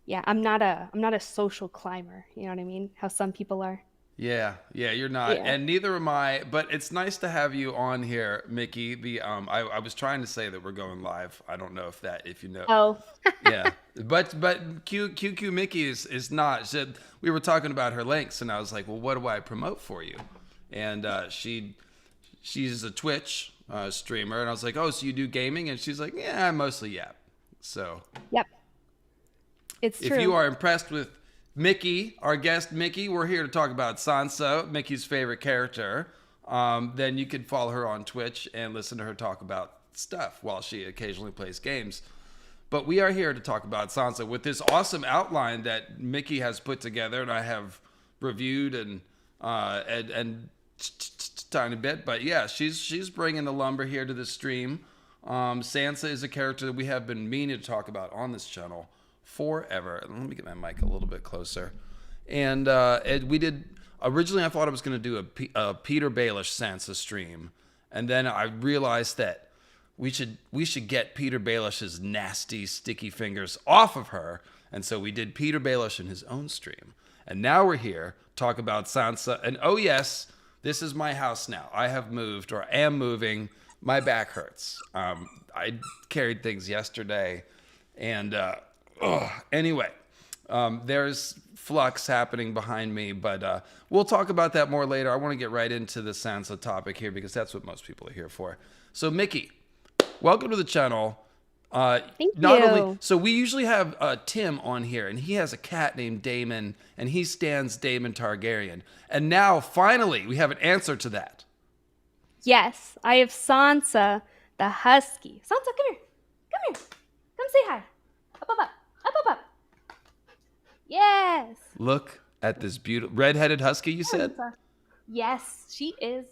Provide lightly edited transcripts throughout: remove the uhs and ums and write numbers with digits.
Yeah, I'm not a social climber. You know what I mean? How some people are. Yeah, you're not, Yeah. and neither am I. But it's nice to have you on here, Mickey. I was trying to say that we're going live. I don't know if you know. Oh, Yeah, but QQ Mickey is not. We were talking about her links, and I was like, well, what do I promote for you? And she's a Twitch streamer, and I was like, oh, so you do gaming? And she's like, yeah, I mostly yap. So yep. It's if you true. are impressed with Mickey, our guest Mickey, we're here to talk about Sansa, Mickey's favorite character. Then you can follow her on Twitch and listen to her talk about stuff while she occasionally plays games. But we are here to talk about Sansa with this awesome outline that Mickey has put together, and I have reviewed and tiny bit. But yeah, she's bringing the lumber here to the stream. Sansa is a character that we have been meaning to talk about on this channel forever. Let me get my mic a little bit closer. And we did originally. I thought I was going to do a Peter Baelish Sansa stream, and then I realized that we should get Peter Baelish's nasty sticky fingers off of her, and so we did Peter Baelish in his own stream. And now we're here talk about Sansa. And oh yes, this is my house now. I have moved or am moving. My back hurts. I carried things yesterday, and anyway, there's flux happening behind me, but we'll talk about that more later. I want to get right into the Sansa topic here because that's what most people are here for. So, Mickey, welcome to the channel. Thank Not only you. so we usually have Tim on here, and he has a cat named Damon, and he stands Damon Targaryen. And now, finally, we have an answer to that. Yes, I have Sansa, the husky. Sansa, come here. Come here. Come say hi. Up, up, up. Up, up, up. Yes. Look at this beautiful red-headed husky. You said. Sansa. Yes, she is.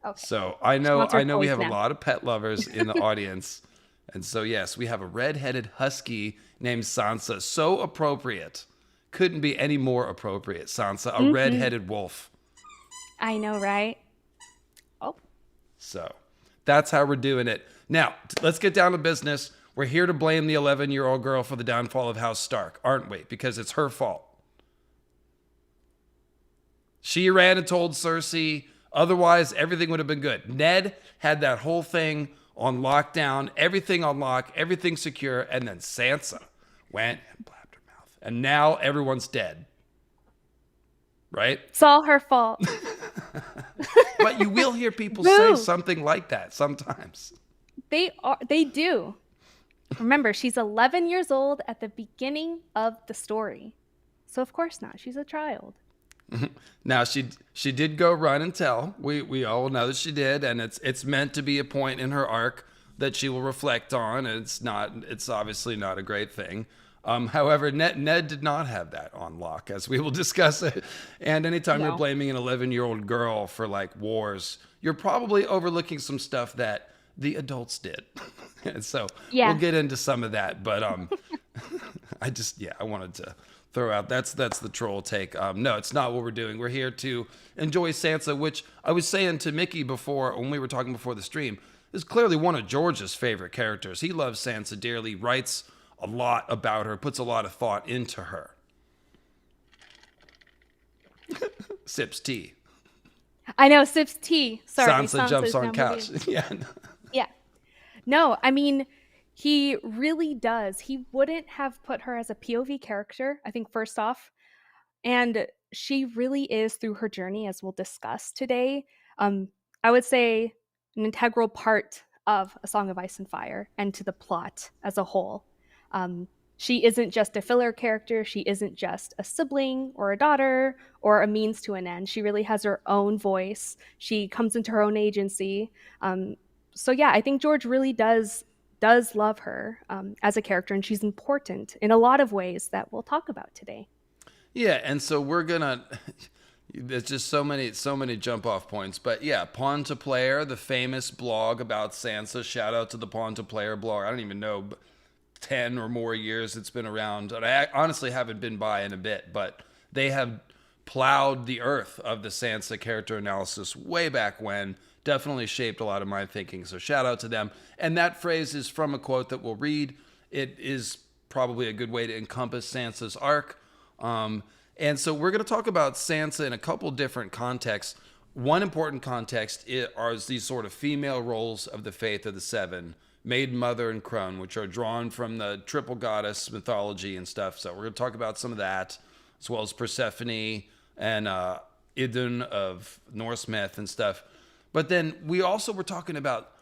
Okay. So She wants I her know we toys have a now. lot of pet lovers in the audience, and so yes, we have a red-headed husky named Sansa. So appropriate, couldn't be any more appropriate. Sansa, a Mm-hmm. red-headed wolf. I know, right? Oh, So that's how we're doing it. Now let's get down to business. We're here to blame the 11-year-old girl for the downfall of House Stark, aren't we? Because it's her fault. She ran and told Cersei. Otherwise, everything would have been good. Ned had that whole thing on lockdown, everything on lock, everything secure, and then Sansa went and blabbed her mouth. And now everyone's dead, right? it's all her fault. But you will hear people say Boo. something like that sometimes. They do. Remember, she's 11 years old at the beginning of the story. So of course not. She's a child. Now she did go run and tell. We all know that she did, and it's meant to be a point in her arc that she will reflect on. And it's obviously not a great thing. However, Ned did not have that on lock, as we will discuss it. And anytime you're No. blaming an 11-year-old girl for like wars, you're probably overlooking some stuff that the adults did. And so we'll Yeah. get into some of that. But I wanted to throw out that's the troll take. No, it's not what we're doing. We're here to enjoy Sansa, which I was saying to Mickey before when we were talking before the stream, is clearly one of George's favorite characters. He loves Sansa dearly, writes a lot about her, puts a lot of thought into her. Sips tea. I know, sips tea. Sorry, Sansa jumps Sansa's on now couch. moving. Yeah. Yeah. No, I mean, he really does. He wouldn't have put her as a POV character, I think, first off. And she really is, through her journey, as we'll discuss today, um, I would say an integral part of A Song of Ice and Fire and to the plot as a whole. Um, she isn't just a filler character. She isn't just a sibling or a daughter or a means to an end. She really has her own voice. She comes into her own agency. So yeah, I think George really does love her as a character, and she's important in a lot of ways that we'll talk about today. Yeah, and so we're gonna. There's just so many jump off points, but yeah, Pawn to Player, the famous blog about Sansa. Shout out to the Pawn to Player blog. I don't even know, 10 or more years it's been around, and I honestly haven't been by in a bit, but they have plowed the earth of the Sansa character analysis way back when. Definitely shaped a lot of my thinking. So shout out to them. And that phrase is from a quote that we'll read. It is probably a good way to encompass Sansa's arc. And so we're going to talk about Sansa in a couple different contexts. One important context are these sort of female roles of the Faith of the Seven, Maiden, Mother, and Crone, which are drawn from the triple goddess mythology and stuff. So we're going to talk about some of that, as well as Persephone and Idunn of Norse myth and stuff. But then we also were talking about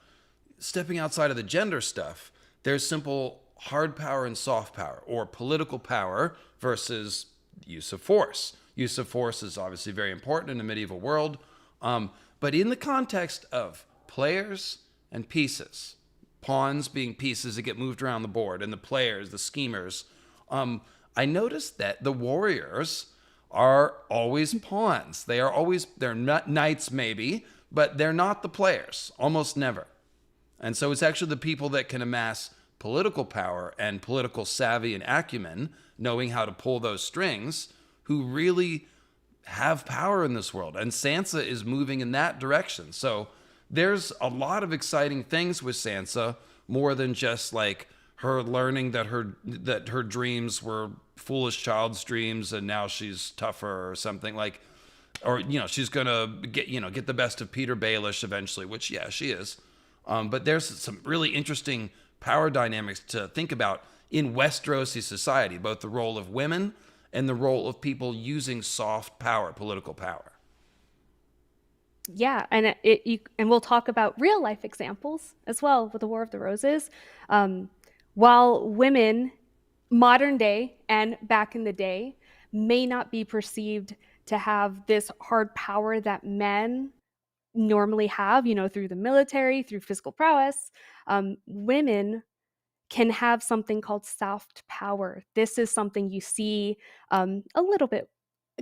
stepping outside of the gender stuff. There's simple hard power and soft power, or political power versus use of force. Use of force is obviously very important in the medieval world. But in the context of players and pieces, pawns being pieces that get moved around the board, and the players, the schemers, I noticed that the warriors are always pawns. They're not knights maybe, but they're not the players, almost never. And so it's actually the people that can amass political power and political savvy and acumen, knowing how to pull those strings, who really have power in this world. And Sansa is moving in that direction. So there's a lot of exciting things with Sansa, more than just like her learning that her dreams were foolish child's dreams and now she's tougher or something, like, or she's gonna get the best of Peter Baelish eventually, which yeah, she is. But there's some really interesting power dynamics to think about in Westerosi society, both the role of women and the role of people using soft power, political power. Yeah, and and we'll talk about real life examples as well with the War of the Roses. Um, while women, modern day and back in the day, may not be perceived to have this hard power that men normally have, through the military, through physical prowess, women can have something called soft power. This is something you see a little bit,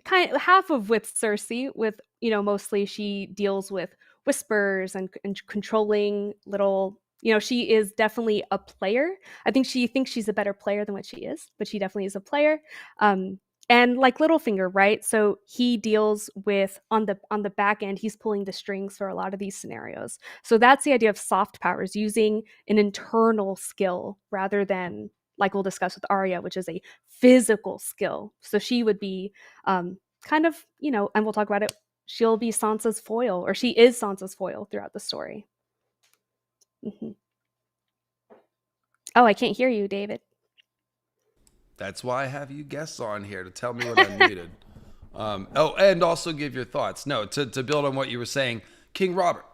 kind of half of with Cersei, with mostly she deals with whispers and controlling little. She is definitely a player. I think she thinks she's a better player than what she is, but she definitely is a player. Um, and like Littlefinger, right? So he deals with on the back end. He's pulling the strings for a lot of these scenarios. So that's the idea of soft powers, using an internal skill rather than, like we'll discuss with Arya, which is a physical skill. So she would be kind of, and we'll talk about it. She'll be Sansa's foil, or she is Sansa's foil throughout the story. Mm-hmm. Oh, I can't hear you, David. That's why I have you guests on here to tell me when I'm muted. Oh, and also give your thoughts. No, to build on what you were saying, King Robert,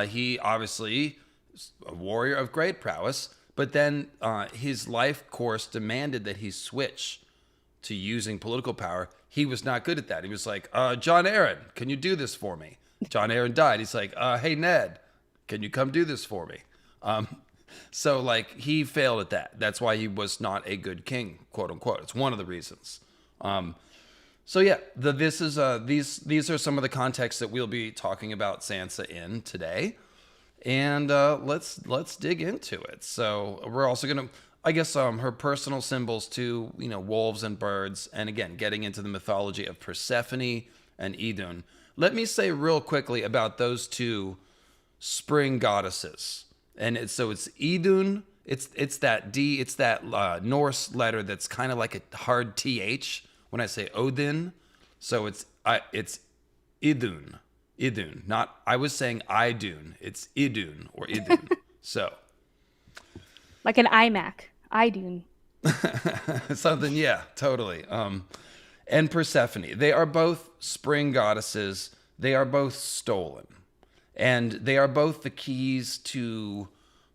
he obviously is a warrior of great prowess, but then his life course demanded that he switch to using political power. He was not good at that. He was like, John Aaron, can you do this for me? John Aaron died. He's like, hey, Ned, can you come do this for me? So like he failed at that. That's why he was not a good king, quote unquote. It's one of the reasons. So yeah, these are some of the contexts that we'll be talking about Sansa in today, and let's dig into it. So we're also gonna, I guess, her personal symbols too. Wolves and birds, and again, getting into the mythology of Persephone and Idunn. Let me say real quickly about those two spring goddesses. And it's Idunn. It's that D. It's that Norse letter that's kind of like a hard th when I say Odin. So it's Idunn. Idunn. Not, I was saying Idunn. It's Idunn or Idunn. So Like an iMac, iDune. something, yeah, totally. And Persephone. They are both spring goddesses. They are both stolen. And they are both the keys to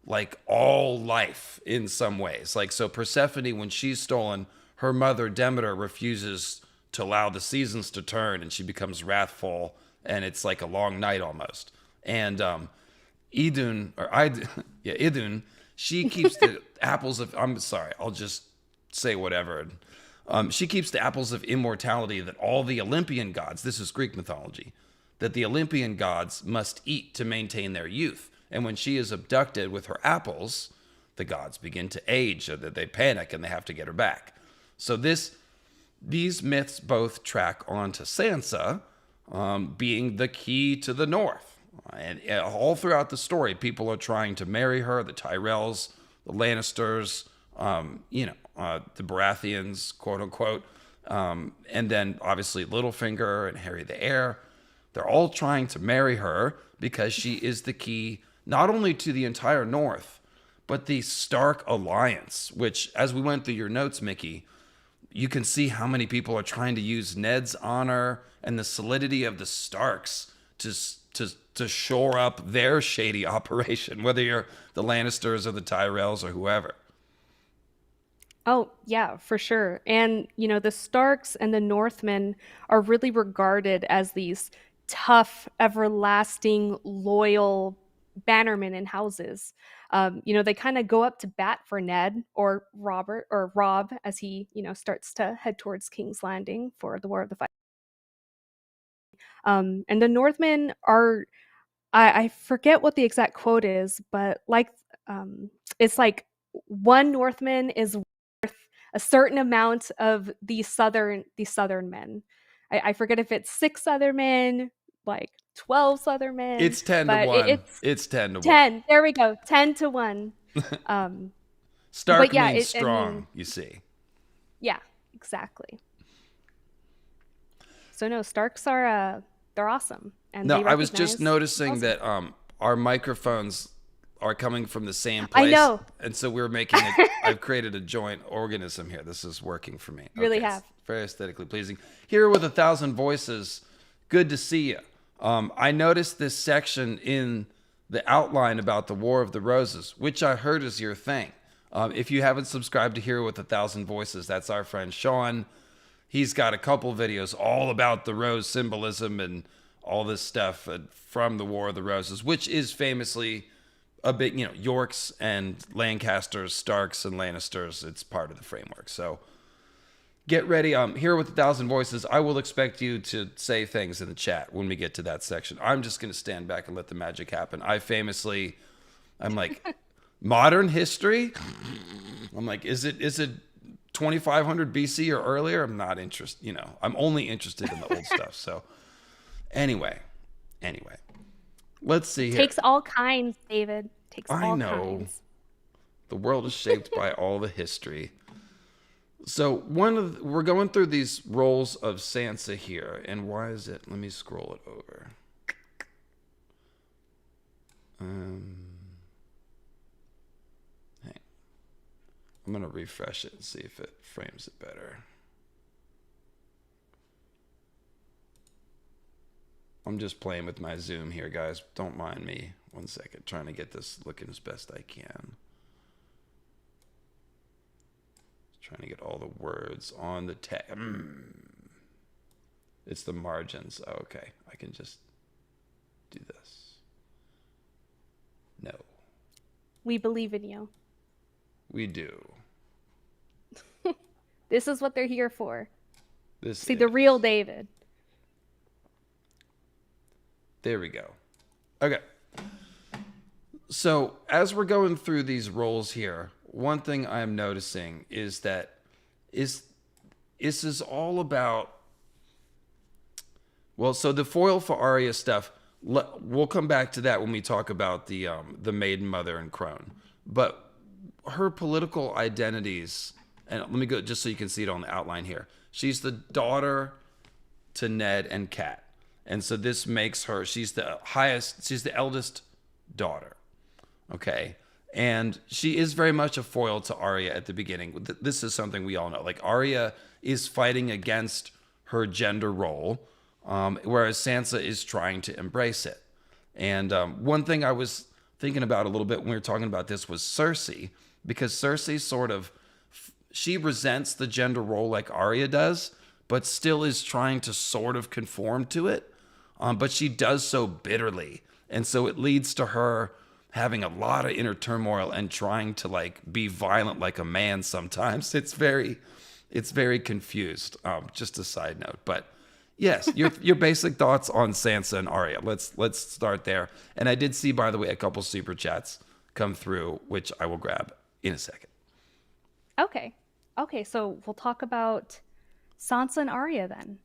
like all life in some ways. Like, so Persephone, when she's stolen, her mother Demeter refuses to allow the seasons to turn, and she becomes wrathful, and it's like a long night almost. And Idunn, yeah, Idunn, she keeps the apples of, I'm sorry, I'll just say whatever. She keeps the apples of immortality that all the Olympian gods, this is Greek mythology, that the Olympian gods must eat to maintain their youth. And when she is abducted with her apples, the gods begin to age, so that they panic and they have to get her back. So these myths both track onto Sansa being the key to the North. And all throughout the story, people are trying to marry her, the Tyrells, the Lannisters, the Baratheons, quote unquote, and then obviously Littlefinger and Harry the Heir. They're all trying to marry her because she is the key not only to the entire North, but the Stark alliance, which, as we went through your notes, Mickey, you can see how many people are trying to use Ned's honor and the solidity of the Starks to shore up their shady operation, whether you're the Lannisters or the Tyrells or whoever. Oh, yeah, for sure. And, the Starks and the Northmen are really regarded as these tough, everlasting, loyal bannermen in houses. They kind of go up to bat for Ned or Robert or Rob as he, starts to head towards King's Landing for the War of the Five. And the Northmen are, I forget what the exact quote is, but it's like one Northman is a certain amount of these southern men. I forget if it's 6 other men, like 12 other men, It's 10 to but 1. it's It's 10 to 1. 10. There we go, 10-1. Um, Stark but yeah, means I mean, strong, you see. yeah, exactly. So no, Starks are they're awesome, and No, they I was just recognize noticing awesome. that our microphones are coming from the same I place. know, And so we're making it. I've created a joint organism here. This is working for me. you really Okay, have. it's very aesthetically pleasing. Here with 1,000 voices, good to see you. I noticed this section in the outline about the War of the Roses, which I heard is your thing. If you haven't subscribed to Here with 1,000 Voices, that's our friend Sean. He's got a couple videos all about the rose symbolism and all this stuff from the War of the Roses, which is famously a bit, Yorks and Lancasters, Starks and Lannisters. It's part of the framework. So get ready. Here with 1,000 Voices, I will expect you to say things in the chat when we get to that section. I'm just going to stand back and let the magic happen. I'm like, modern history? I'm like, is it 2500 BC or earlier? I'm not interested. I'm only interested in the old stuff. So anyway, let's see here. Takes all kinds, David. Takes I all know kinds. the world is shaped by all the history. So we're going through these roles of Sansa here, and why is it? Let me scroll it over. Hey, I'm gonna refresh it and see if it frames it better. I'm just playing with my Zoom here, guys. Don't mind me. 1 second, trying to get this looking as best I can. Trying to get all the words on the text. It's the margins. Oh, okay, I can just do this. No, We believe in you. we do. This is what they're here for. This See is. the real David. There we go. Okay. So as we're going through these roles here, one thing I'm noticing is that this is all about. Well, so the foil for Arya stuff. We'll come back to that when we talk about the Maiden Mother and Crone. But her political identities, and let me go just so you can see it on the outline here. She's the daughter to Ned and Cat, and so this makes her. She's the eldest daughter. Okay. And she is very much a foil to Arya at the beginning. This is something we all know. Like, Arya is fighting against her gender role, whereas Sansa is trying to embrace it. And one thing I was thinking about a little bit when we were talking about this was Cersei, because Cersei she resents the gender role like Arya does, but still is trying to sort of conform to it. But she does so bitterly. And so it leads to her having a lot of inner turmoil and trying to be violent like a man sometimes. It's very confused. Just a side note. But yes, your basic thoughts on Sansa and Arya. Let's start there. And I did see, by the way, a couple super chats come through, which I will grab in a second. Okay, so we'll talk about Sansa and Arya then.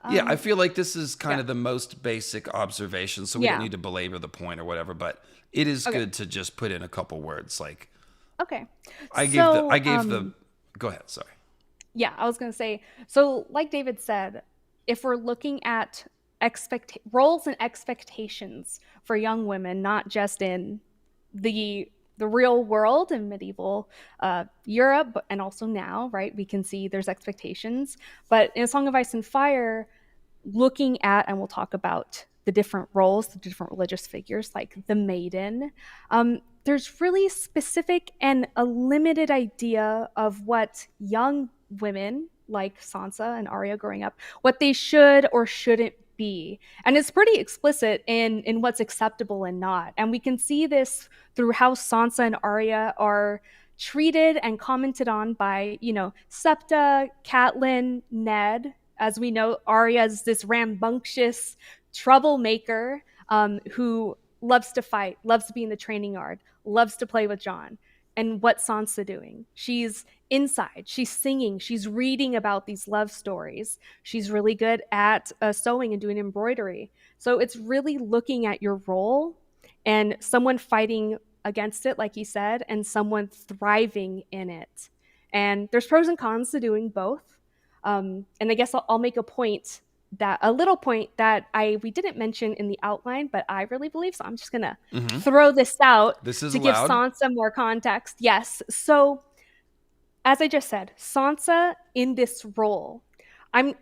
Yeah, I Um, feel like this is kind yeah, of the most basic observation, so we don't yeah. need to belabor the point or whatever, but it is Okay, good to just put in a couple words. Okay. I So, gave the. Go ahead. Sorry. yeah, I was going to say, so like David said, if we're looking at roles and expectations for young women, not just in the the real world in medieval Europe, and also now, right? We can see there's expectations, but in A Song of Ice and Fire, looking at, and we'll talk about the different roles, the different religious figures, like the maiden, there's really specific and a limited idea of what young women like Sansa and Arya growing up, what they should or shouldn't be. And it's pretty explicit in what's acceptable and not. And we can see this through how Sansa and Arya are treated and commented on by, Septa, Catelyn, Ned. As we know, Arya is this rambunctious troublemaker who loves to fight, loves to be in the training yard, loves to play with Jon. And what's Sansa doing? She's inside, she's singing, she's reading about these love stories. She's really good at sewing and doing embroidery. So it's really looking at your role and someone fighting against it, like you said, and someone thriving in it. And there's pros and cons to doing both. And I guess I'll make a little point that we didn't mention in the outline, but I really believe so. I'm just gonna Mm-hmm. throw this out This is to give allowed. Sansa more context. Yes. So as I just said, Sansa in this role, I'm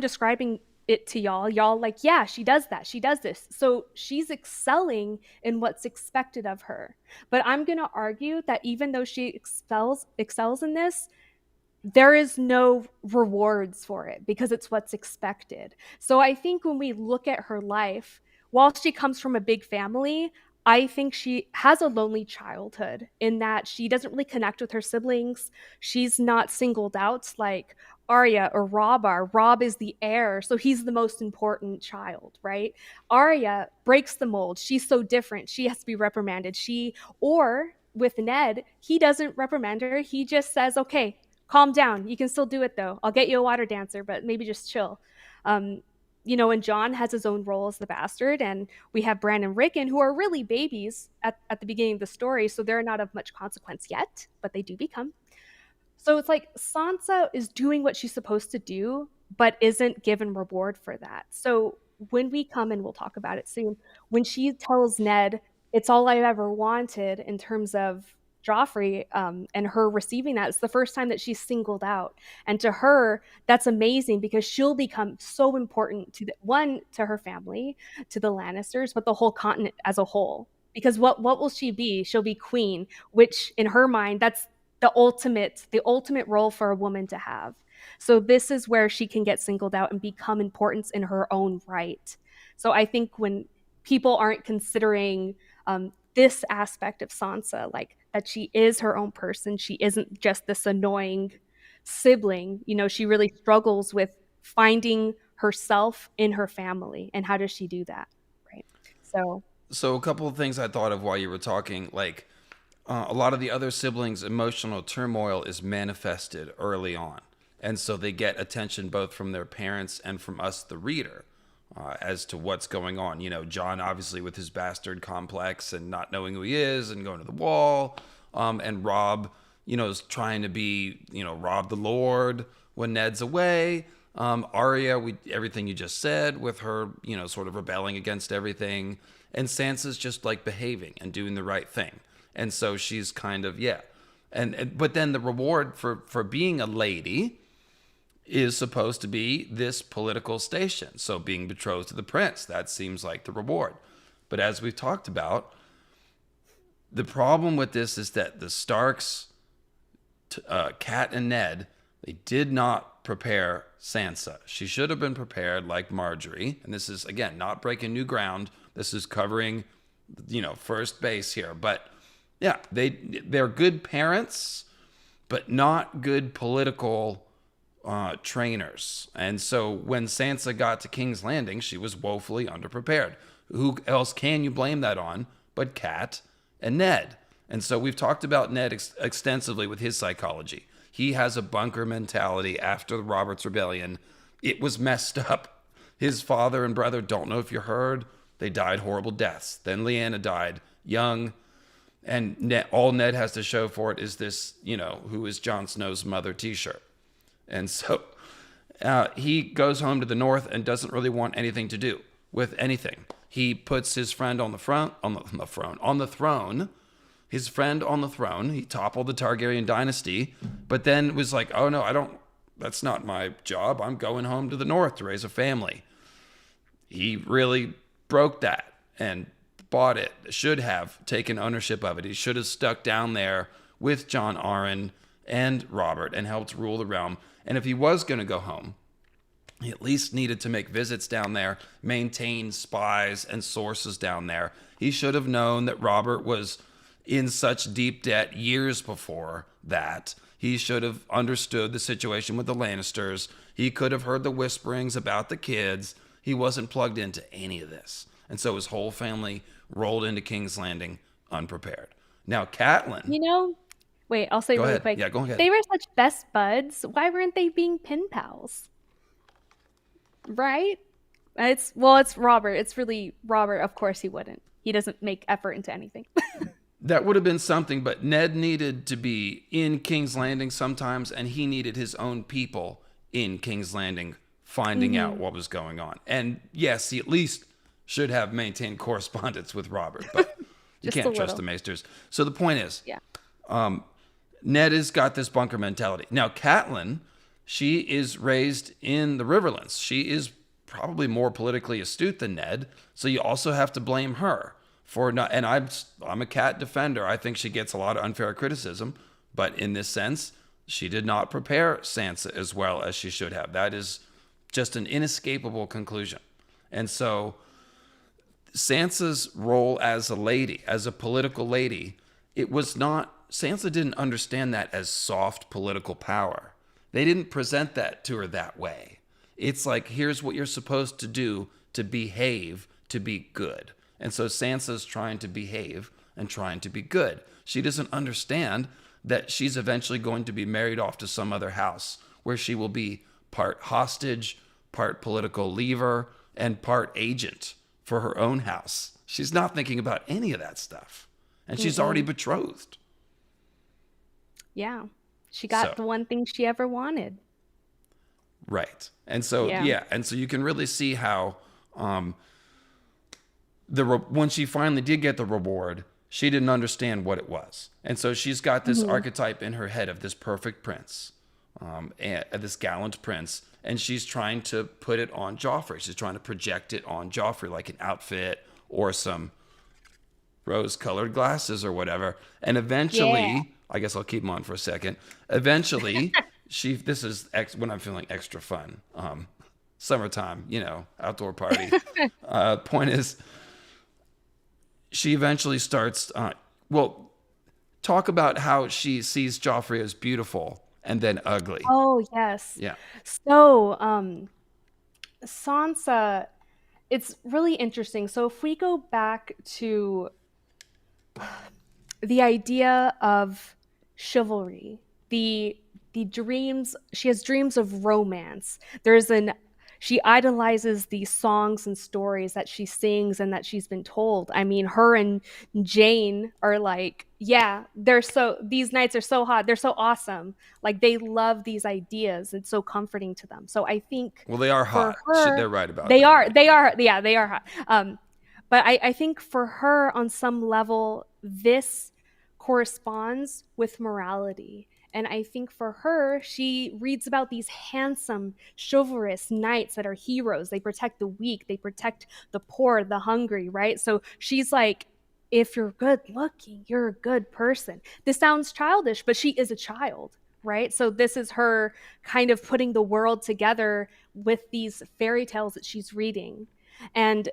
describing it to y'all like, yeah, she does that. She does this. So she's excelling in what's expected of her. But I'm gonna argue that even though she excels in this, there is no rewards for it because it's what's expected. So I think when we look at her life, while she comes from a big family, I think she has a lonely childhood in that she doesn't really connect with her siblings. She's not singled out like Arya or Robb are. Robb is the heir, so he's the most important child, right? Arya breaks the mold. She's so different. She has to be reprimanded. Or with Ned, he doesn't reprimand her. He just says, okay, calm down. You can still do it though. I'll get you a water dancer, but maybe just chill. Um, and Jon has his own role as the bastard, and we have Bran and Rickon, who are really babies at the beginning of the story, so they're not of much consequence yet, but they do become. So it's like Sansa is doing what she's supposed to do, but isn't given reward for that. So when we come, and we'll talk about it soon, when she tells Ned, it's all I've ever wanted in terms of Joffrey, and her receiving that, it's the first time that she's singled out. And to her, that's amazing because she'll become so important to her family, to the Lannisters, but the whole continent as a whole. Because what will she be? She'll be queen, which in her mind, that's the ultimate role for a woman to have. So this is where she can get singled out and become importance in her own right. So I think when people aren't considering this aspect of Sansa, like that she is her own person, she isn't just this annoying sibling. She really struggles with finding herself in her family, and how does she do that, right? So So a couple of things I thought of while you were talking, like a lot of the other siblings' emotional turmoil is manifested early on. And so they get attention both from their parents and from us, the reader, as to what's going on. John, obviously, with his bastard complex and not knowing who he is and going to the wall. And Robb, is trying to be, Robb the Lord when Ned's away. Arya, everything you just said with her, sort of rebelling against everything. And Sansa's just like behaving and doing the right thing. And so she's kind of, yeah. But then the reward for being a lady is supposed to be this political station. So being betrothed to the prince, that seems like the reward. But as we've talked about, the problem with this is that the Starks, Cat and Ned, they did not prepare Sansa. She should have been prepared like Marjorie. And this is, again, not breaking new ground. This is covering, first base here. But yeah, they're good parents, but not good political trainers. And so when Sansa got to King's Landing, she was woefully underprepared. Who else can you blame that on but Cat and Ned? And so we've talked about Ned extensively with his psychology. He has a bunker mentality after the Roberts Rebellion. It was messed up. His father and brother, don't know if you heard, they died horrible deaths. Then Lyanna died young. And all Ned has to show for it is this, who is Jon Snow's mother T-shirt. And so he goes home to the north and doesn't really want anything to do with anything. He puts his friend on the throne. His friend on the throne. He toppled the Targaryen dynasty, but then was like, "Oh no, I don't. That's not my job. I'm going home to the north to raise a family." He really broke that and bought it. Should have taken ownership of it. He should have stuck down there with Jon Arryn and Robert and helped rule the realm. And if he was going to go home, he at least needed to make visits down there, maintain spies and sources down there. He should have known that Robert was in such deep debt years before that. He should have understood the situation with the Lannisters. He could have heard the whisperings about the kids. He wasn't plugged into any of this. And so his whole family rolled into King's Landing unprepared. Now, Catelyn. You know, wait, I'll say Go really ahead. quick. Yeah, go ahead. They were such best buds. Why weren't they being pen pals? Right? It's Robert. It's really Robert. Of course he wouldn't. He doesn't make effort into anything. That would have been something, but Ned needed to be in King's Landing sometimes, and he needed his own people in King's Landing finding out what was going on. And yes, he at least should have maintained correspondence with Robert, but you can't trust the Maesters. So the point is, Yeah. Ned has got this bunker mentality. Now, Catelyn, she is raised in the Riverlands. She is probably more politically astute than Ned, so you also have to blame her for not. And I'm a cat defender. I think she gets a lot of unfair criticism, but in this sense, she did not prepare Sansa as well as she should have. That is just an inescapable conclusion. And so Sansa's role as a lady, as a political lady, it was not. Sansa didn't understand that as soft political power. They didn't present that to her that way. It's like, here's what you're supposed to do to behave, to be good. And so Sansa's trying to behave and trying to be good. She doesn't understand that she's eventually going to be married off to some other house where she will be part hostage, part political lever, and part agent for her own house. She's not thinking about any of that stuff. And she's already betrothed. Yeah. She got the one thing she ever wanted. Right. And so, yeah. And so you can really see how when she finally did get the reward, she didn't understand what it was. And so she's got this archetype in her head of this perfect prince, and this gallant prince, and she's trying to put it on Joffrey. She's trying to project it on Joffrey like an outfit or some rose-colored glasses or whatever. And eventually, I guess I'll keep them on for a second. Eventually, this is when I'm feeling extra fun. Summertime, outdoor party. Point is, she eventually starts, talk about how she sees Joffrey as beautiful and then ugly. Oh, yes. Yeah. So, Sansa, it's really interesting. So if we go back to the idea of chivalry, the dreams, she has dreams of romance. She idolizes these songs and stories that she sings and that she's been told. I mean, her and Jane are like, yeah, these nights are so hot, they're so awesome. Like, they love these ideas. It's so comforting to them. So I think, well, they are hot. They're right about they that. they are hot. But I think for her, on some level, this corresponds with morality. And I think for her, she reads about these handsome, chivalrous knights that are heroes. They protect the weak, they protect the poor, the hungry, right? So she's like, if you're good looking, you're a good person. This sounds childish, but she is a child, right? So this is her kind of putting the world together with these fairy tales that she's reading. And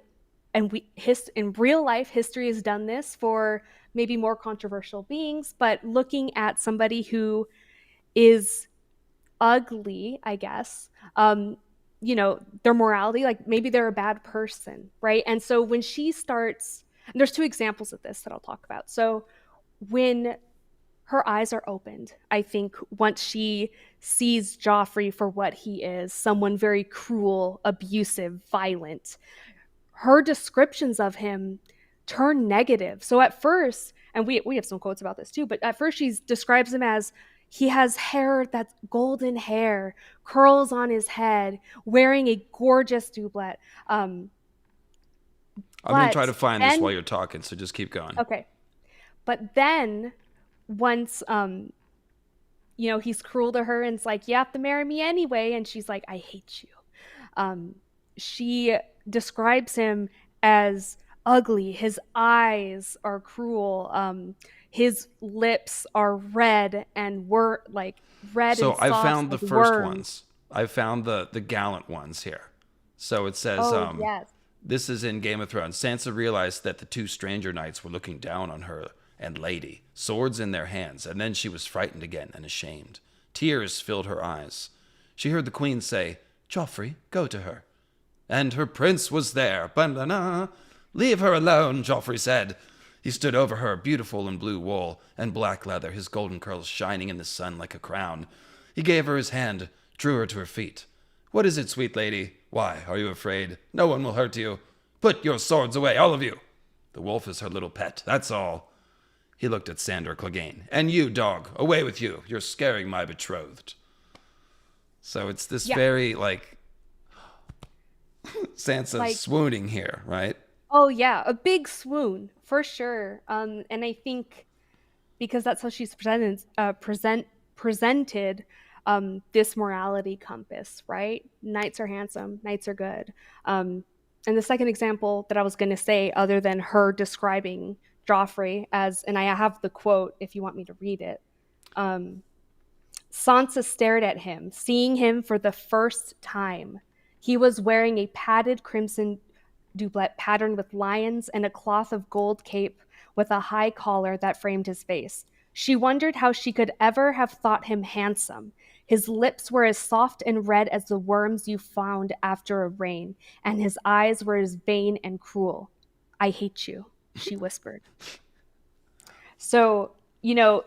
in real life, history has done this for maybe more controversial beings, but looking at somebody who is ugly, I guess, their morality, like maybe they're a bad person, right? And so when she starts, and there's two examples of this that I'll talk about. So when her eyes are opened, I think, once she sees Joffrey for what he is, someone very cruel, abusive, violent, her descriptions of him turn negative. So at first, and we have some quotes about this too, but at first she describes him as he has hair that's golden hair, curls on his head, wearing a gorgeous doublet. Um, I'm going to try but to find this while then, you're talking, so just keep going. okay, but then once he's cruel to her and it's like, you have to marry me anyway, and she's like, I hate you. Um, she describes him as ugly. His eyes are cruel. His lips are red and red So and I soft found the like first worms. ones. I found the gallant ones here. So it says, Oh yes. this is in Game of Thrones. Sansa realized that the two stranger knights were looking down on her and Lady, swords in their hands, and then she was frightened again and ashamed. Tears filled her eyes. She heard the queen say, Joffrey, go to her. And her prince was there. Ba-na-na. Leave her alone, Joffrey said. He stood over her, beautiful in blue wool and black leather, his golden curls shining in the sun like a crown. He gave her his hand, drew her to her feet. What is it, sweet lady? Why, are you afraid? No one will hurt you. Put your swords away, all of you. The wolf is her little pet, that's all. He looked at Sandor Clegane. And you, dog, away with you. You're scaring my betrothed. So it's this Yeah. very, Sansa Like, swooning here, right? oh yeah, a big swoon for sure. And I think because that's how she's presented this morality compass, right? Knights are handsome, knights are good. And the second example that I was going to say, other than her describing Joffrey as, and I have the quote if you want me to read it. Um, Sansa stared at him, seeing him for the first time. He was wearing a padded crimson doublet patterned with lions and a cloth of gold cape with a high collar that framed his face. She wondered how she could ever have thought him handsome. His lips were as soft and red as the worms you found after a rain, and his eyes were as vain and cruel. I hate you, she whispered. So, you know,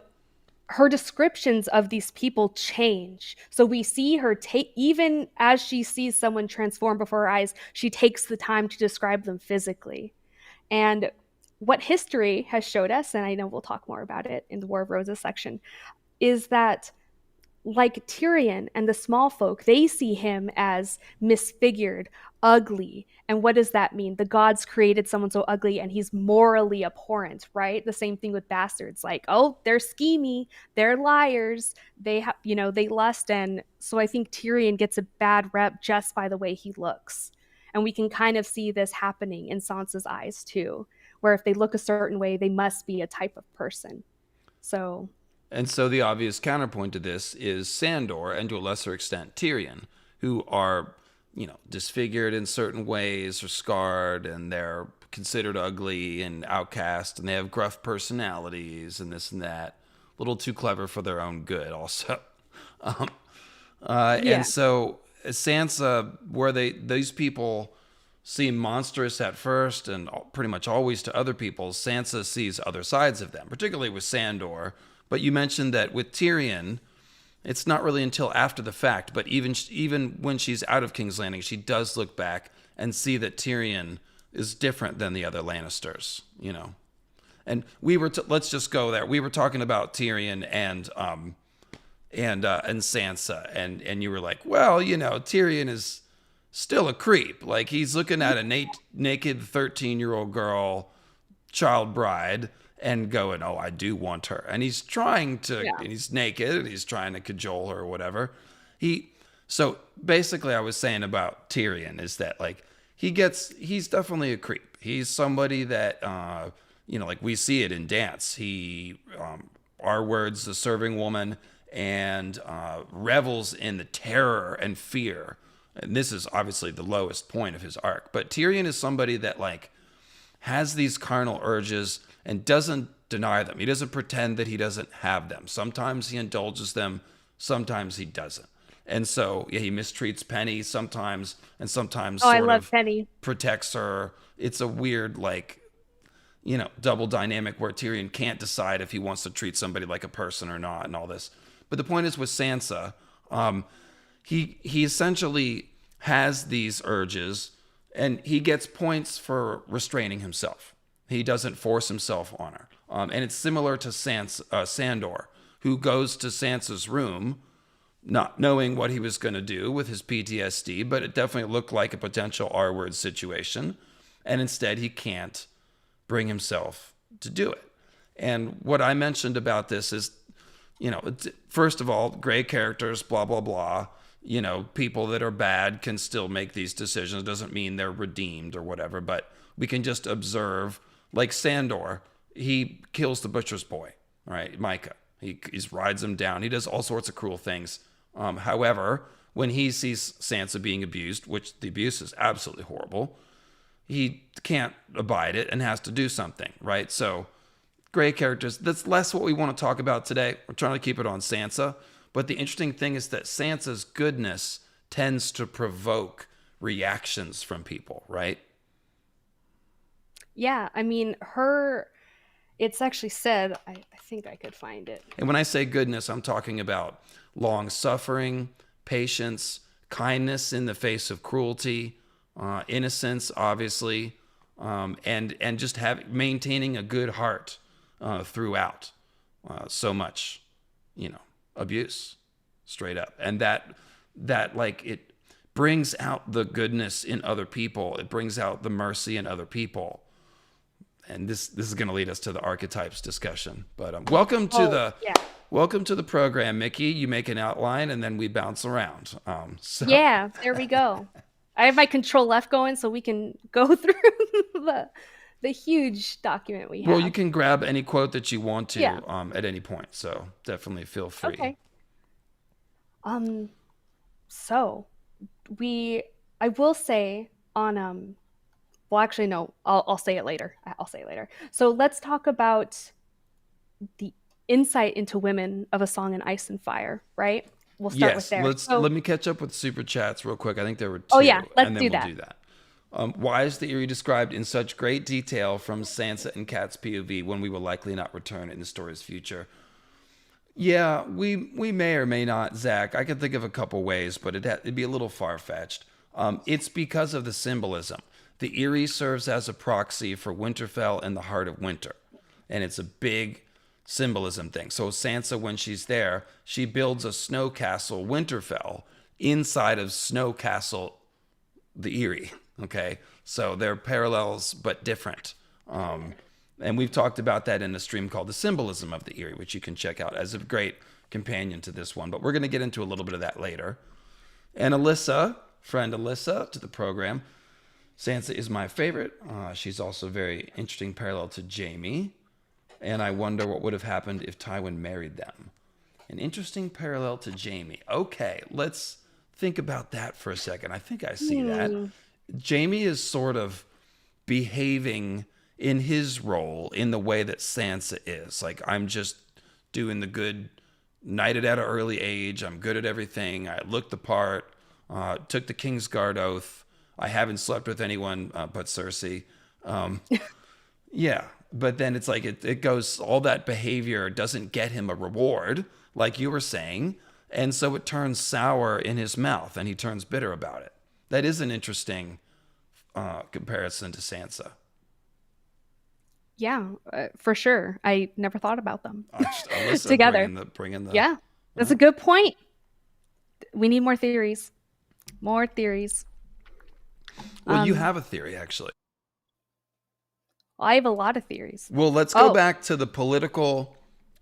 her descriptions of these people change. So we see her take, even as she sees someone transform before her eyes, she takes the time to describe them physically. And what history has showed us, and I know we'll talk more about it in the War of Roses section, is that like Tyrion and the small folk, they see him as misfigured, ugly. And what does that mean? The gods created someone so ugly and he's morally abhorrent, right? The same thing with bastards. Like, oh, they're schemy, they're liars, they have, they lust. And so I think Tyrion gets a bad rep just by the way he looks. And we can kind of see this happening in Sansa's eyes too, where if they look a certain way, they must be a type of person. So And so the obvious counterpoint to this is Sandor and to a lesser extent Tyrion, who are, disfigured in certain ways or scarred and they're considered ugly and outcast and they have gruff personalities and this and that. A little too clever for their own good also. Um, and yeah. so Sansa, where these people seem monstrous at first and pretty much always to other people, Sansa sees other sides of them, particularly with Sandor. But you mentioned that with Tyrion, it's not really until after the fact, but even when she's out of King's Landing, she does look back and see that Tyrion is different than the other Lannisters. And let's just go there. We were talking about Tyrion and Sansa, and you were like, well, Tyrion is still a creep. Like he's looking at a naked 13-year-old girl, child bride, and going, oh, I do want her. And he's trying to, Yeah. and he's naked, and he's trying to cajole her or whatever. So basically, I was saying about Tyrion is that like he's definitely a creep. He's somebody that like we see it in Dance. He our words, the serving woman, and revels in the terror and fear. And this is obviously the lowest point of his arc. But Tyrion is somebody that like has these carnal urges and doesn't deny them. He doesn't pretend that he doesn't have them. Sometimes he indulges them, sometimes he doesn't. And so he mistreats Penny sometimes, and sometimes Oh, I sort love of Penny. protects her. It's a weird, double dynamic where Tyrion can't decide if he wants to treat somebody like a person or not, and all this. But the point is with Sansa, he essentially has these urges, and he gets points for restraining himself. He doesn't force himself on her. And it's similar to Sandor, who goes to Sansa's room not knowing what he was going to do with his PTSD, but it definitely looked like a potential R word situation. And instead, he can't bring himself to do it. And what I mentioned about this is, first of all, gray characters, blah, blah, blah. People that are bad can still make these decisions. It doesn't mean they're redeemed or whatever, but we can just observe, like Sandor, he kills the butcher's boy, right? Micah. He rides him down. He does all sorts of cruel things. However, when he sees Sansa being abused, which the abuse is absolutely horrible, he can't abide it and has to do something, right? So, gray characters, that's less what we want to talk about today. We're trying to keep it on Sansa. But the interesting thing is that Sansa's goodness tends to provoke reactions from people, right? Yeah, I mean, it's actually said, I think I could find it. And when I say goodness, I'm talking about long suffering, patience, kindness in the face of cruelty, innocence, obviously, and just maintaining a good heart throughout so much, abuse, straight up, and that like it brings out the goodness in other people. It brings out the mercy in other people. And this is going to lead us to the archetypes discussion. But welcome to the program, Mickey. You make an outline and then we bounce around. Yeah, there we go. I have my control F going so we can go through the huge document we have. Well, you can grab any quote that you want to Yeah. at any point. So definitely feel free. Okay. So I will say on well, actually, no, I'll say it later. I'll say it later. So let's talk about the insight into women of A Song in Ice and Fire, right? We'll start with Yes, there. So, let me catch up with super chats real quick. I think there were two, oh yeah, let's and then do we'll that. do that. Why is the Eyrie described in such great detail from Sansa and Kat's POV when we will likely not return in the story's future? Yeah, we may or may not, Zach. I could think of a couple ways, but it'd be a little far-fetched. It's because of the symbolism. The Eyrie serves as a proxy for Winterfell and the heart of winter. And it's a big symbolism thing. So Sansa, when she's there, she builds a snow castle, Winterfell, inside of snow castle, the Eyrie. Okay? So they're parallels, but different. And we've talked about that in a stream called The Symbolism of the Eyrie, which you can check out as a great companion to this one. But we're going to get into a little bit of that later. And friend Alyssa, to the program. Sansa is my favorite. She's also a very interesting parallel to Jaime. And I wonder what would have happened if Tywin married them. An interesting parallel to Jaime. Okay, let's think about that for a second. I think I see that. Jaime is sort of behaving in his role in the way that Sansa is. Like, I'm just doing the good, knighted at an early age. I'm good at everything. I look the part, took the Kingsguard oath. I haven't slept with anyone but Cersei. Yeah, but then it's like it goes, all that behavior doesn't get him a reward, like you were saying. And so it turns sour in his mouth and he turns bitter about it. That is an interesting comparison to Sansa. Yeah, for sure. I never thought about them Alyssa, together. bringing the Yeah, that's a good point. We need more theories. More theories. Well, you have a theory, actually. I have a lot of theories. Well, let's go back to the political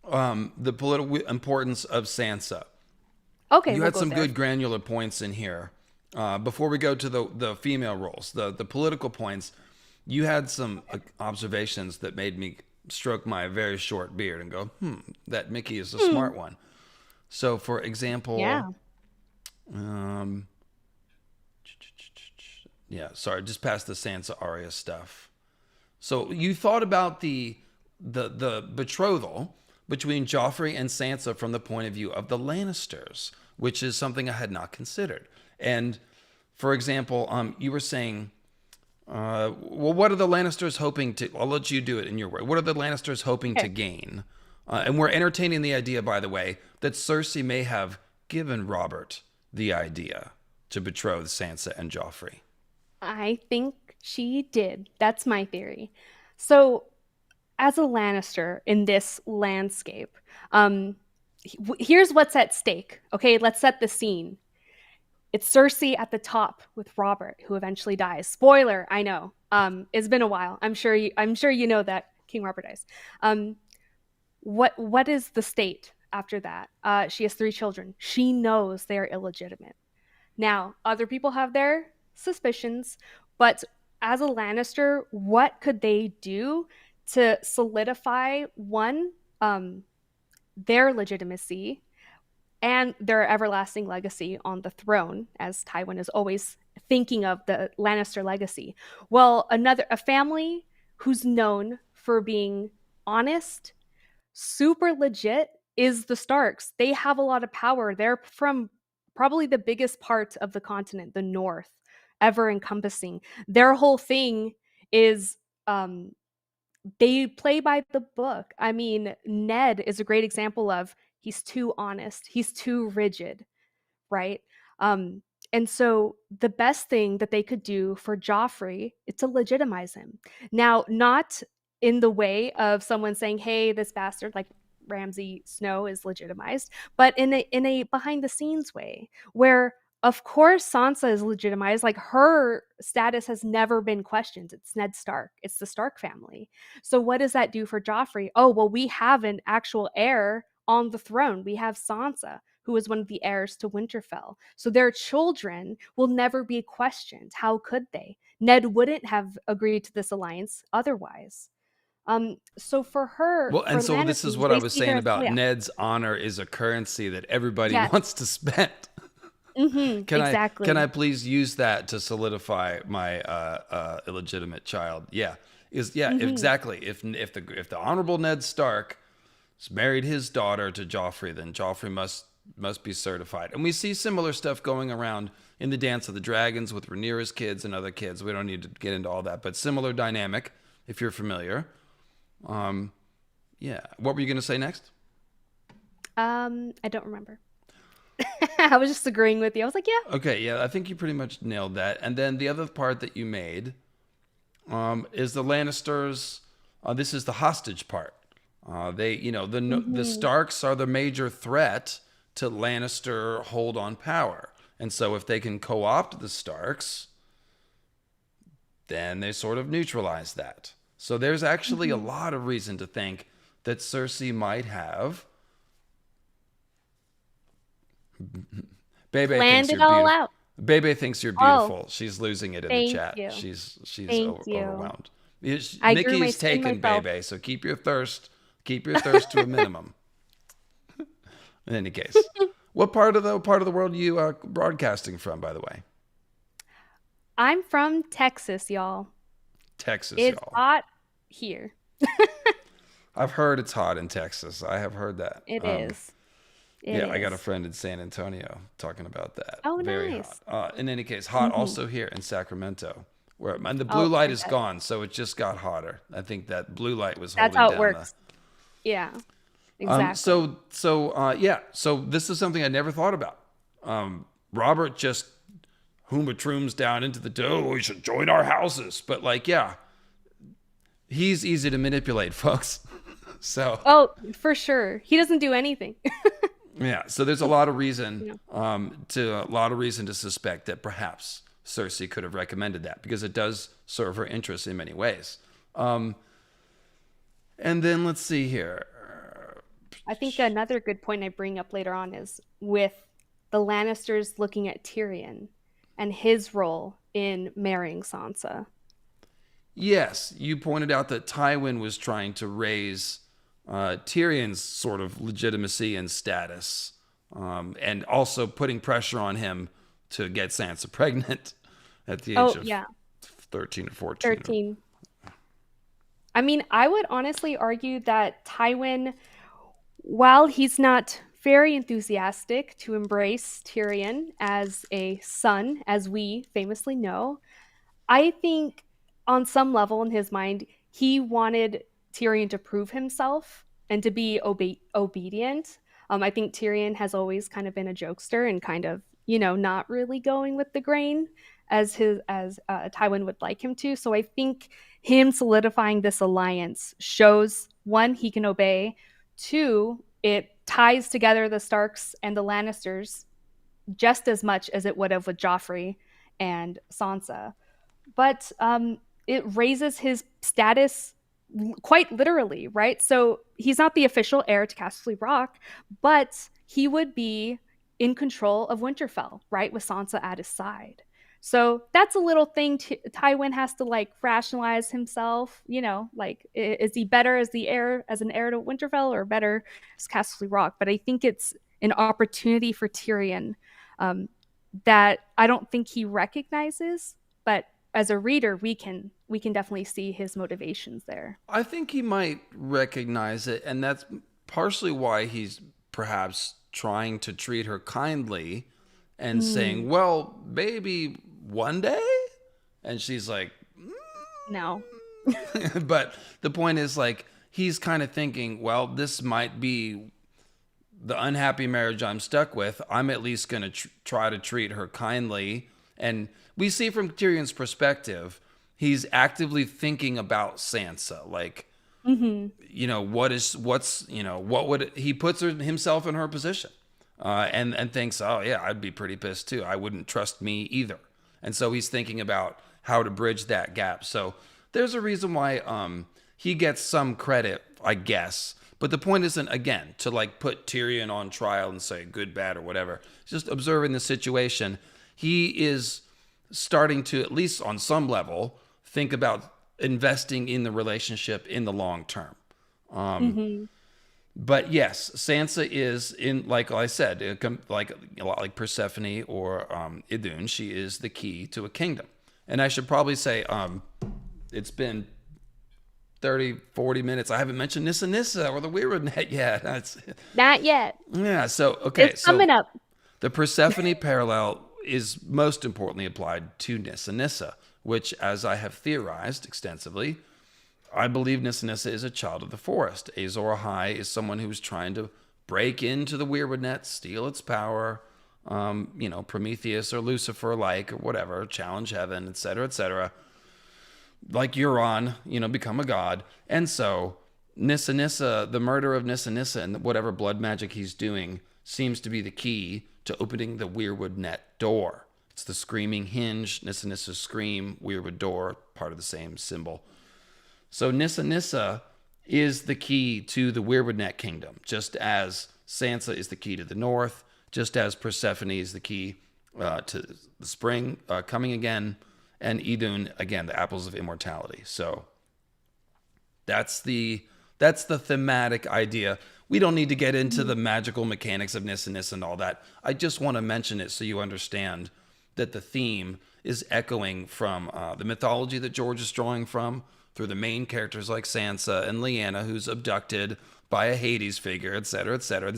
importance of Sansa. Okay, You we'll had go some there. good granular points in here. Before we go to the female roles, the political points, you had some observations that made me stroke my very short beard and go, that Mickey is a smart one. So, for example, Yeah. Just past the Sansa Arya stuff. So you thought about the betrothal between Joffrey and Sansa from the point of view of the Lannisters, which is something I had not considered. And for example, you were saying, well, what are the Lannisters hoping to? I'll let you do it in your way. What are the Lannisters hoping to gain? And we're entertaining the idea, by the way, that Cersei may have given Robert the idea to betroth Sansa and Joffrey. I think she did. That's my theory. So, as a Lannister in this landscape, um, here's what's at stake. Okay, let's set the scene. It's Cersei at the top with Robert, who eventually dies. Spoiler, I know. It's been a while. I'm sure you know that King Robert dies. Um, what is the state after that? She has three children. She knows they are illegitimate. Now, other people have their suspicions, but as a Lannister, what could they do to solidify one, their legitimacy and their everlasting legacy on the throne, as Tywin is always thinking of the Lannister legacy? Well, a family who's known for being honest, super legit, is the Starks. They have a lot of power. They're from probably the biggest part of the continent, the North, ever encompassing. Their whole thing is, they play by the book. I mean, Ned is a great example of, he's too honest, he's too rigid, right? Um, and so the best thing that they could do for Joffrey is to legitimize him. Now, not in the way of someone saying, "Hey, this bastard like Ramsay Snow is legitimized," but in a behind the scenes way where of course Sansa is legitimized, like her status has never been questioned. It's Ned Stark. It's the Stark family. So what does that do for Joffrey? Oh, well, we have an actual heir on the throne. We have Sansa, who is one of the heirs to Winterfell. So their children will never be questioned. How could they? Ned wouldn't have agreed to this alliance otherwise. So for her, Well, for and so this is Lannister, what I they was see her saying as about loyal. Ned's honor is a currency that everybody Yes. wants to spend. Can I Exactly. please use that to solidify my illegitimate child? Yeah, yeah, Hmm. exactly. If the honorable Ned Stark married his daughter to Joffrey, then Joffrey must be certified. And we see similar stuff going around in the Dance of the Dragons with Rhaenyra's kids and other kids. We don't need to get into all that, but similar dynamic if you're familiar. Um, yeah. What were you going to say next? I don't remember. I was just agreeing with you. I was like, yeah. Okay, yeah, I think you pretty much nailed that. And then the other part that you made is the Lannisters. This is the hostage part. The Hmm. Starks are the major threat to Lannister hold on power, and so if they can co-opt the Starks, then they sort of neutralize that. So there's actually a Hmm. lot of reason to think that Cersei might have. Bebe Planned thinks it you're all beautiful. out. Bebe thinks you're Oh, beautiful. She's losing it in the thank chat. you. She's Thank you. overwhelmed. I grew Mickey my is skin taken, myself. Bebe. So keep your thirst to a minimum. In any case, what part of the world are you broadcasting from, by the way? I'm from Texas, y'all. Texas, It's y'all. hot here. I've heard it's hot in Texas. I have heard that. It is. It Yeah, I got a is. friend in San Antonio talking about that. Oh, Very hot. nice. In any case, hot Hmm. also here in Sacramento, where and the blue Oh, light I is bet. gone, so it just got hotter. I think that blue light was That's holding how it down the. works. Yeah, exactly. Yeah. So this is something I never thought about. Robert just Huma Trooms down into the dough. We should join our houses, but like, yeah, he's easy to manipulate, folks. So Oh, for sure. He doesn't do anything. yeah, so there's a lot of reason Yeah. to suspect that perhaps Cersei could have recommended that because it does serve her interests in many ways. Um, and then let's see here. I think another good point I bring up later on is with the Lannisters looking at Tyrion and his role in marrying Sansa. Yes, you pointed out that Tywin was trying to raise Tyrion's sort of legitimacy and status, and also putting pressure on him to get Sansa pregnant at the age Oh, of yeah, 13 or 14. 13. I mean, I would honestly argue that Tywin, while he's not very enthusiastic to embrace Tyrion as a son, as we famously know, I think on some level in his mind, he wanted Tyrion to prove himself and to be obedient. I think Tyrion has always kind of been a jokester and kind of, not really going with the grain as Tywin would like him to. So I think him solidifying this alliance shows, one, he can obey, two, it ties together the Starks and the Lannisters just as much as it would have with Joffrey and Sansa. But it raises his status quite literally, right? So he's not the official heir to Castle Rock, but he would be in control of Winterfell, right, with Sansa at his side. So that's a little thing Tywin has to like rationalize himself. Like, is he better as the heir, as an heir to Winterfell, or better as Castle Rock? But I think it's an opportunity for Tyrion um, that I don't think he recognizes, but as a reader, we can definitely see his motivations there. I think he might recognize it, and that's partially why he's perhaps trying to treat her kindly and saying, Mm, "Well, maybe one day." And she's like, no. but the point is, like, he's kind of thinking, well, this might be the unhappy marriage I'm stuck with. I'm at least going to try to treat her kindly. And we see from Tyrion's perspective, he's actively thinking about Sansa. Like, Hmm. what would he puts himself in her position, and thinks, oh yeah, I'd be pretty pissed too. I wouldn't trust me either. And so he's thinking about how to bridge that gap. So there's a reason why he gets some credit, I guess. But the point isn't, again, to like put Tyrion on trial and say good, bad, or whatever. It's just observing the situation. He is starting to, at least on some level, think about investing in the relationship in the long term. Hmm. But yes, Sansa is in, like I said, like a lot like Persephone or Idunn. She is the key to a kingdom. And I should probably say, it's been 30, 40 minutes. I haven't mentioned Nissa Nissa or the Weirwood Net yet. Not yet. Yeah. So okay. It's So coming up. the Persephone parallel is most importantly applied to Nissa Nissa, which, as I have theorized extensively, I believe Nissa Nissa is a child of the forest. Azor Ahai is someone who's trying to break into the Weirwood Net, steal its power, Prometheus or Lucifer like, or whatever, challenge heaven, etc., like Euron, become a god. And so Nissa Nissa, the murder of Nissa Nissa and whatever blood magic he's doing seems to be the key to opening the Weirwood Net door. It's the screaming hinge, Nissa Nissa's scream, Weirwood door, part of the same symbol. So Nissa Nissa is the key to the Weirwood Net kingdom, just as Sansa is the key to the north, just as Persephone is the key to the spring coming again, and Idunn, again, the apples of immortality. So that's the thematic idea. We don't need to get into the magical mechanics of Nissa Nissa and all that. I just want to mention it so you understand that the theme is echoing from the mythology that George is drawing from, through the main characters like Sansa and Lyanna, who's abducted by a Hades figure, etc., etc.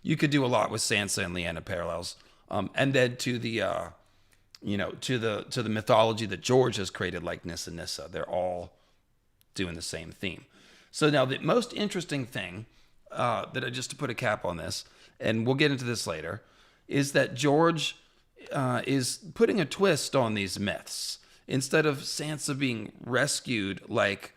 You could do a lot with Sansa and Lyanna parallels, and then to the to the mythology that George has created, like Nissa Nissa. They're all doing the same theme. So now the most interesting thing that just to put a cap on this, and we'll get into this later, is that George is putting a twist on these myths. Instead of Sansa being rescued like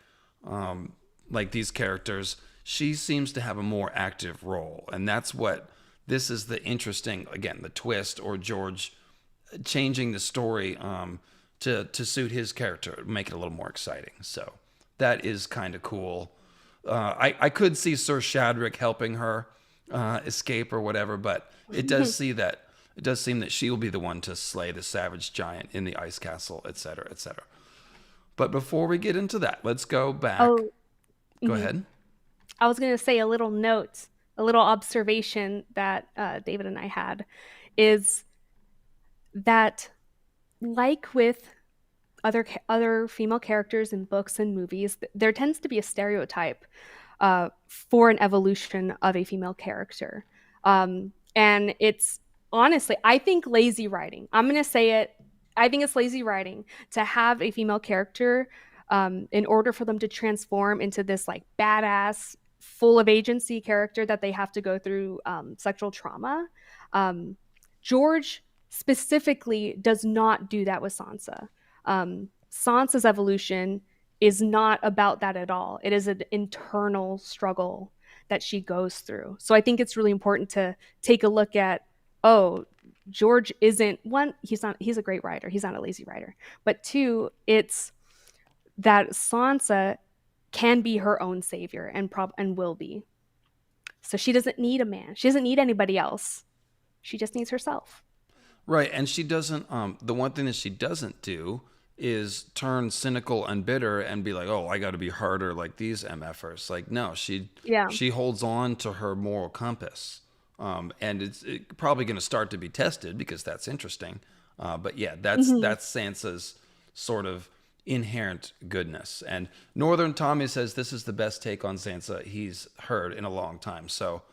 these characters, she seems to have a more active role, and that's what this is the interesting, again, the twist, or George changing the story to suit his character, make it a little more exciting. So that is kind of cool. I could see Sir Shadrick helping her escape or whatever, but it does seem that she will be the one to slay the savage giant in the ice castle, etc., etc. But before we get into that, let's go back. Oh, Go mhm. ahead. I was going to say a little note, a little observation that David and I had is that, like with other female characters in books and movies, there tends to be a stereotype for an evolution of a female character, and it's honestly, I think, lazy writing. I'm gonna say it. I think it's lazy writing to have a female character in order for them to transform into this like badass, full of agency character that they have to go through sexual trauma. Um, George specifically does not do that with Sansa. Sansa's evolution is not about that at all. It is an internal struggle that she goes through. So I think it's really important to take a look at, oh, George isn't one, he's a great writer. He's not a lazy writer. But two, it's that Sansa can be her own savior and will be. So she doesn't need a man. She doesn't need anybody else. She just needs herself. Right, and she doesn't. The one thing that she doesn't do is turn cynical and bitter and be like, "Oh, I got to be harder like these MFers." Like, no, Yeah. she holds on to her moral compass, and probably going to start to be tested because that's interesting. But yeah, Mm-hmm. that's Sansa's sort of inherent goodness. And Northern Tommy says this is the best take on Sansa he's heard in a long time. So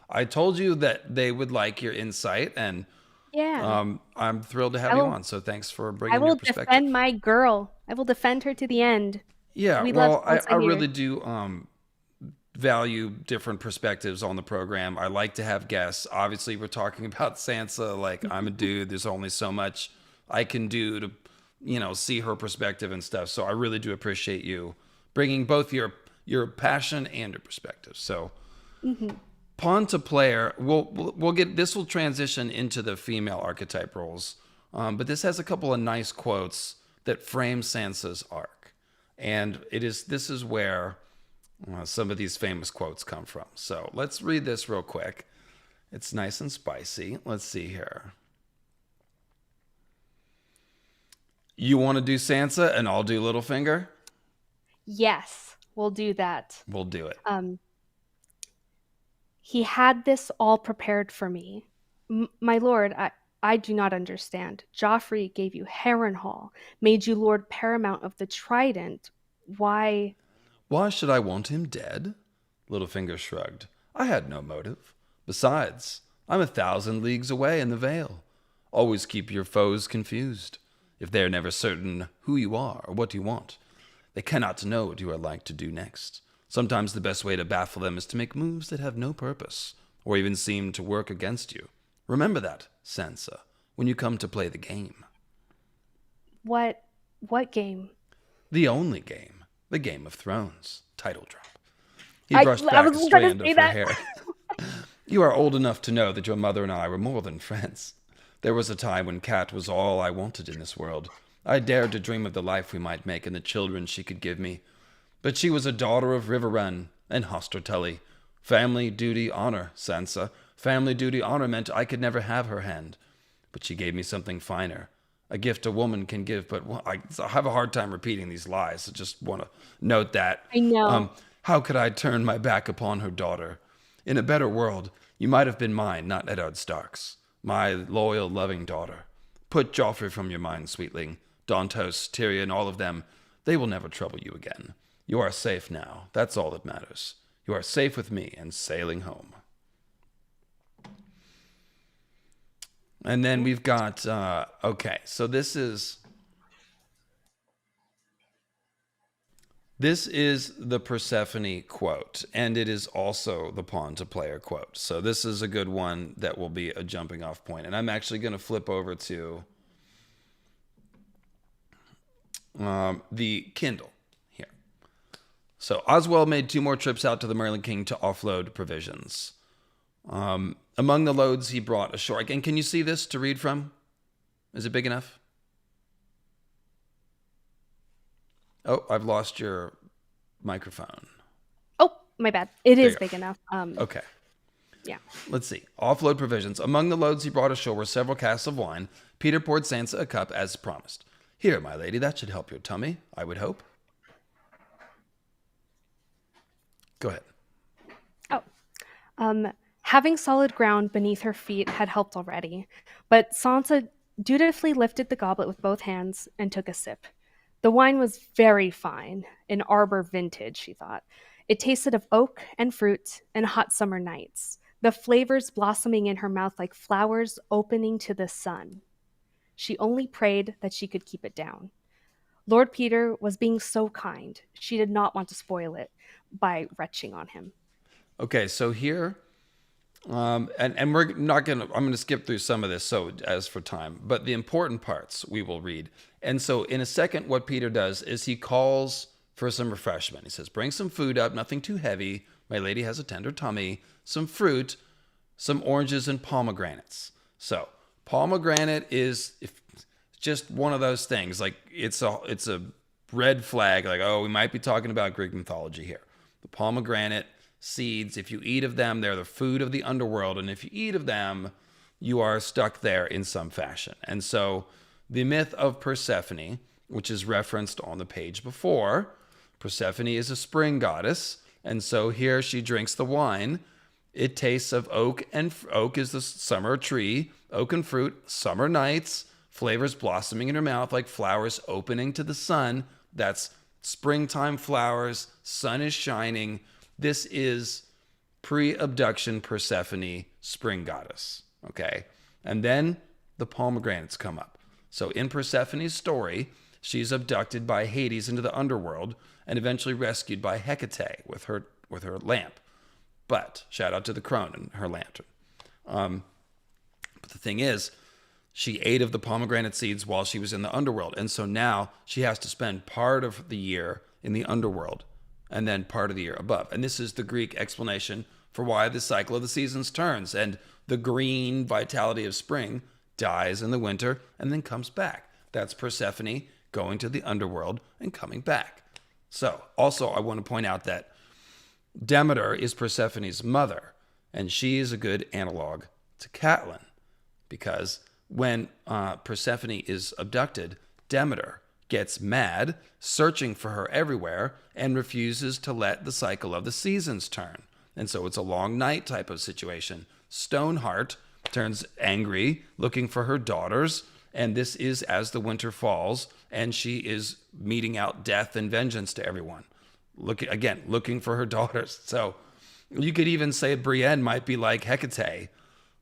I told you that they would like your insight, and Yeah. I'm thrilled to have I you will on. So thanks for I bringing your will defend perspective. my girl. I will defend her to the end. Yeah, We love well, I Sansa here. really do value different perspectives on the program. I like to have guests. Obviously, we're talking about Sansa. Like, I'm a dude. There's only so much I can do to, see her perspective and stuff. So I really do appreciate you bringing both your passion and your perspective. So Mm-hmm. pawn to player, we'll get this will transition into the female archetype roles, but this has a couple of nice quotes that frame Sansa's arc, and this is where some of these famous quotes come from. So let's read this real quick. It's nice and spicy. Let's see here. You want to do Sansa, and I'll do Littlefinger. Yes, we'll do that. We'll do it. Um, he had this all prepared for me. My lord, I do not understand. Joffrey gave you Harrenhal, made you Lord Paramount of the Trident. Why? Why should I want him dead? Littlefinger shrugged. I had no motive. Besides, I'm 1,000 leagues away in the Vale. Always keep your foes confused. If they are never certain who you are or what you want, they cannot know what you are like to do next. Sometimes the best way to baffle them is to make moves that have no purpose, or even seem to work against you. Remember that, Sansa, when you come to play the game. What? What game? The only game. The Game of Thrones. Title drop. He I brushed I back a was going to strand say of her that. hair. You are old enough to know that your mother and I were more than friends. There was a time when Kat was all I wanted in this world. I dared to dream of the life we might make and the children she could give me. But she was a daughter of Riverrun and Hoster Tully. Family, duty, honor, Sansa. Family, duty, honor meant I could never have her hand. But she gave me something finer. A gift a woman can give, but I have a hard time repeating these lies. I just want to note that. I know. How could I turn my back upon her daughter? In a better world, you might have been mine, not Eddard Stark's. My loyal, loving daughter. Put Joffrey from your mind, sweetling. Dantos, Tyrion, all of them. They will never trouble you again. You are safe now. That's all that matters. You are safe with me and sailing home. And then we've got, okay, so this is the Persephone quote, and it is also the pawn to player quote. So this is a good one that will be a jumping off point. And I'm actually going to flip over to the Kindle here. So Oswald made 2 more trips out to the Merlin King to offload provisions. Among the loads he brought ashore. And can you see this to read from? Is it big enough? Oh, I've lost your microphone. Oh, my bad. It There is you big enough. go. Okay. Yeah. Let's see. Offload provisions. Among the loads he brought ashore were several casks of wine. Peter poured Sansa a cup as promised. Here, my lady, that should help your tummy, I would hope. Go ahead. Oh. Having solid ground beneath her feet had helped already, but Sansa dutifully lifted the goblet with both hands and took a sip. The wine was very fine, an arbor vintage, she thought. It tasted of oak and fruit and hot summer nights, the flavors blossoming in her mouth like flowers opening to the sun. She only prayed that she could keep it down. Lord Peter was being so kind. She did not want to spoil it by retching on him. Okay, so here And we're not gonna. I'm gonna skip through some of this, so as for time. But the important parts we will read. And so in a second, what Peter does is he calls for some refreshment. He says, "Bring some food up, nothing too heavy. My lady has a tender tummy. Some fruit, some oranges and pomegranates." So pomegranate is just one of those things. Like it's a red flag. Like, oh, we might be talking about Greek mythology here. The pomegranate seeds, if you eat of them, they're the food of the underworld. And if you eat of them, you are stuck there in some fashion. And so the myth of Persephone, which is referenced on the page before, Persephone is a spring goddess. And so here she drinks the wine. It tastes of oak, and oak is the summer tree, oak and fruit, summer nights, flavors blossoming in her mouth like flowers opening to the sun. That's springtime flowers, sun is shining. This is pre-abduction Persephone, spring goddess. Okay. And then the pomegranates come up. So in Persephone's story, she's abducted by Hades into the underworld and eventually rescued by Hecate with her lamp. But shout out to the crone and her lantern. But the thing is, she ate of the pomegranate seeds while she was in the underworld. And so now she has to spend part of the year in the underworld and then part of the year above. And this is the Greek explanation for why the cycle of the seasons turns. And the green vitality of spring dies in the winter and then comes back. That's Persephone going to the underworld and coming back. So also I want to point out that Demeter is Persephone's mother, and she is a good analog to Catelyn, because when Persephone is abducted, Demeter gets mad, searching for her everywhere, and refuses to let the cycle of the seasons turn. And so it's a long night type of situation. Stoneheart turns angry, looking for her daughters, and this is as the winter falls, and she is meting out death and vengeance to everyone. Looking for her daughters. So you could even say Brienne might be like Hecate,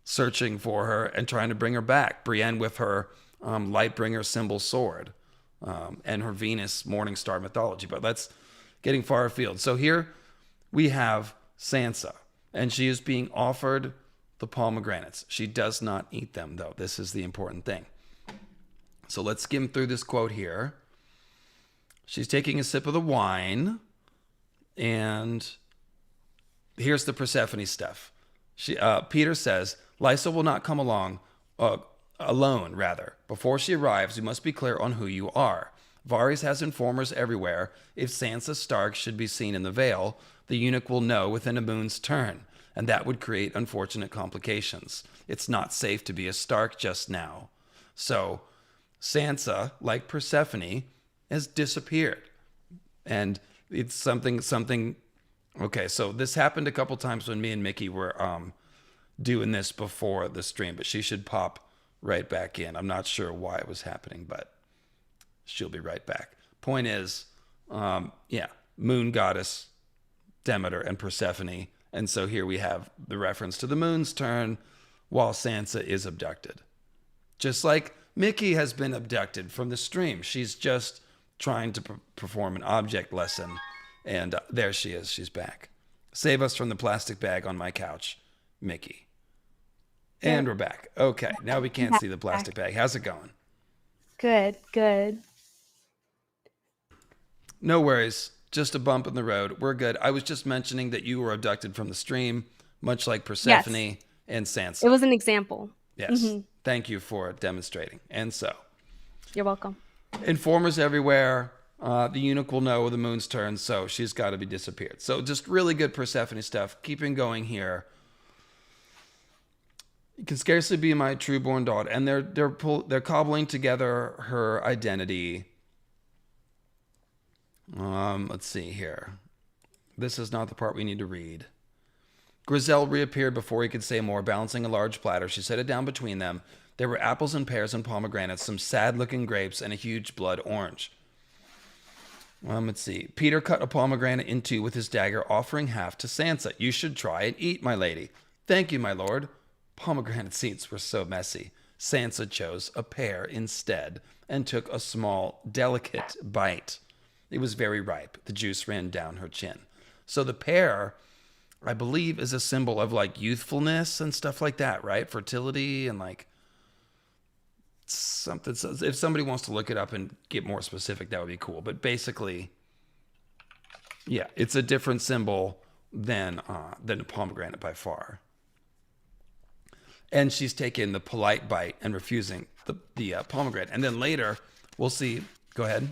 searching for her and trying to bring her back. Brienne with her Lightbringer symbol sword and her Venus Morning Star mythology. But that's getting far afield. So here we have Sansa, and she is being offered the pomegranates. She does not eat them, though. This is the important thing. So let's skim through this quote here. She's taking a sip of the wine, and here's the Persephone stuff. Peter says, Lysa will not come alone. Before she arrives, you must be clear on who you are. Varys has informers everywhere. If Sansa Stark should be seen in the Vale, the eunuch will know within a moon's turn, and that would create unfortunate complications. It's not safe to be a Stark just now. So Sansa, like Persephone, has disappeared. And it's something. Okay, so this happened a couple times when me and Mickey were doing this before the stream, but she should pop right back in. I'm not sure why it was happening, but she'll be right back. Point is, moon goddess Demeter and Persephone. And so here we have the reference to the moon's turn while Sansa is abducted. Just like Mickey has been abducted from the stream. She's just trying to perform an object lesson. And there she is. She's back. Save us from the plastic bag on my couch, Mickey. And we're back. Okay, now we can't see the plastic bag. How's it going? Good. No worries. Just a bump in the road. We're good. I was just mentioning that you were abducted from the stream, much like Persephone and Sansa. It was an example. Yes. Mm-hmm. Thank you for demonstrating. And so, you're welcome. Informers everywhere. The eunuch will know the moon's turn, so she's got to be disappeared. So just really good Persephone stuff. Keeping going here. You can scarcely be my true-born daughter, and they're cobbling together her identity. Let's see here. This is not the part we need to read. Griselle reappeared before he could say more, balancing a large platter. She set it down between them. There were apples and pears and pomegranates, some sad-looking grapes, and a huge blood orange. Let's see. Peter cut a pomegranate in two with his dagger, offering half to Sansa. You should try and eat, my lady. Thank you, my lord. Pomegranate seeds were so messy. Sansa chose a pear instead and took a small, delicate bite. It was very ripe. The juice ran down her chin. So the pear I believe, is a symbol of like youthfulness and stuff like that, right? Fertility and like something. If somebody wants to look it up and get more specific, that would be cool. But basically, yeah, it's a different symbol than a pomegranate by far. And she's taking the polite bite and refusing the pomegranate. And then later, we'll see. Go ahead.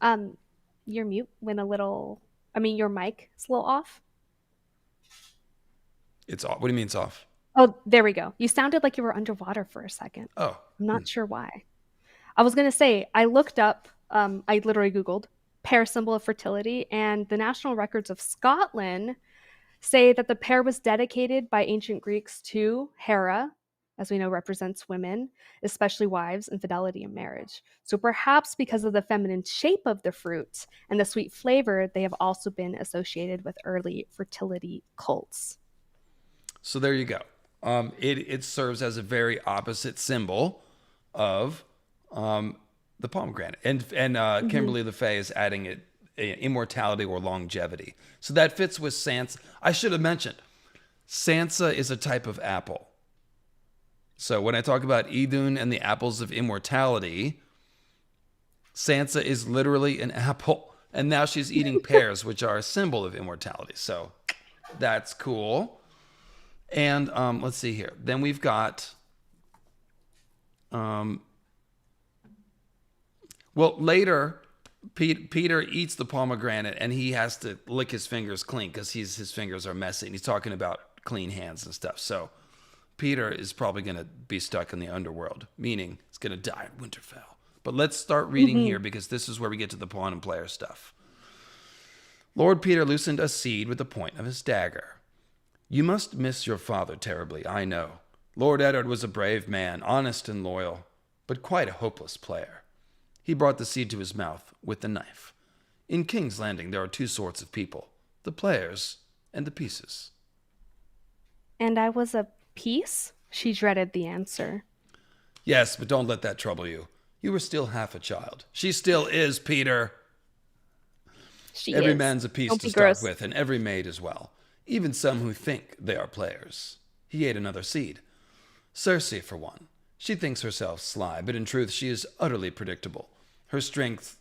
Um, your mute went a little. I mean, your mic is a little off. It's off. What do you mean it's off? Oh, there we go. You sounded like you were underwater for a second. Oh, I'm not sure why. I was gonna say I looked up. I literally Googled pear symbol of fertility, and the national records of Scotland say that the pear was dedicated by ancient Greeks to Hera, as we know represents women, especially wives, and fidelity in marriage. So perhaps because of the feminine shape of the fruit and the sweet flavor, they have also been associated with early fertility cults. so there you go. It serves as a very opposite symbol of the pomegranate, and Mm-hmm. Kimberly LaFay is adding it immortality or longevity. So that fits with Sansa. I should have mentioned Sansa is a type of apple. So when I talk about Idunn and the apples of immortality, Sansa is literally an apple, and now she's eating pears, which are a symbol of immortality. So that's cool. And let's see here. Then we've got, well, later, Peter eats the pomegranate and he has to lick his fingers clean because his fingers are messy. And he's talking about clean hands and stuff. So Peter is probably going to be stuck in the underworld, meaning he's going to die in Winterfell. But let's start reading Mm-hmm. here because this is where we get to the pawn and player stuff. Lord Peter loosened a seed with the point of his dagger. You must miss your father terribly, I know. Lord Eddard was a brave man, honest and loyal, but quite a hopeless player. He brought the seed to his mouth with the knife. In King's Landing, there are two sorts of people, the players and the pieces. And I was a piece? She dreaded the answer. Yes, but don't let that trouble you. You were still half a child. She still is, Peter. She Every is. man's a piece Don't to be start gross. with, and every maid as well. Even some who think they are players. He ate another seed. Cersei, for one. She thinks herself sly, but in truth she is utterly predictable. Her strength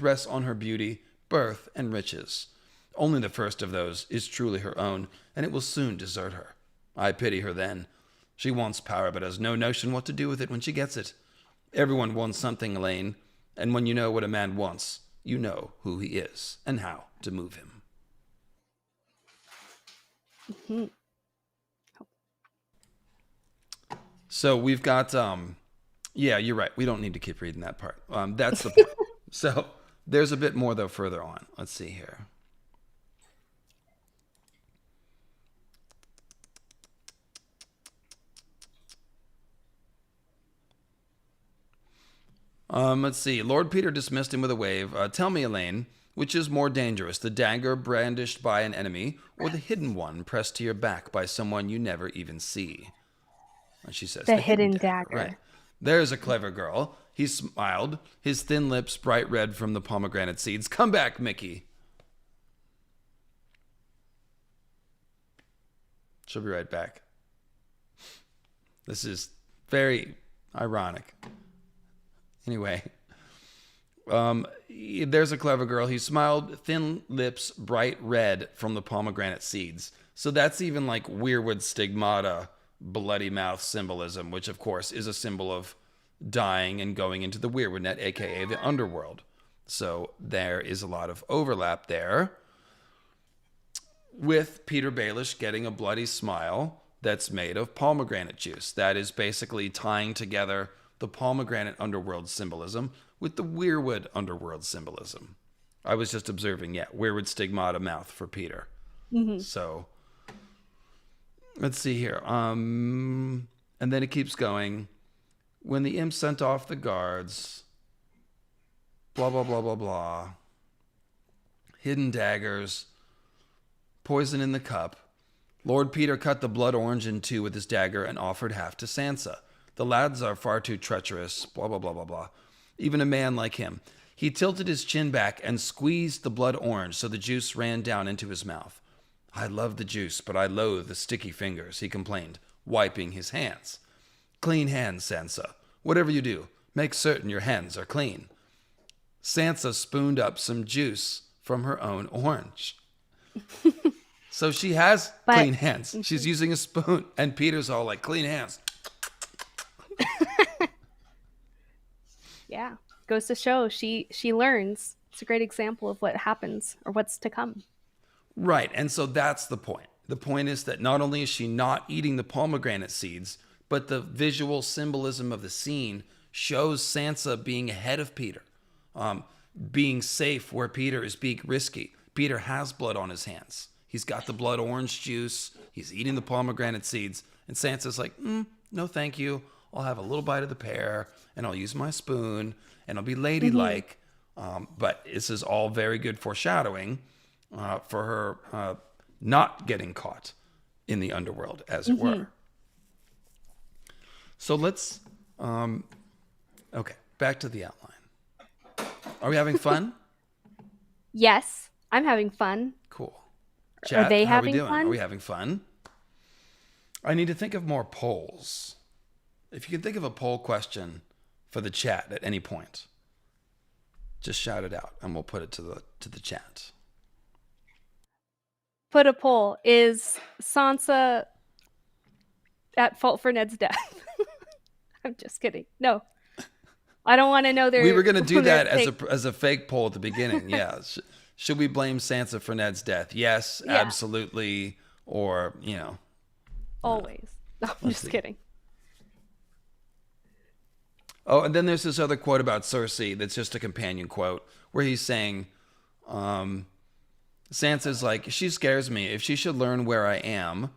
rests on her beauty, birth, and riches. Only the first of those is truly her own, and it will soon desert her. I pity her then. She wants power, but has no notion what to do with it when she gets it. Everyone wants something, Elaine, and when you know what a man wants, you know who he is and how to move him. Mhm. So we've got, yeah, you're right. We don't need to keep reading that part. That's the point. So there's a bit more, though, further on. Let's see here. Let's see. Lord Peter dismissed him with a wave. Tell me, Elaine, which is more dangerous, the dagger brandished by an enemy or the hidden one pressed to your back by someone you never even see? And she says, The the hidden hidden dagger. Right. dagger. There's a clever girl. He smiled, his thin lips bright red from the pomegranate seeds. Come back, Mickey. She'll be right back. This is very ironic. Anyway, there's a clever girl. He smiled, thin lips bright red from the pomegranate seeds. So that's even like weirwood stigmata, bloody mouth symbolism, which of course is a symbol of dying and going into the weirwood net, aka the underworld. So there is a lot of overlap there with Peter Baelish getting a bloody smile that's made of pomegranate juice. That is basically tying together the pomegranate underworld symbolism with the weirwood underworld symbolism. I was just observing, yeah, weirwood stigmata mouth for Peter. Mm-hmm. So let's see here. And then it keeps going. When the imp sent off the guards, blah, blah, blah, blah, blah. Hidden daggers, poison in the cup. Lord Peter cut the blood orange in two with his dagger and offered half to Sansa. The lads are far too treacherous, blah, blah, blah, blah, blah. Even a man like him. He tilted his chin back and squeezed the blood orange so the juice ran down into his mouth. I love the juice, but I loathe the sticky fingers, he complained, wiping his hands. Clean hands, Sansa. Whatever you do, make certain your hands are clean. Sansa spooned up some juice from her own orange. So she has But clean hands. She's using a spoon, and Peter's all like, clean hands. yeah, goes to show she learns. It's a great example of what happens or what's to come. Right, and so that's the point. The point is that not only is she not eating the pomegranate seeds, but the visual symbolism of the scene shows Sansa being ahead of Peter, being safe where Peter is being risky. Peter has blood on his hands. He's got the blood orange juice. He's eating the pomegranate seeds. And Sansa's like, no, thank you. I'll have a little bite of the pear, and I'll use my spoon, and I'll be ladylike. But this is all very good foreshadowing for her not getting caught in the underworld, as it were. So let's, okay, back to the outline. Are we having fun? Yes, I'm having fun. Cool. Are Chat, they how are we having doing? fun? Are we having fun? I need to think of more polls. If you can think of a poll question for the chat at any point, just shout it out and we'll put it to the chat. Put a poll. Is Sansa at fault for Ned's death? I'm just kidding. No. I don't want to know their... We were going to do that as a fake poll at the beginning. Yeah. Should we blame Sansa for Ned's death? Yes, yeah. Absolutely. Or, always. No, I'm just kidding. Oh, and then there's this other quote about Cersei that's just a companion quote where he's saying, Sansa's like, she scares me. If she should learn where I am,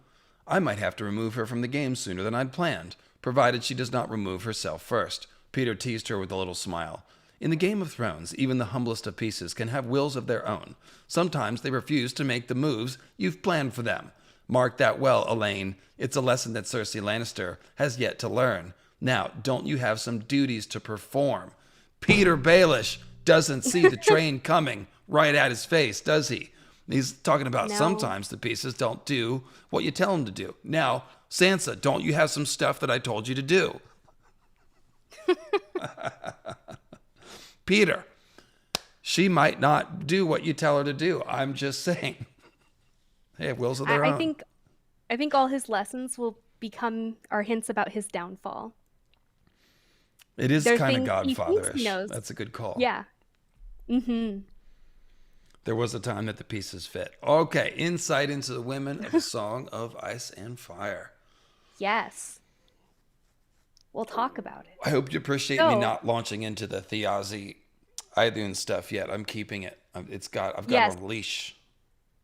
I might have to remove her from the game sooner than I'd planned, provided she does not remove herself first. Peter teased her with a little smile. In the Game of Thrones, even the humblest of pieces can have wills of their own. Sometimes they refuse to make the moves you've planned for them. Mark that well, Elaine. It's a lesson that Cersei Lannister has yet to learn. Now, don't you have some duties to perform? Peter Baelish doesn't see the train coming right at his face, does he? He's talking about sometimes the pieces don't do what you tell them to do. Now, Sansa, don't you have some stuff that I told you to do? Peter, she might not do what you tell her to do. I'm just saying. They have wills of their own. I think all his lessons will become our hints about his downfall. It is kind of Godfather-ish. That's a good call. Yeah. There was a time that the pieces fit. Okay, insight into the women of the Song of Ice and Fire. Yes. We'll talk about it. I hope you appreciate me not launching into the Thiazi Idunn stuff yet. I'm keeping it. I've got it on leash.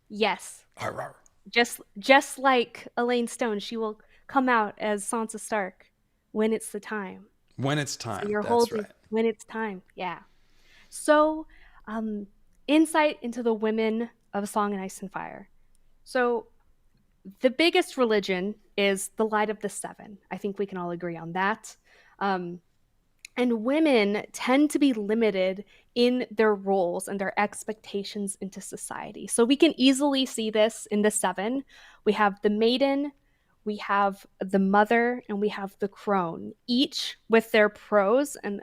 Yes. Arr. Just like Elaine Stone, she will come out as Sansa Stark when it's the time. When it's time. So you're that's holding right. When it's time. Yeah. So, insight into the women of Song of Ice and Fire. So, the biggest religion is the Light of the Seven. I think we can all agree on that. And women tend to be limited in their roles and their expectations into society. So we can easily see this in the Seven. We have the Maiden, we have the Mother, and we have the Crone, each with their pros and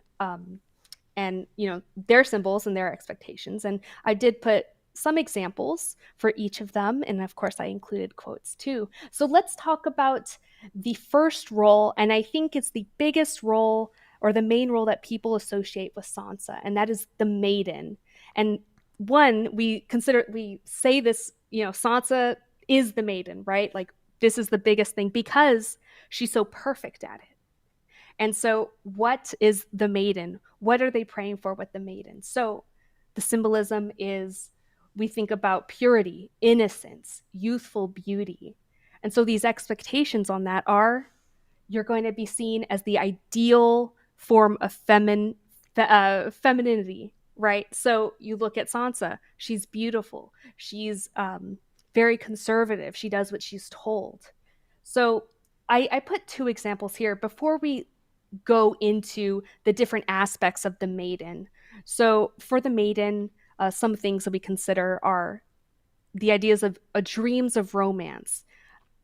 their symbols and their expectations. And I did put some examples for each of them, and of course I included quotes too. So let's talk about the first role, and I think it's the biggest role or the main role that people associate with Sansa, and that is the Maiden. And we say this, Sansa is the Maiden, right? Like, this is the biggest thing because she's so perfect at it. And so what is the Maiden? What are they praying for with the Maiden? So the symbolism is, we think about purity, innocence, youthful beauty. And so these expectations on that are, you're going to be seen as the ideal form of femininity, right? So you look at Sansa, she's beautiful. She's very conservative. She does what she's told. So I put two examples here before we go into the different aspects of the Maiden. So for the maiden, some things that we consider are the ideas of dreams of romance,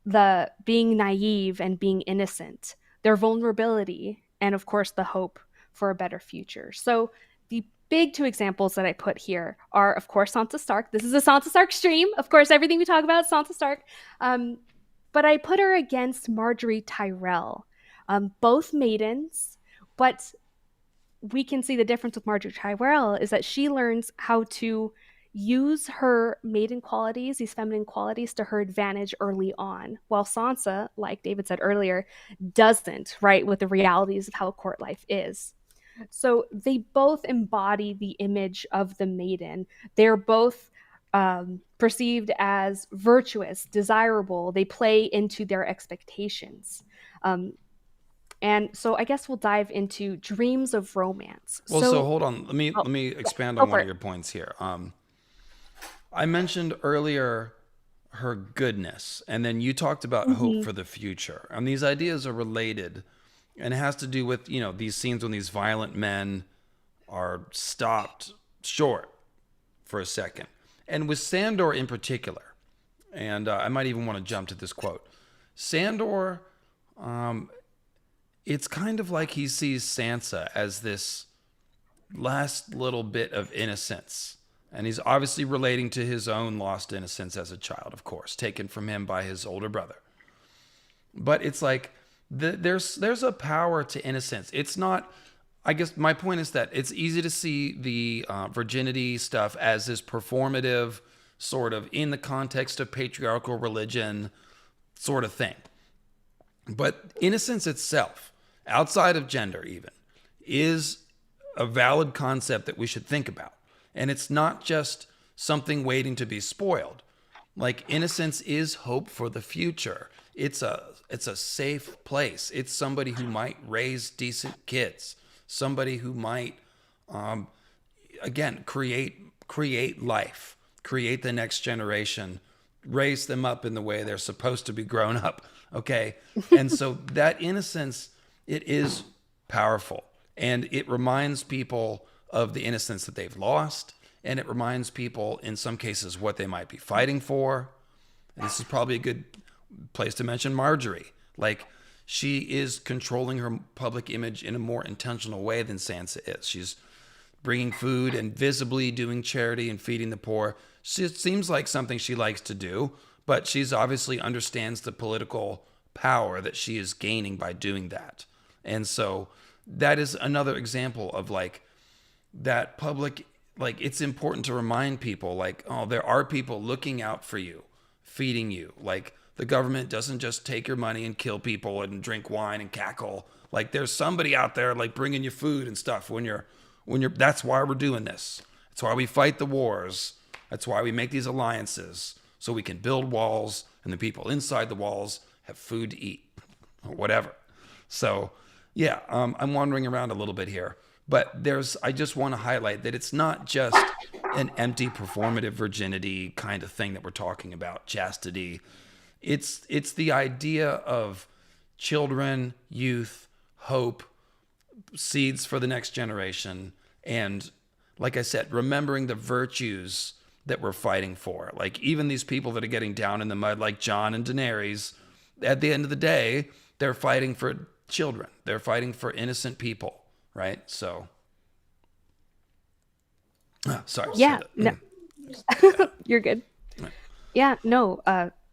the being naive and being innocent, their vulnerability, and of course, the hope for a better future. So, the big two examples that I put here are, of course, Sansa Stark. This is a Sansa Stark stream. Of course, everything we talk about is Sansa Stark. Um, but I put her against Marjorie Tyrell. Both maidens, but we can see the difference with Marjorie Tyrell is that she learns how to use her maiden qualities, these feminine qualities, to her advantage early on, while Sansa, like David said earlier, doesn't, right, with the realities of how court life is. So they both embody the image of the maiden. They're both perceived as virtuous, desirable. They play into their expectations. Um, and so I guess we'll dive into dreams of romance. Well, so So, hold on. Let me oh, let me yeah, expand go on for one of it. your points here. I mentioned earlier her goodness, and then you talked about hope Hmm. for the future. And these ideas are related, and it has to do with these scenes when these violent men are stopped short for a second, and with Sandor in particular. And I might even want to jump to this quote. Sandor, it's kind of like he sees Sansa as this last little bit of innocence. And he's obviously relating to his own lost innocence as a child, of course, taken from him by his older brother. But it's like there's a power to innocence. It's not. I guess my point is that it's easy to see the virginity stuff as this performative, sort of in the context of patriarchal religion sort of thing. But innocence itself, outside of gender even, is a valid concept that we should think about. And it's not just something waiting to be spoiled. Like innocence is hope for the future. It's a safe place. It's somebody who might raise decent kids. Somebody who might again create life, create the next generation, raise them up in the way they're supposed to be grown up. Okay. And so that innocence, it is powerful. And it reminds people of the innocence that they've lost. And it reminds people, in some cases, what they might be fighting for. And this is probably a good place to mention Marjorie. Like, she is controlling her public image in a more intentional way than Sansa is. She's bringing food and visibly doing charity and feeding the poor. It seems like something she likes to do, but she's obviously understands the political power that she is gaining by doing that. And so that is another example of like that public, like it's important to remind people like, oh, there are people looking out for you, feeding you. Like the government doesn't just take your money and kill people and drink wine and cackle. Like there's somebody out there like bringing you food and stuff when you're that's why we're doing this. That's why we fight the wars. That's why we make these alliances so we can build walls and the people inside the walls have food to eat or whatever. So, yeah, I'm wandering around a little bit here, but I just want to highlight that it's not just an empty performative virginity kind of thing that we're talking about, chastity. It's the idea of children, youth, hope, seeds for the next generation, and like I said, remembering the virtues that we're fighting for. Like even these people that are getting down in the mud, like Jon and Daenerys, at the end of the day, they're fighting for children. They're fighting for innocent people, right? So, sorry, say Yeah, no, that. Yeah. you're good. Yeah, no,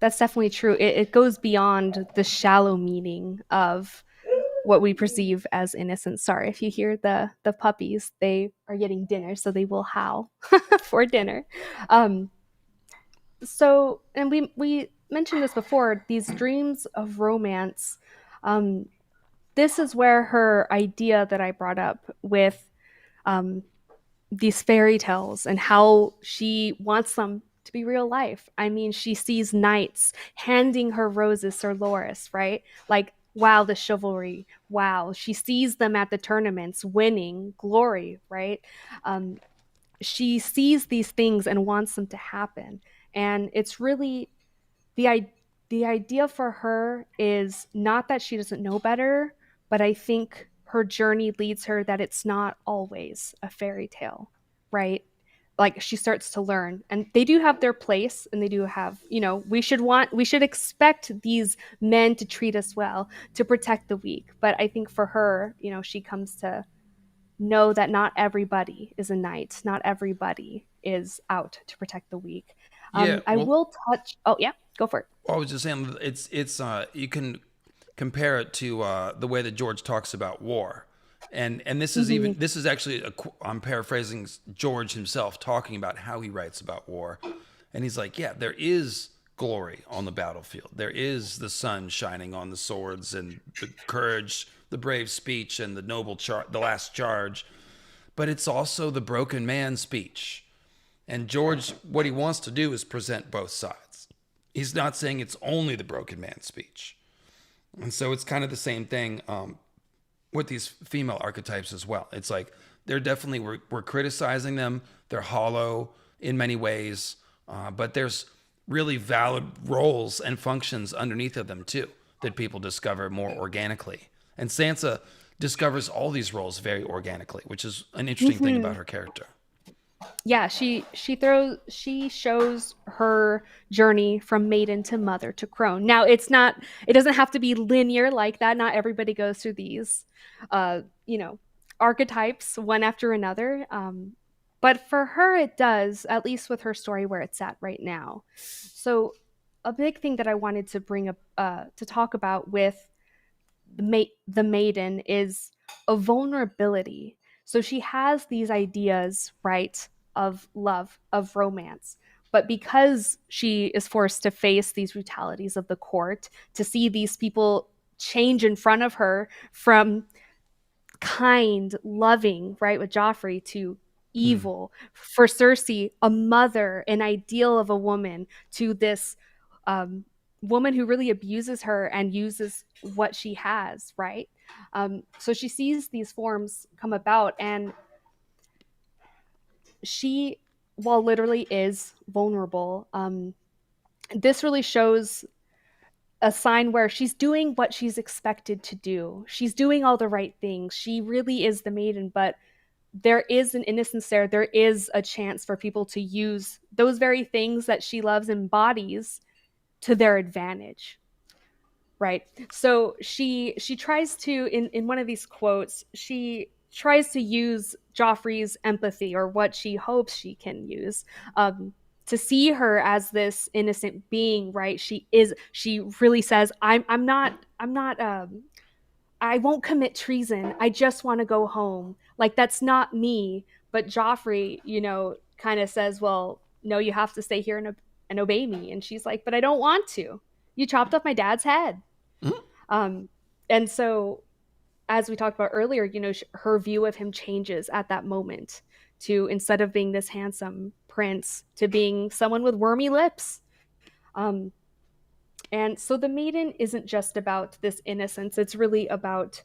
that's definitely true. It goes beyond the shallow meaning of what we perceive as innocence. Sorry if you hear the puppies; they are getting dinner, so they will howl for dinner. Um, and we mentioned this before. These dreams of romance. Um, this is where her idea that I brought up with um, these fairy tales and how she wants them to be real life. I mean, she sees knights handing her roses Sir Loris, right? Like, wow, the chivalry. Wow. She sees them at the tournaments winning glory, right? Um, she sees these things and wants them to happen. And it's really the the idea for her is not that she doesn't know better, but I think her journey leads her that it's not always a fairy tale, right? Like she starts to learn, and they do have their place, and they do have, we should expect these men to treat us well, to protect the weak. But I think for her, she comes to know that not everybody is a knight, not everybody is out to protect the weak. Yeah, I well, will touch. Oh yeah, go for it. I was just saying it's you can compare it to the way that George talks about war, and Mm-hmm. this is actually I'm paraphrasing George himself talking about how he writes about war, and he's like, yeah, there is glory on the battlefield, there is the sun shining on the swords and the courage, the brave speech, and the the last charge, but it's also the broken man speech. And George, what he wants to do is present both sides. He's not saying it's only the broken man speech. And so it's kind of the same thing with these female archetypes as well. It's like they're definitely, we're criticizing them. They're hollow in many ways, but there's really valid roles and functions underneath of them too that people discover more organically. And Sansa discovers all these roles very organically, which is an interesting thing Mm-hmm. about her character. Yeah, she shows her journey from maiden to mother to crone. Now it doesn't have to be linear like that. Not everybody goes through these uh you know archetypes one after another. But for her it does, at least with her story where it's at right now. So a big thing that I wanted to bring up, to talk about with the maiden, is a vulnerability. So she has these ideas, right, of love, of romance. But because she is forced to face these brutalities of the court, to see these people change in front of her from kind, loving, right, with Joffrey, to Hmm. evil. For Cersei, a mother, an ideal of a woman, to this um, woman who really abuses her and uses what she has, right? So she sees these forms come about, and she, while literally is vulnerable, this really shows a sign where she's doing what she's expected to do. She's doing all the right things. She really is the maiden, but there is an innocence there. There is a chance for people to use those very things that she loves and embodies to their advantage, right? So she tries to, in one of these quotes, she tries to use Joffrey's empathy, or what she hopes she can use, to see her as this innocent being, right? She really says, I'm not I won't commit treason. I just want to go home. Like, that's not me. But Joffrey, kind of says, well, no, you have to stay here and obey me. And she's like, but I don't want to. You chopped off my dad's head. Um, and so, as we talked about earlier, her view of him changes at that moment, to, instead of being this handsome prince, to being someone with wormy lips. Um, and so the maiden isn't just about this innocence. It's really about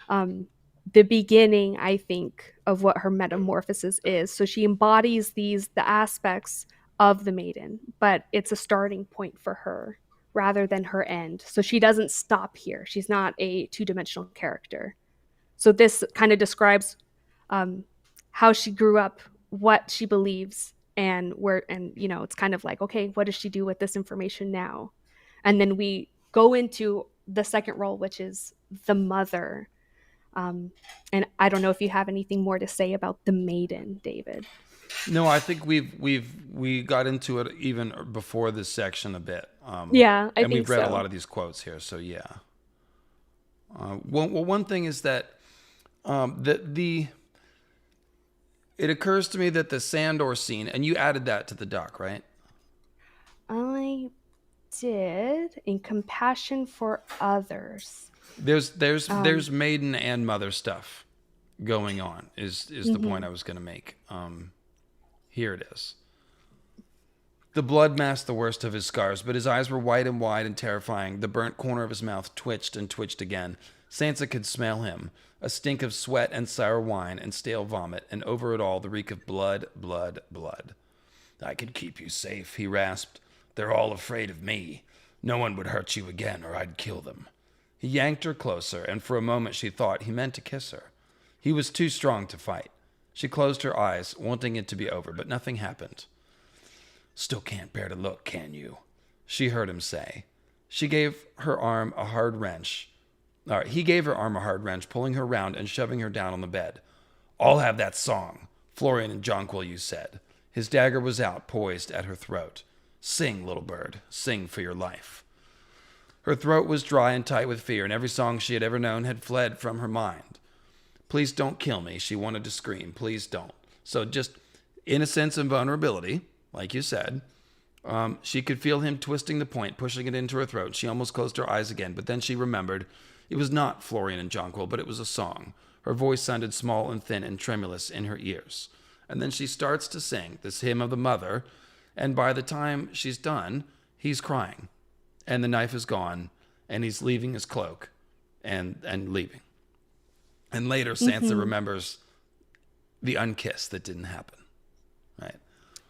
um, the beginning, I think, of what her metamorphosis is. So she embodies the aspects of the maiden, but it's a starting point for her rather than her end. So she doesn't stop here. She's not a two-dimensional character. So this kind of describes um, how she grew up, what she believes, and where, and it's kind of like, okay, what does she do with this information now? And then we go into the second role, which is the mother. um, and I don't know if you have anything more to say about the maiden, David. No, I think we got into it even before this section a bit, Yeah, I and think we've read a so. lot of these quotes here. So yeah, one thing is that that the it occurs to me that the Sandor scene, and you added that to the doc, right? I did, in compassion for others. Um, There's maiden and mother stuff going on. Is the point mhm. I was going to make? Here it is. The blood masked the worst of his scars, but his eyes were white and wide and terrifying. The burnt corner of his mouth twitched and twitched again. Sansa could smell him, a stink of sweat and sour wine and stale vomit, and over it all the reek of blood, blood, blood. I can keep you safe, he rasped. They're all afraid of me. No one would hurt you again, or I'd kill them. He yanked her closer, and for a moment she thought he meant to kiss her. He was too strong to fight. She closed her eyes, wanting it to be over, but nothing happened. Still can't bear to look, can you? She heard him say. She gave her arm a hard wrench. He gave her arm a hard wrench, pulling her round and shoving her down on the bed. I'll have that song, Florian and Jonquil, you said. His dagger was out, poised at her throat. Sing, little bird, sing for your life. Her throat was dry and tight with fear, and every song she had ever known had fled from her mind. Please don't kill me, she wanted to scream. Please don't. So just innocence and vulnerability, like you said. She could feel him twisting the point, pushing it into her throat. She almost closed her eyes again, but then she remembered it was not Florian and Jonquil, but it was a song. Her voice sounded small and thin and tremulous in her ears. And then she starts to sing this hymn of the mother, and by the time she's done, he's crying. And the knife is gone, and he's leaving his cloak and leaving. And later, Sansa Mm-hmm. remembers the unkiss that didn't happen, right?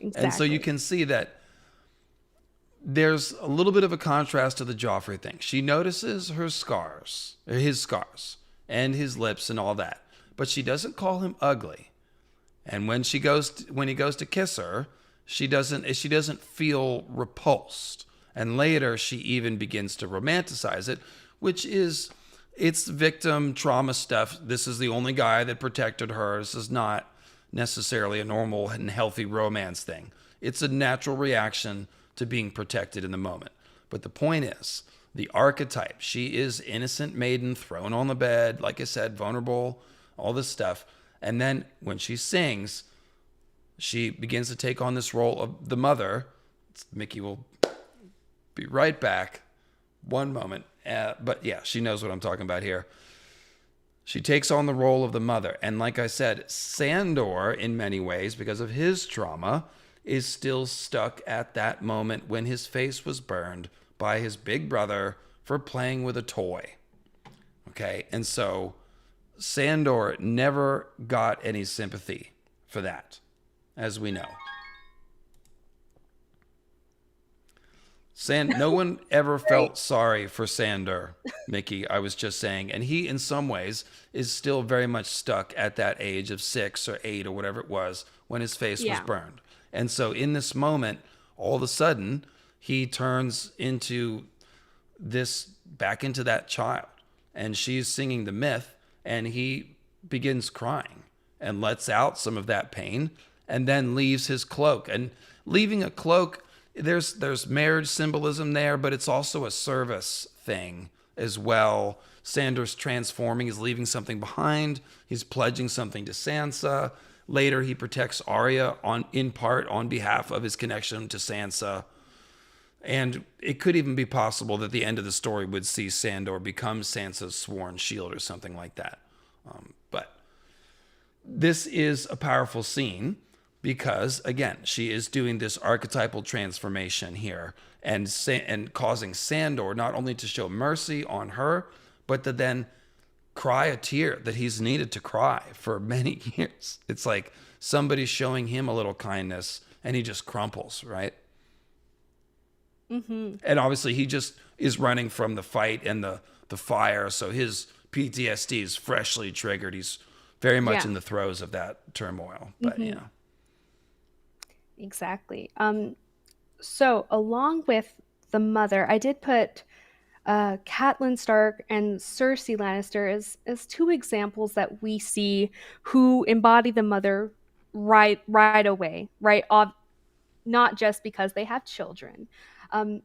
And so you Exactly. can see that there's a little bit of a contrast to the Joffrey thing. She notices her scars, or his scars, and his lips and all that, but she doesn't call him ugly. And when he goes to kiss her, she doesn't feel repulsed. And later, she even begins to romanticize it, which is it's victim trauma stuff. This is the only guy that protected her. This is not necessarily a normal and healthy romance thing. It's a natural reaction to being protected in the moment. But the point is, the archetype, she is innocent maiden thrown on the bed, like I said, vulnerable, all this stuff. And then when she sings, she begins to take on this role of the mother. Mickey will be right back. One moment. But yeah, she knows what I'm talking about here. She takes on the role of the mother. And like I said, Sandor, in many ways, because of his trauma, is still stuck at that moment when his face was burned by his big brother for playing with a toy. Okay. And so Sandor never got any sympathy for that, as we know. No one ever Right. felt sorry for Sandor, Mickey. I was just saying. And he, in some ways, is still very much stuck at that age of 6 or 8 or whatever it was when his face was Yeah. burned. And so in this moment, all of a sudden, he turns into back into that child. And she's singing the myth, and he begins crying and lets out some of that pain and then leaves his cloak. And leaving a cloak, there's marriage symbolism there, but it's also a service thing as well. Sandor's transforming, he's leaving something behind, he's pledging something to Sansa. Later, he protects Arya in part on behalf of his connection to Sansa. And it could even be possible that the end of the story would see Sandor become Sansa's sworn shield or something like that. But this is a powerful scene because, again, she is doing this archetypal transformation here and causing Sandor not only to show mercy on her, but to then cry a tear that he's needed to cry for many years. It's like somebody's showing him a little kindness and he just crumples, right? Mm-hmm. And obviously he just is running from the fight and the fire, so his PTSD is freshly triggered. He's very much Yeah. in the throes of that turmoil. But Mm-hmm. yeah. Exactly. So along with the mother, I did put Catelyn Stark and Cersei Lannister as two examples that we see who embody the mother right away, right? Not just because they have children, um,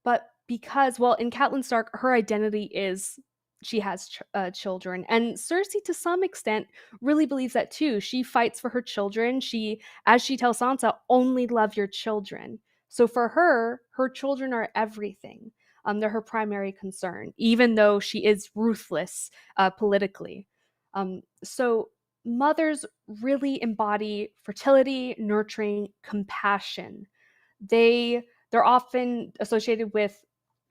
but because, well, in Catelyn Stark, her identity is she has children, and Cersei, to some extent, really believes that too. She fights for her children. As she tells Sansa, only love your children. So for her, her children are everything. They're her primary concern, even though she is ruthless politically. So mothers really embody fertility, nurturing, compassion. They're often associated with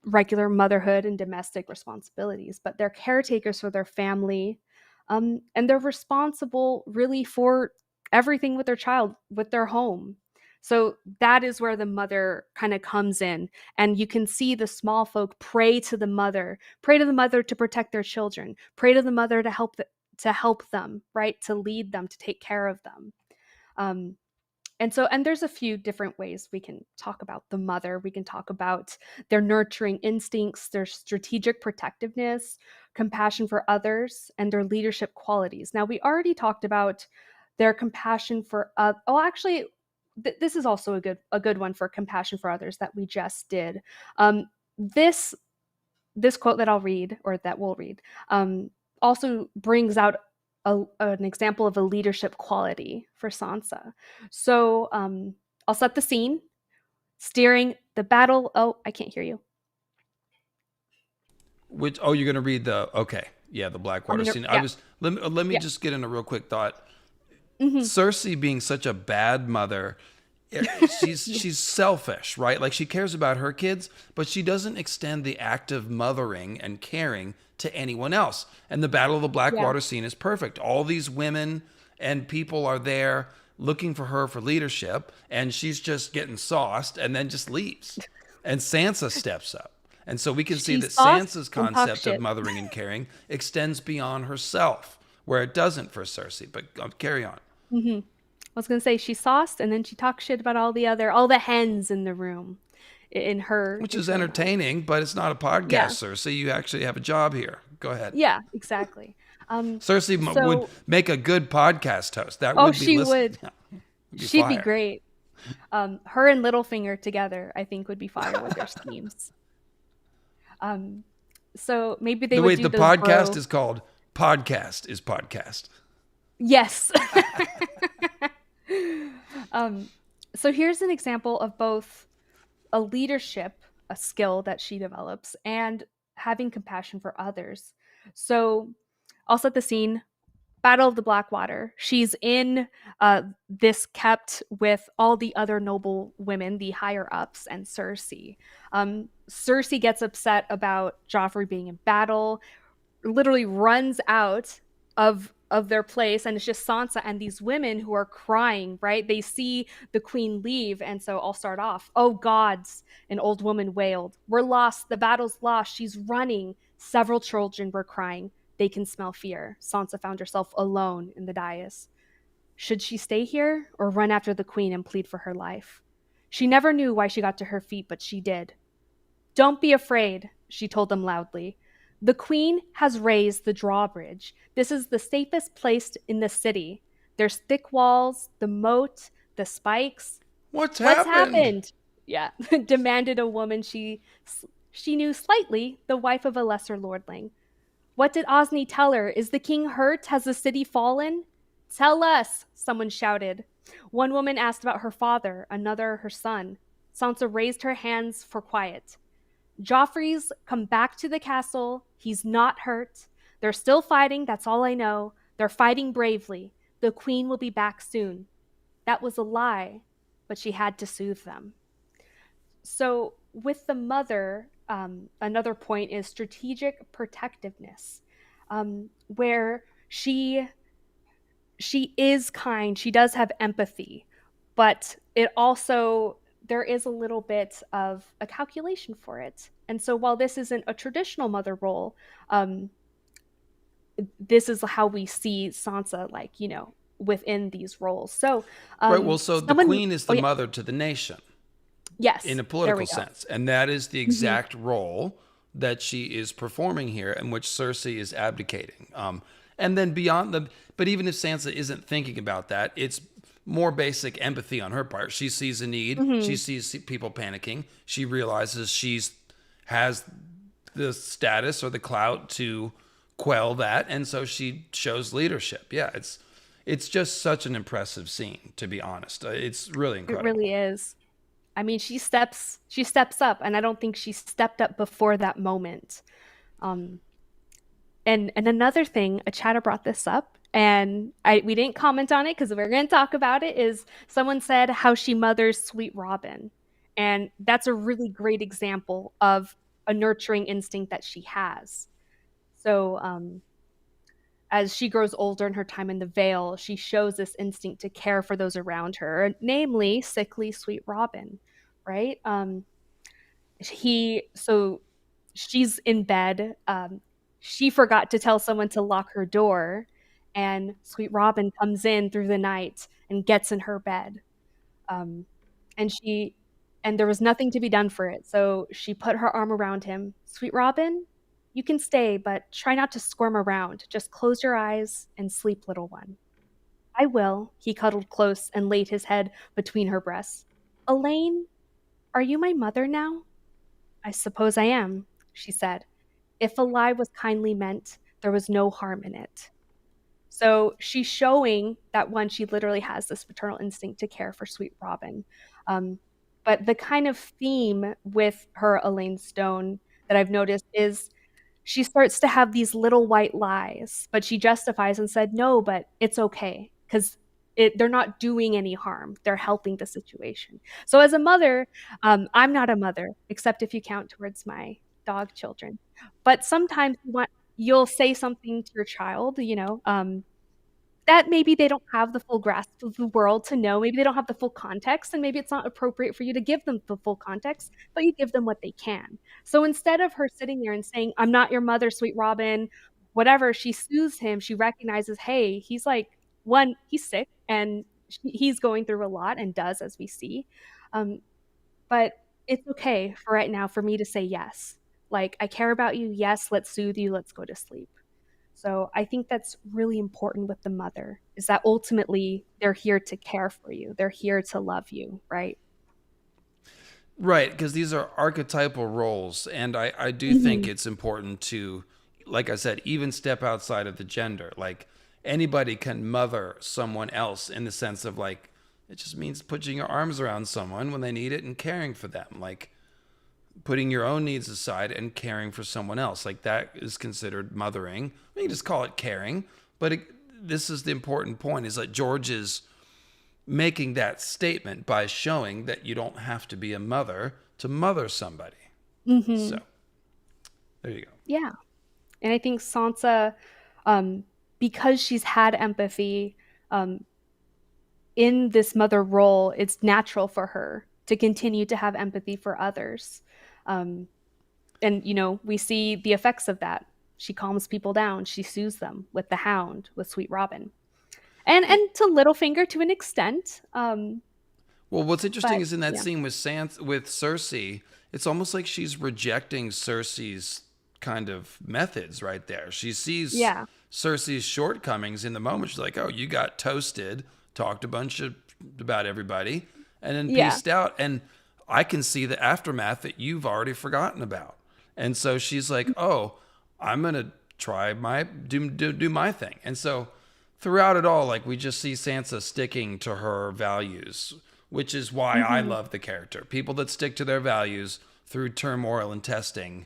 regular motherhood and domestic responsibilities, but they're caretakers for their family, and they're responsible really for everything with their child, with their home. So that is where the mother kind of comes in. And you can see the small folk pray to the mother to protect their children, pray to the mother to help them, right? To lead them, to take care of them. Um, and there's a few different ways we can talk about the mother. We can talk about their nurturing instincts, their strategic protectiveness, compassion for others, and their leadership qualities. Now, we already talked about their compassion for actually, this is also a good one for compassion for others that we just did. This this quote that I'll read, or that we'll read, also brings out an example of a leadership quality for Sansa. So I'll set the scene. Steering the battle. Oh, I can't hear you. Which, oh, you're going to read the, okay. Yeah, the I'm Blackwater gonna, scene. yeah, Let me yeah. just get in a real quick thought. Mm-hmm. Cersei being such a bad mother, Yeah. she's selfish, right? Like she cares about her kids, but she doesn't extend the act of mothering and caring to anyone else. And the Battle of the Yeah. Blackwater scene is perfect. All these women and people are there looking for her for leadership, and she's just getting sauced and then just leaves. And Sansa steps up. And so we can see She that sauced Sansa's and talk concept of shit. mothering and caring extends beyond herself, where it doesn't for Cersei. But carry on. Mm-hmm. I was gonna say she sauced and then she talked shit about all the hens in the room, Which in is her mind. entertaining, but it's not a podcast, Yeah. Cersei. You actually have a job here. Go ahead. Yeah. Exactly. Cersei would So make a good podcast host. That oh, would be she listen. would. Would be She'd be fire. great. Her and Littlefinger together, I think, would be fire with their schemes. Um, so maybe they The would way do the those podcast bro. is called, podcast is podcast. Yes. um, so here's an example of both a leadership, a skill that she develops, and having compassion for others. So I'll set the scene. Battle of the Blackwater. She's in this kept with all the other noble women, the higher ups, and Cersei. Cersei gets upset about Joffrey being in battle, literally runs out of their place, and it's just Sansa and these women who are crying, right? They see the queen leave, and so I'll start off. Oh gods, an old woman wailed. We're lost, the battle's lost. She's running. Several children were crying. They can smell fear. Sansa found herself alone in the dais. Should she stay here or run after the queen and plead for her life? She never knew why she got to her feet, but she did. Don't be afraid, she told them loudly. The queen has raised the drawbridge. This is the safest place in the city. There's thick walls, the moat, the spikes. What's What's happened? happened? Yeah, demanded a woman she knew slightly, the wife of a lesser lordling. What did Osney tell her? Is the king hurt? Has the city fallen? Tell us, someone shouted. One woman asked about her father, another her son. Sansa raised her hands for quiet. Joffrey's come back to the castle. He's not hurt. They're still fighting, that's all I know. They're fighting bravely. The queen will be back soon. That was a lie, but she had to soothe them. So, with the mother, another point is strategic protectiveness, where she is kind, she does have empathy, but it also there is a little bit of a calculation for it. And so while this isn't a traditional mother role, um, this is how we see Sansa, like, within these roles. So Right. Well, so the someone queen is oh the yeah, mother to the nation in yes, a there political we go. sense. And that is the Hmm. exact role that she is performing here, in which Cersei is abdicating. And then beyond but even if Sansa isn't thinking about that, it's more basic empathy on her part. She sees a need, she Hmm. sees people panicking, she realizes has the status or the clout to quell that, and so she shows leadership. Yeah, it's just such an impressive scene, to be honest. It's really It incredible. really is. I mean, she steps up, and I don't think she stepped up before that moment. Um, and another thing, a chatter brought this up, and we didn't comment on it because we're going to talk about it. Is someone said how she mothers Sweet Robin, and that's a really great example of a nurturing instinct that she has. So as she grows older in her time in the Vale, she shows this instinct to care for those around her, namely sickly sweet Robin, right? He so she's in bed. She forgot to tell someone to lock her door, and sweet Robin comes in through the night and gets in her bed. Um, and she and there was nothing to be done for it. So she put her arm around him. Sweet Robin, you can stay, but try not to squirm around. Just close your eyes and sleep, little one. I will. He cuddled close and laid his head between her breasts. Elaine, are you my mother now? I suppose I am, she said. If a lie was kindly meant, there was no harm in it. So she's showing that one, she literally has this maternal instinct to care for sweet Robin. Um, but the kind of theme with her Elaine Stone that I've noticed is she starts to have these little white lies, but she justifies and said, no, but it's okay because they're not doing any harm. They're helping the situation. So as a mother, I'm not a mother, except if you count towards my dog children. But sometimes you'll say something to your child, that maybe they don't have the full grasp of the world to know. Maybe they don't have the full context, and maybe it's not appropriate for you to give them the full context, but you give them what they can. So instead of her sitting there and saying, I'm not your mother, sweet Robin, whatever, she soothes him. She recognizes, hey, he's like, one, he's sick and he's going through a lot and does, as we see. Um, but it's okay for right now for me to say yes. Like, I care about you. Yes, let's soothe you. Let's go to sleep. So I think that's really important with the mother is that ultimately they're here to care for you. They're here to love you, right? Right, because these are archetypal roles, and I do think Mhm. it's important to, like I said, even step outside of the gender. Like anybody can mother someone else in the sense of like it just means putting your arms around someone when they need it and caring for them. Like putting your own needs aside and caring for someone else. Like that is considered mothering. You can just call it caring, but this is the important point: is that George is making that statement by showing that you don't have to be a mother to mother somebody. So Mhm. there you go. Yeah. And I think Sansa, um, because she's had empathy, um, in this mother role, it's natural for her to continue to have empathy for others. Um, and we see the effects of that. She calms people down. She soothes them with the Hound, with Sweet Robin, and to Littlefinger to an extent. Well, what's interesting But is in that yeah, scene with Cersei, it's almost like she's rejecting Cersei's kind of methods right there. She sees yeah, Cersei's shortcomings in the moment. She's like, "Oh, you got toasted, talked a bunch of about everybody, and then yeah. pieced out." And I can see the aftermath that you've already forgotten about. And so she's like, "Oh, I'm gonna try my do my thing." And so throughout it all, like we just see Sansa sticking to her values, which is why I Hmm. love the character. People that stick to their values through turmoil and testing,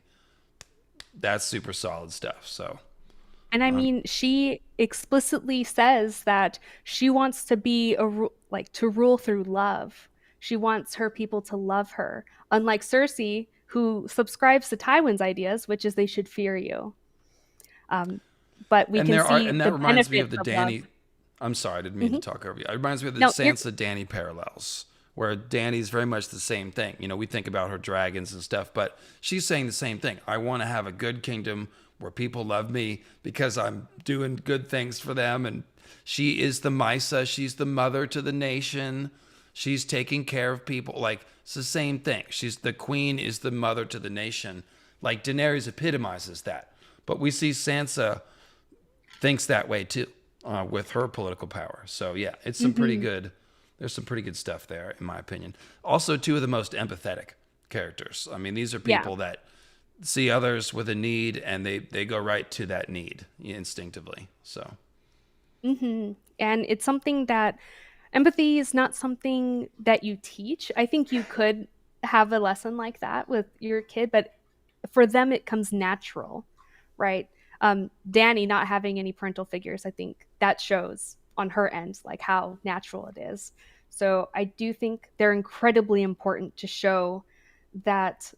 that's super solid stuff. So, And I um, mean, she explicitly says that she wants to be like to rule through love. She wants her people to love her, unlike Cersei, who subscribes to Tywin's ideas, which is they should fear you. Um, but we and can there are, see and the that reminds me of benefits the of love. Danny. I'm sorry, I didn't mean to Hmm. talk over you. It reminds me of the No, you're Sansa Danny parallels, where Danny's very much the same thing. You know, we think about her dragons and stuff, but she's saying the same thing. I want to have a good kingdom where people love me because I'm doing good things for them. And she is the Misa. She's the mother to the nation. She's taking care of people. Like it's the same thing. She's the queen is the mother to the nation. Like Daenerys epitomizes that. But we see Sansa thinks that way too with her political power. So yeah, it's some pretty hmm good. There's some pretty good stuff there, in my opinion. Also, two of the most empathetic characters. I mean, these are yeah. people that see others with a need and they go right to that need instinctively. So And it's something that empathy is not something that you teach. I think you could have a lesson like that with your kid, but for them, it comes natural, right? Danny not having any parental figures, I think that shows on her end, like how natural it is. So I do think they're incredibly important to show that.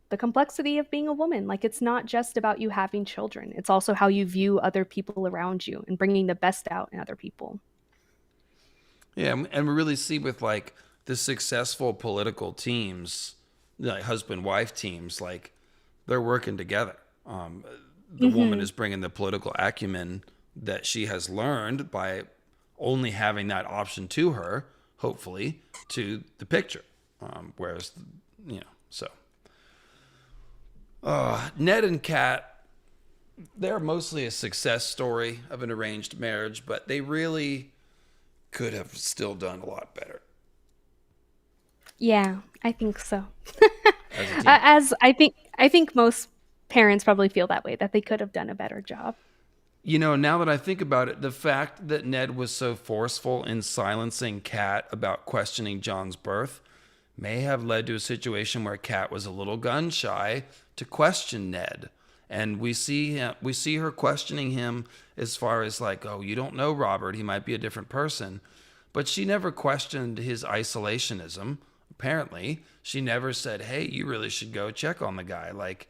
the complexity of being a woman. Like, it's not just about you having children, it's also how you view other people around you and bringing the best out in other people. Yeah, and we really see with like the successful political teams, like husband wife teams, like they're working together. The woman Mm-hmm. is bringing the political acumen that she has learned by only having that option to her, hopefully, to the picture. Whereas, you know, so Ned and Kat, they're mostly a success story of an arranged marriage, but they really could have still done a lot better Yeah, I think so. as a team. As I think most parents probably feel that way, that they could have done a better job. You know, now that I think about it, the fact that Ned was so forceful in silencing Kat about questioning John's birth may have led to a situation where Kat was a little gun shy to question Ned. And we see her questioning him as far as like, oh, you don't know Robert, he might be a different person. But she never questioned his isolationism. Apparently, she never said, "Hey, you really should go check on the guy." Like,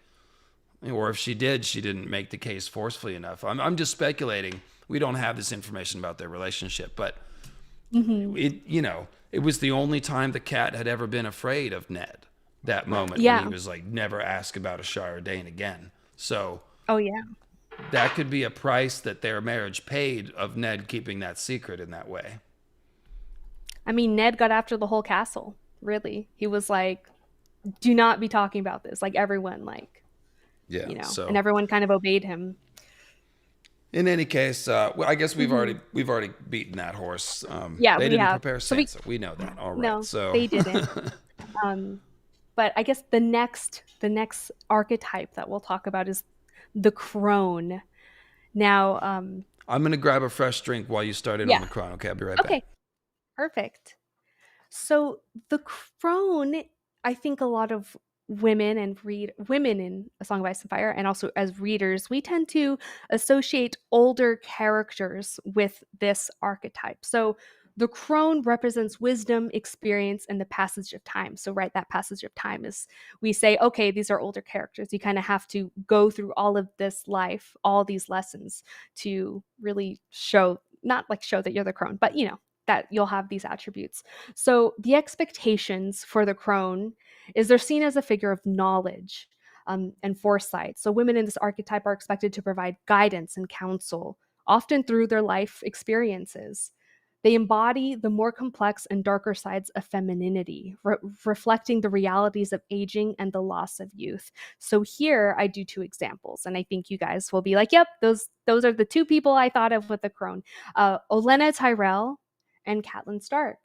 or if she did, she didn't make the case forcefully enough. I'm just speculating. We don't have this information about their relationship, but Hmm. it was the only time the cat had ever been afraid of Ned. That moment when he Yeah. was like, never ask about a Shire Dane again. So Oh yeah. that could be a price that their marriage paid of Ned keeping that secret in that way. I mean, Ned got after the whole castle. Really, he was like, "Do not be talking about this." Like everyone, like, Yeah. and So everyone kind of obeyed him. in any case, well, I guess Hmm. we've already beaten that horse. Yeah, They we didn't have. prepare So we Sansa. We know that. All right. no, So they didn't. Um, but I guess the next archetype that we'll talk about is the crone. Now, I'm gonna grab a fresh drink while you start in on yeah, the crown. Okay, I'll be right back. okay, perfect. So the crone, I think a lot of women in A Song of Ice and Fire, and also as readers, we tend to associate older characters with this archetype. So the crone represents wisdom, experience, and the passage of time. So, right, that passage of time is, we say, okay, these are older characters. You kind of have to go through all of this life, all these lessons to really show, not like show that you're the crone, but that you'll have these attributes. So the expectations for the crone is they're seen as a figure of knowledge, and foresight. So women in this archetype are expected to provide guidance and counsel, often through their life experiences. They embody the more complex and darker sides of femininity, reflecting the realities of aging and the loss of youth. So here I do two examples, and I think you guys will be like, "Yep, those are the two people I thought of with the crone: Olenna Tyrell and Catelyn Stark."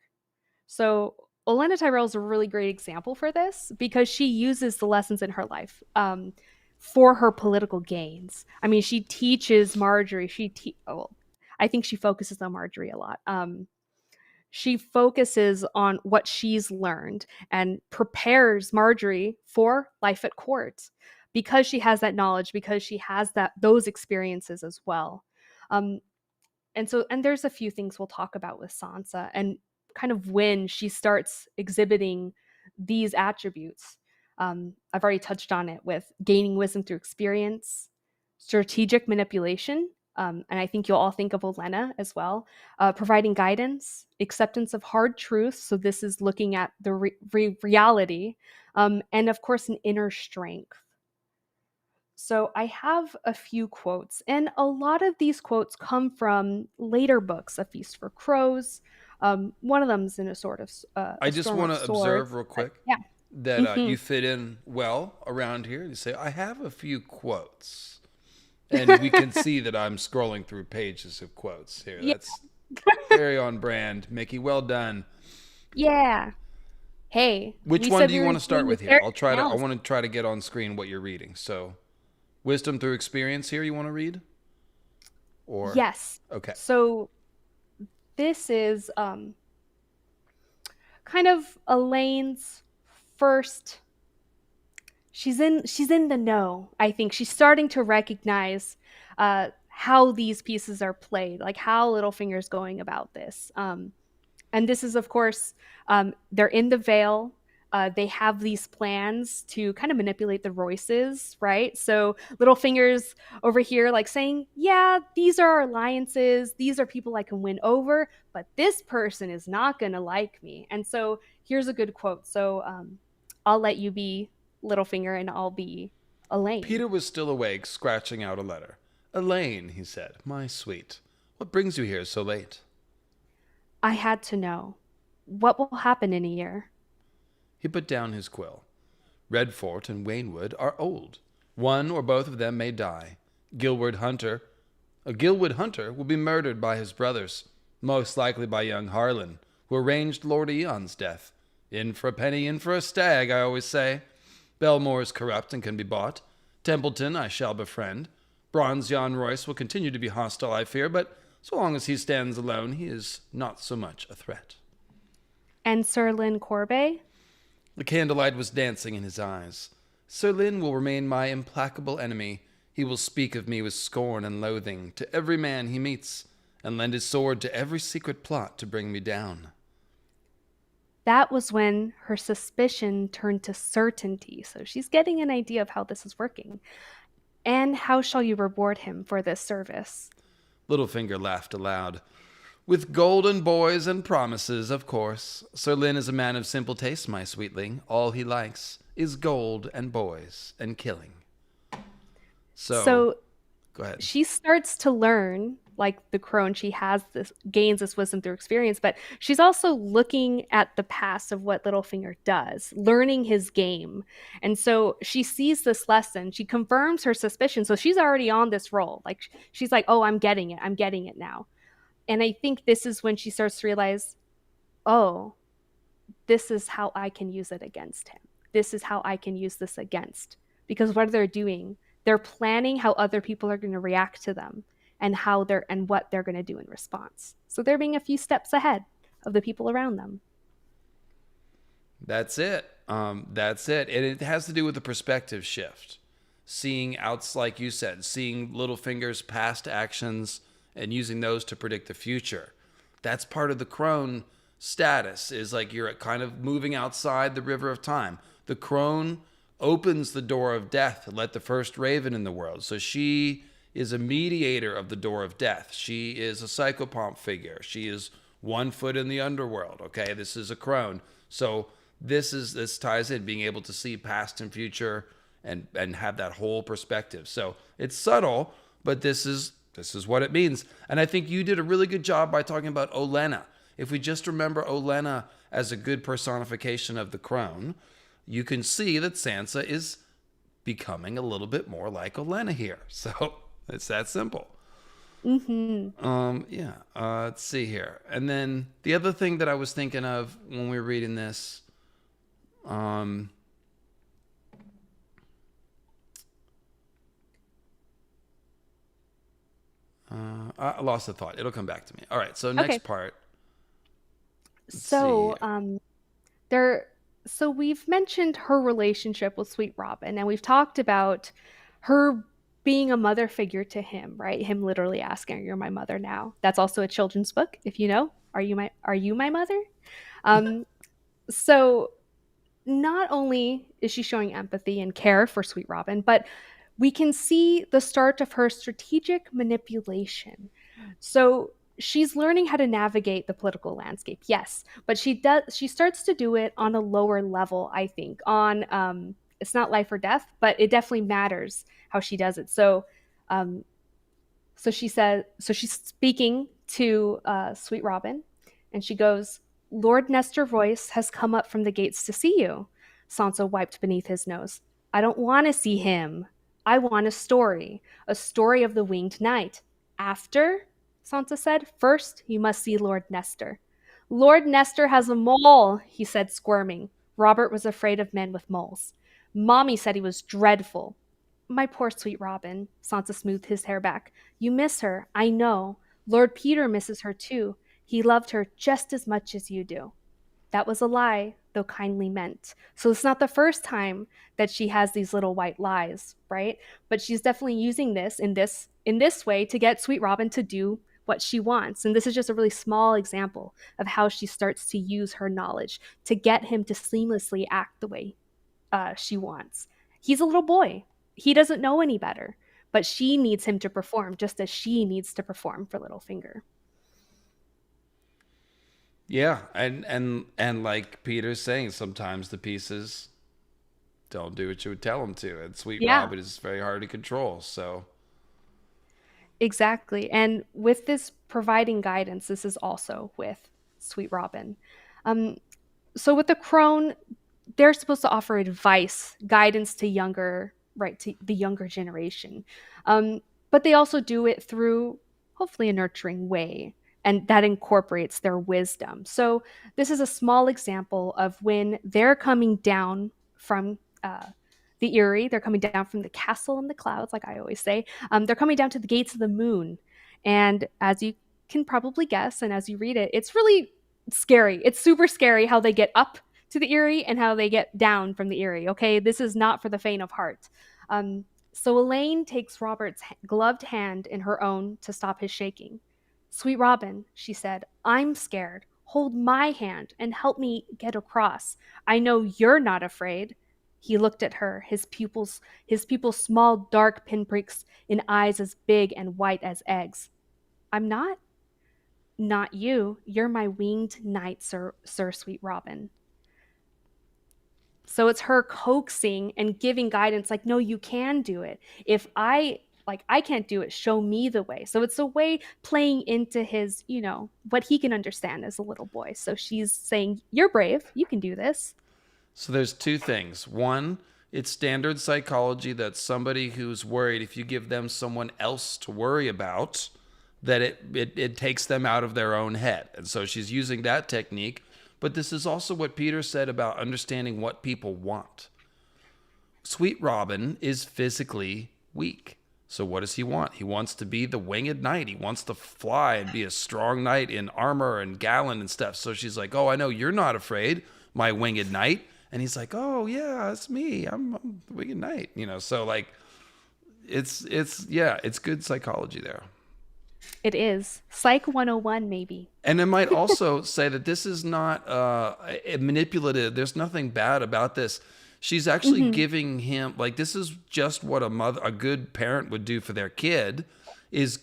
So Olenna Tyrell is a really great example for this because she uses the lessons in her life, for her political gains. I mean, she teaches Marjorie. Well, I think she focuses on Marjorie a lot. She focuses on what she's learned and prepares Marjorie for life at court because she has that knowledge, because she has those experiences as well. Um, and there's a few things we'll talk about with Sansa and kind of when she starts exhibiting these attributes. I've already touched on it with gaining wisdom through experience, strategic manipulation, and I think you'll all think of Olenna as well, providing guidance, acceptance of hard truths. So this is looking at the reality, and of course, an inner strength. So I have a few quotes, and a lot of these quotes come from later books, A Feast for Crows. One of them's in I a just Storm want of to observe Swords. real quick Yeah. that Hmm. you fit in well around here. You say, I have a few quotes. And we can see that I'm scrolling through pages of quotes here. Yeah. That's very on brand. Mickey, well done. Yeah. Hey, Which we one said do we you were want to start doing the with here? character I analysis. want to try to get on screen what you're reading. So, wisdom through experience here you want to read? Or, Yes. okay. So this is kind of Elaine's first. She's in the know. I think she's starting to recognize how these pieces are played, like how Littlefinger's going about this. And this is, of course, they're in the Vale. They have these plans to kind of manipulate the Royces, right? So Littlefinger's over here, like saying, yeah, these are our alliances. These are people I can win over, but this person is not going to like me. And so here's a good quote. So I'll let you be Littlefinger and I'll be Elaine. Peter was still awake, scratching out a letter. Elaine, he said, my sweet, what brings you here so late? I had to know. What will happen in a year? He put down his quill. Redfort and Waynwood are old. One or both of them may die. Gilwood Hunter, a Gilwood Hunter will be murdered by his brothers, most likely by young Harlan, who arranged Lord Eon's death. In for a penny, in for a stag, I always say. Belmore is corrupt and can be bought. Templeton I shall befriend. Bronze Jan Royce will continue to be hostile, I fear, but so long as he stands alone, he is not so much a threat. And Sir Lyn Corbet? The candlelight was dancing in his eyes. Sir Lyn will remain my implacable enemy. He will speak of me with scorn and loathing to every man he meets, and lend his sword to every secret plot to bring me down. That was when her suspicion turned to certainty. So she's getting an idea of how this is working. And how shall you reward him for this service? Littlefinger laughed aloud. With golden boys and promises, of course. Sir Lyn is a man of simple taste, my sweetling. All he likes is gold and boys and killing. So, So go ahead. she starts to learn, like the crone, she has this, gains this wisdom through experience, but she's also looking at the past of what Littlefinger does, learning his game. And so she sees this lesson, she confirms her suspicion. So she's already on this roll. Like she's like, oh, I'm getting it. I'm getting it now. And I think this is when she starts to realize, oh, this is how I can use it against him. This is how I can use this against. Because what they're doing, they're planning how other people are going to react to them and what they're going to do in response. So they're being a few steps ahead of the people around them. That's it. That's it. And it has to do with the perspective shift. Seeing outs, like you said, seeing Littlefinger's past actions and using those to predict the future. That's part of the crone status, is like you're kind of moving outside the river of time. The crone opens the door of death and let the first raven in the world. So she is a mediator of the door of death. She is a psychopomp figure. She is one foot in the underworld. Okay, this is a crone. So this ties in being able to see past and future and have that whole perspective. So it's subtle, but this is what it means. And I think you did a really good job by talking about Olenna. If we just remember Olenna as a good personification of the crone, you can see that Sansa is becoming a little bit more like Olenna here. So it's that simple. Yeah. Let's see here. And then the other thing that I was thinking of when we were reading this, I lost the thought. It'll come back to me. All right. So Okay. next part. Let's see. So there so we've mentioned her relationship with Sweet Robin, and we've talked about her being a mother figure to him, right? Him literally asking, "You're my mother now." That's also a children's book, if you know. Are you my mother? Um, so not only is she showing empathy and care for Sweet Robin, but we can see the start of her strategic manipulation. So she's learning how to navigate the political landscape, yes, but she starts to do it on a lower level, I think. On it's not life or death, but it definitely matters how she does it. Um, so she's speaking to Sweet Robin, and she goes, Lord Nestor Royce has come up from the gates to see you. Sansa wiped beneath his nose. I don't want to see him. I want a story of the winged knight. After, Sansa said, first you must see Lord Nestor. Lord Nestor has a mole, he said, squirming. Robert was afraid of men with moles. Mommy said he was dreadful. My poor sweet Robin, Sansa smoothed his hair back. You miss her, I know. Lord Peter misses her too. He loved her just as much as you do. That was a lie, though kindly meant. So it's not the first time that she has these little white lies, right? But she's definitely using this in this way to get Sweet Robin to do what she wants. And this is just a really small example of how she starts to use her knowledge to get him to seamlessly act the way she wants. He's a little boy. He doesn't know any better, but she needs him to perform just as she needs to perform for Littlefinger. Yeah, and like Peter's saying, sometimes the pieces don't do what you would tell them to, and Sweet Yeah, Robin is very hard to control. So exactly. And with this providing guidance, this is also with Sweet Robin. Um, so with the crone, they're supposed to offer advice, guidance to younger, right, to the younger generation. But they also do it through hopefully a nurturing way, and that incorporates their wisdom. So this is a small example of when they're coming down from the Eyrie, they're coming down from the castle in the clouds, like I always say. They're coming down to the gates of the moon, and as you can probably guess, and as you read it, it's really scary. It's super scary how they get up to the Eyrie and how they get down from the Eyrie. Okay, this is not for the faint of heart. So Elaine takes Robert's gloved hand in her own to stop his shaking. Sweet Robin, she said, I'm scared. Hold my hand and help me get across. I know you're not afraid. He looked at her, his pupils small, dark pinpricks in eyes as big and white as eggs. I'm not? Not you. You're my winged knight, Sir Sweet Robin. So it's her coaxing and giving guidance like, no, you can do it. If I can't do it, show me the way. So it's a way playing into his, what he can understand as a little boy. So she's saying, you're brave, you can do this. So there's two things. One, it's standard psychology that somebody who's worried, if you give them someone else to worry about, that it takes them out of their own head. And so she's using that technique. But this is also what Peter said about understanding what people want. Sweet Robin is physically weak. So what does he want? He wants to be the winged knight. He wants to fly and be a strong knight in armor and gallant and stuff. So she's like, oh, I know you're not afraid, my winged knight. And he's like, oh yeah, it's me. I'm the winged knight. So like it's good psychology there. It is. Psych 101, maybe. And it might also say that this is not manipulative. There's nothing bad about this. She's actually Mm-hmm. giving him, like, this is just what a good parent would do for their kid, is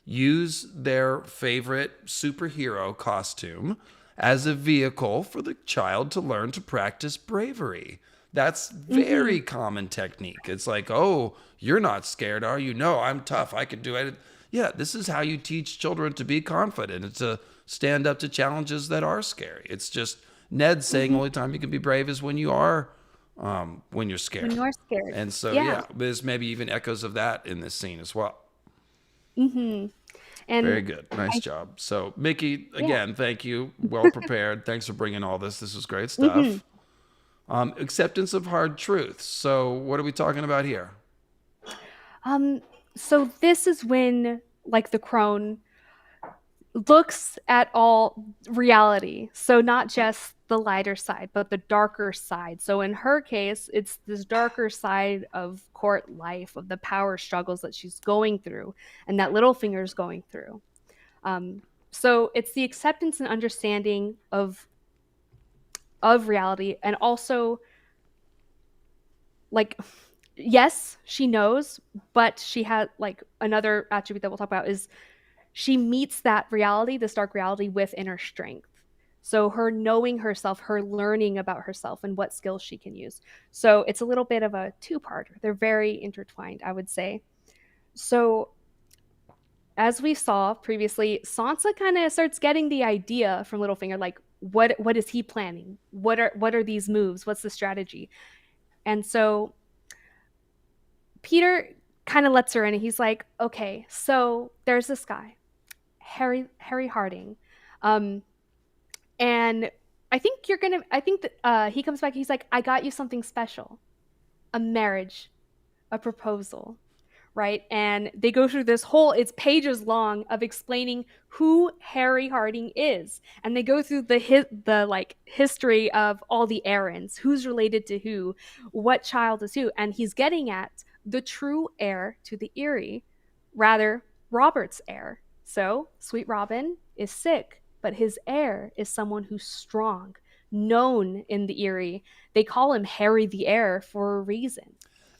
use their favorite superhero costume as a vehicle for the child to learn to practice bravery. That's Mm-hmm. very common technique. It's like, oh, you're not scared, are you? No, I'm tough. I can do it. Yeah, this is how you teach children to be confident and to stand up to challenges that are scary. It's just Ned saying Mm-hmm. only time you can be brave is when you're When scared. you're scared. And so Yeah. yeah, there's maybe even echoes of that in this scene as well. Mm-hmm. Very And good. Nice I, job. So, Mickey, yeah. again, thank you. Well prepared. Thanks for bringing all this. This is great Mm-hmm. stuff. Acceptance of hard truths. So, what are we talking about here? Um, so this is when, like, the crone looks at all reality. So not just the lighter side, but the darker side. So in her case, it's this darker side of court life, of the power struggles that she's going through and that Littlefinger's going through. Um, so it's the acceptance and understanding of reality, and also, like, yes, she knows, but she had, like, another attribute that we'll talk about is she meets that reality, this dark reality, with inner strength. So her knowing herself, her learning about herself and what skills she can use. So it's a little bit of a two-parter. They're very intertwined, I would say. So as we saw previously, Sansa kind of starts getting the idea from Littlefinger, like, what is he planning? What are these moves? What's the strategy? And so Peter kind of lets her in, and he's like, okay, so there's this guy, Harry Harding. Um, and I think that he comes back, he's like, I got you something special, a marriage, a proposal, right? And they go through this whole, it's pages long of explaining who Harry Harding is. And they go through the like history of all the errands, who's related to who, what child is who. And he's getting at the true heir to the Eyrie, rather Robert's heir. So, Sweet Robin is sick, but his heir is someone who's strong, known in the Eyrie. They call him Harry the Heir for a reason.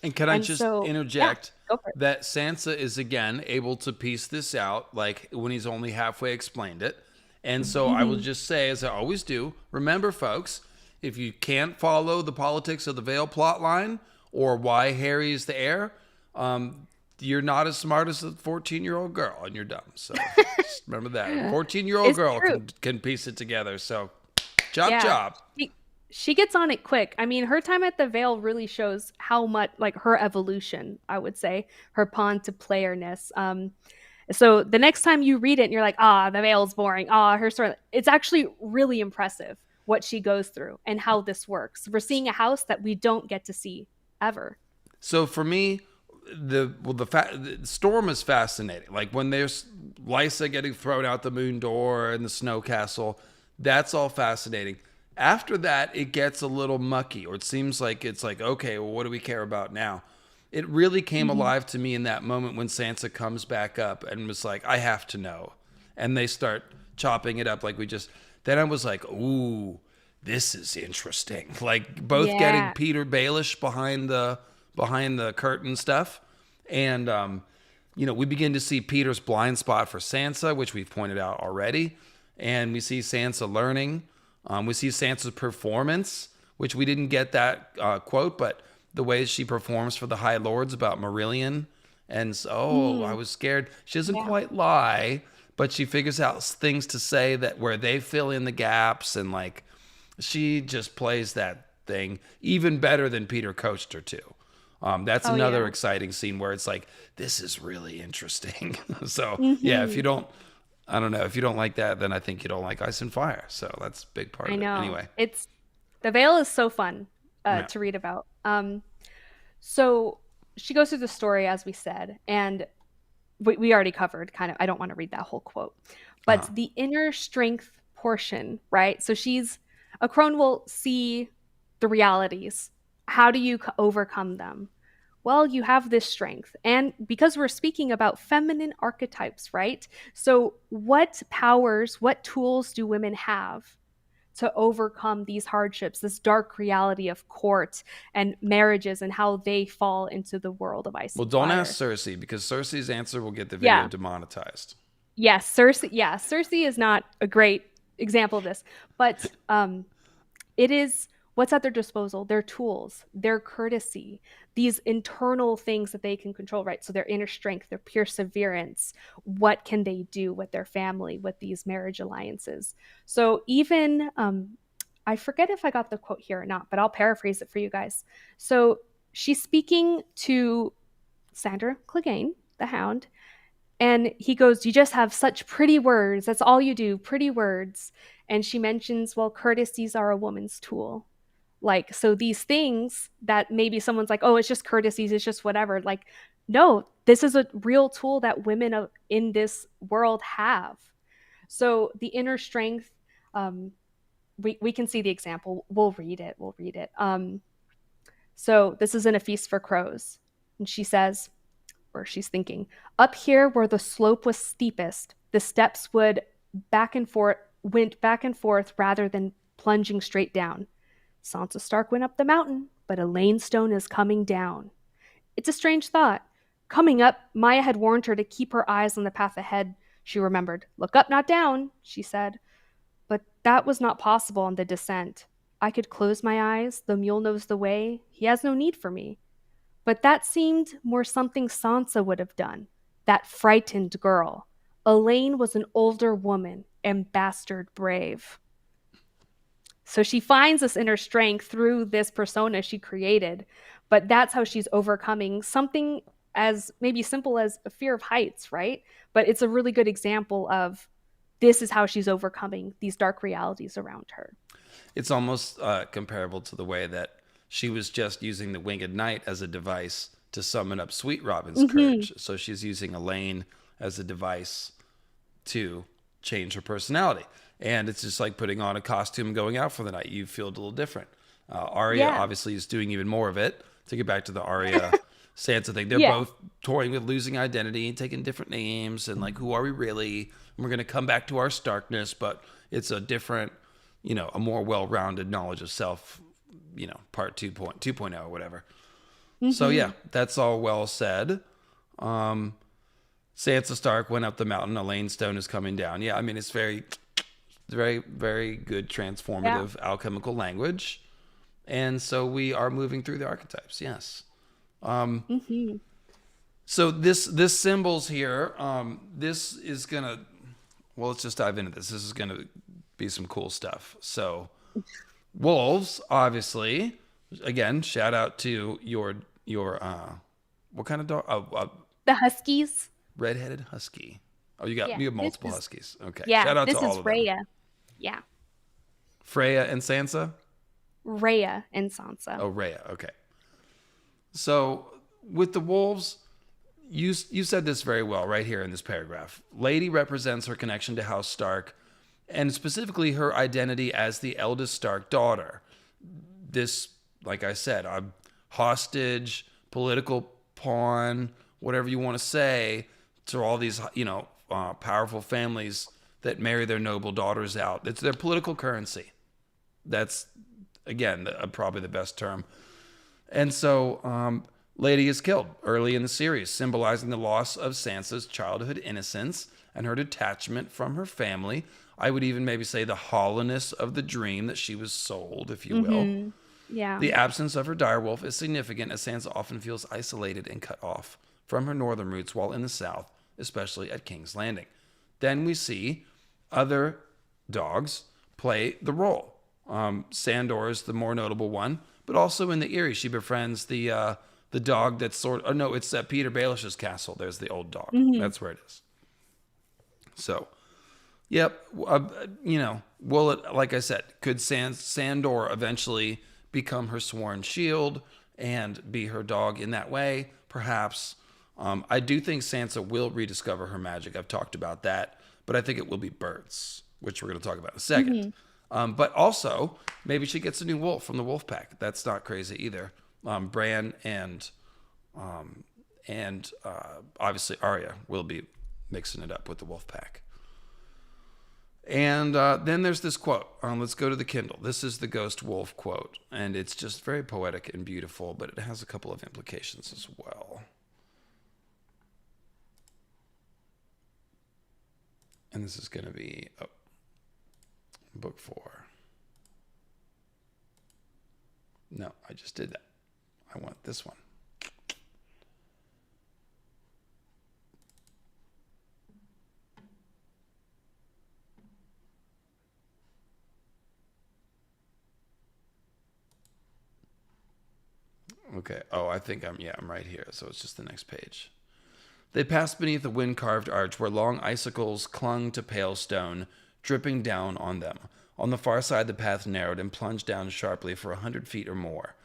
And can I And just so, yeah, interject go for it. that Sansa is again able to piece this out, like when he's only halfway explained it. And so I will just say, as I always do, remember, folks, if you can't follow the politics of the Vale plot line or why Harry is the heir, you're not as smart as a 14-year-old girl, and you're dumb. So just remember that. A 14-year-old It's girl true. can piece it together. So chop Yeah. chop. She gets on it quick. I mean, her time at the Vale really shows how much, like, her evolution, I would say, her pawn to playerness. So the next time you read it and you're like, the Vale's boring. Her story. It's actually really impressive what she goes through and how this works. We're seeing a house that we don't get to see ever. So for me, the storm is fascinating. Like when there's Lysa getting thrown out the moon door and the snow castle, that's all fascinating. After that, it gets a little mucky, or it seems like it's like, okay, well, what do we care about now? It really came Mm-hmm. alive to me in that moment when Sansa comes back up and was like, I have to know. And they start chopping it up like we just. Then I was like, ooh, this is interesting. Like both getting Yeah. Peter Baelish behind the curtain stuff, and we begin to see Peter's blind spot for Sansa, which we've pointed out already, and we see Sansa learning. We see Sansa's performance, which we didn't get that quote, but the way she performs for the High Lords about Marillion, and so I Mm, was scared. She doesn't yeah. quite lie, but she figures out things to say that where they fill in the gaps, and like she just plays that thing even better than Peter coached her to. That's Oh, another yeah. exciting scene where it's like, this is really interesting. So yeah, Hmm. I don't know, if you don't like that, then I think you don't like Ice and Fire. So that's a big part I of it. know. Anyway, It's the Veil is so fun yeah. to read about. So she goes through the story as we said, and we already covered kind of. I don't want to read that whole quote, but Uh-huh. the inner strength portion, right? So a crone will see the realities. How do you overcome them? Well, you have this strength. And because we're speaking about feminine archetypes, right? So, what powers, what tools do women have to overcome these hardships, this dark reality of court and marriages and how they fall into the world of ice Well, and don't ask fire? Cersei because Cersei's answer will get the video Yeah. demonetized. Yes, Cersei. Yeah, Cersei is not a great example of this, but it is what's at their disposal, their tools, their courtesy, these internal things that they can control, right? So their inner strength, their perseverance, what can they do with their family, with these marriage alliances? So even, I forget if I got the quote here or not, but I'll paraphrase it for you guys. So she's speaking to Sandra Clegane, the Hound, and he goes, "You just have such pretty words. That's all you do, pretty words." And she mentions, well, courtesies are a woman's tool. Like, so these things that maybe someone's like, oh, it's just courtesies, it's just whatever. Like, no, this is a real tool that women in this world have. So the inner strength, we can see the example. We'll read it. We'll read it. So this is in A Feast for Crows. And she says, or she's thinking, up here where the slope was steepest, the steps went back and forth rather than plunging straight down. Sansa Stark went up the mountain, but Elaine Stone is coming down. It's a strange thought. Coming up, Maya had warned her to keep her eyes on the path ahead. She remembered. Look up, not down, she said. But that was not possible on the descent. I could close my eyes. The mule knows the way. He has no need for me. But that seemed more something Sansa would have done. That frightened girl. Elaine was an older woman and bastard brave. So she finds this inner strength through this persona she created, but that's how she's overcoming something as maybe simple as a fear of heights, right? But it's a really good example of this is how she's overcoming these dark realities around her. It's almost comparable to the way that she was just using the Winged Knight as a device to summon up Sweet Robin's Mm-hmm. courage. So she's using Elaine as a device to change her personality. And it's just like putting on a costume and going out for the night. You feel a little different. Arya Yeah. obviously is doing even more of it. To get back to the Arya Sansa thing. They're Yeah. both toying with losing identity and taking different names and like, who are we really? And we're going to come back to our Starkness, but it's a different, a more well-rounded knowledge of self, part 2.0 or whatever. So yeah, Hmm. that's all well said. Sansa Stark went up the mountain. Elaine Stone is coming down. Yeah, I mean, it's very, very good Yeah. transformative alchemical language. And so we are moving through the archetypes. Yes. Hmm. So this symbols here. This is gonna. Well, let's just dive into this. This is gonna be some cool stuff. So wolves, obviously. Again, shout out to your what kind of dog? The Huskies. Redheaded husky. Oh, Yeah. you have This multiple is huskies. Okay, yeah. shout out to This all is of them. Rhea. Yeah. Freya and Sansa. Rhea and Sansa. Oh, Rhea. Okay. So with the wolves, you said this very well right here in this paragraph. Lady represents her connection to House Stark, and specifically her identity as the eldest Stark daughter. This, like I said, a hostage, political pawn, whatever you want to say, to all these powerful families that marry their noble daughters out. It's their political currency. That's again probably the best term. And so, Lady is killed early in the series, symbolizing the loss of Sansa's childhood innocence and her detachment from her family. I would even maybe say the hollowness of the dream that she was sold, if you will. Hmm. Yeah. The absence of her direwolf is significant, as Sansa often feels isolated and cut off from her northern roots while in the south, especially at King's Landing. Then we see other dogs play the role. Sandor is the more notable one, but also in the Eyrie, she befriends the dog that's it's at Peter Baelish's castle. There's the old dog. Hmm. That's where it is. So, yep. Will it? Like I said, could Sandor eventually become her sworn shield and be her dog in that way? Perhaps. I do think Sansa will rediscover her magic. I've talked about that, but I think it will be birds, which we're going to talk about in a second. Hmm. But also, maybe she gets a new wolf from the wolf pack. That's not crazy either. Bran and obviously Arya will be mixing it up with the wolf pack. And then there's this quote. Let's go to the Kindle. This is the Ghost Wolf quote, and it's just very poetic and beautiful, but it has a couple of implications as well. And this is going to be book 4. No, I just did that. I want this one. Okay. Oh, I think I'm right here. So it's just the next page. They passed beneath a wind-carved arch where long icicles clung to pale stone, dripping down on them. On the far side, the path narrowed and plunged down sharply for 100 feet or more.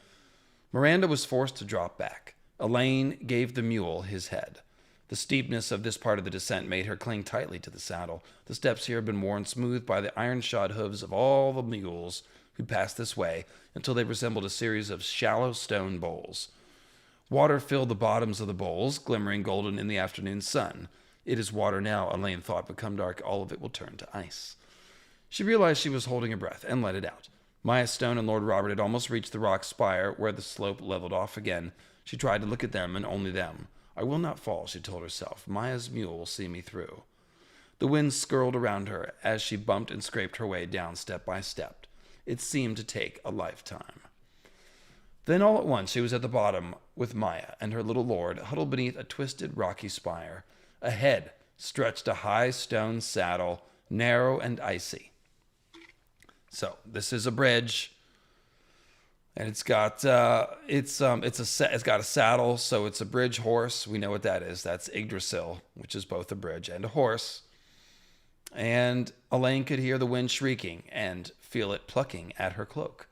Miranda was forced to drop back. Elaine gave the mule his head. The steepness of this part of the descent made her cling tightly to the saddle. The steps here had been worn smooth by the iron-shod hooves of all the mules who passed this way until they resembled a series of shallow stone bowls. Water filled the bottoms of the bowls, glimmering golden in the afternoon sun. It is water now, Elaine thought, but come dark, all of it will turn to ice. She realized she was holding her breath and let it out. Maya Stone and Lord Robert had almost reached the rock spire where the slope leveled off again. She tried to look at them and only them. I will not fall, she told herself. Maya's mule will see me through. The wind skirled around her as she bumped and scraped her way down step by step. It seemed to take a lifetime. Then all at once she was at the bottom with Maya and her little lord, huddled beneath a twisted rocky spire. Ahead stretched a high stone saddle, narrow and icy. So this is a bridge, and it's got it's got a saddle, so it's a bridge horse. We know what that is. That's Yggdrasil, which is both a bridge and a horse. And Elaine could hear the wind shrieking and feel it plucking at her cloak.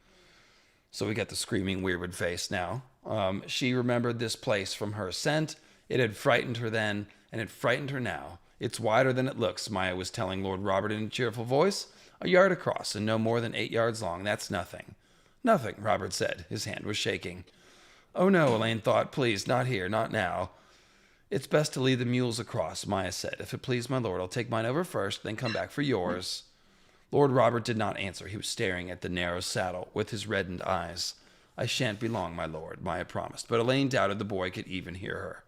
So we got the screaming weirwood face now. She remembered this place from her ascent. It had frightened her then, and it frightened her now. It's wider than it looks, Maya was telling Lord Robert in a cheerful voice. A yard across and no more than 8 yards long. That's nothing. Nothing, Robert said. His hand was shaking. Oh no, Elaine thought. Please, not here, not now. It's best to lead the mules across, Maya said. If it please my lord, I'll take mine over first, then come back for yours. Lord Robert did not answer. He was staring at the narrow saddle with his reddened eyes. I shan't be long, my lord, Maya promised, but Elaine doubted the boy could even hear her.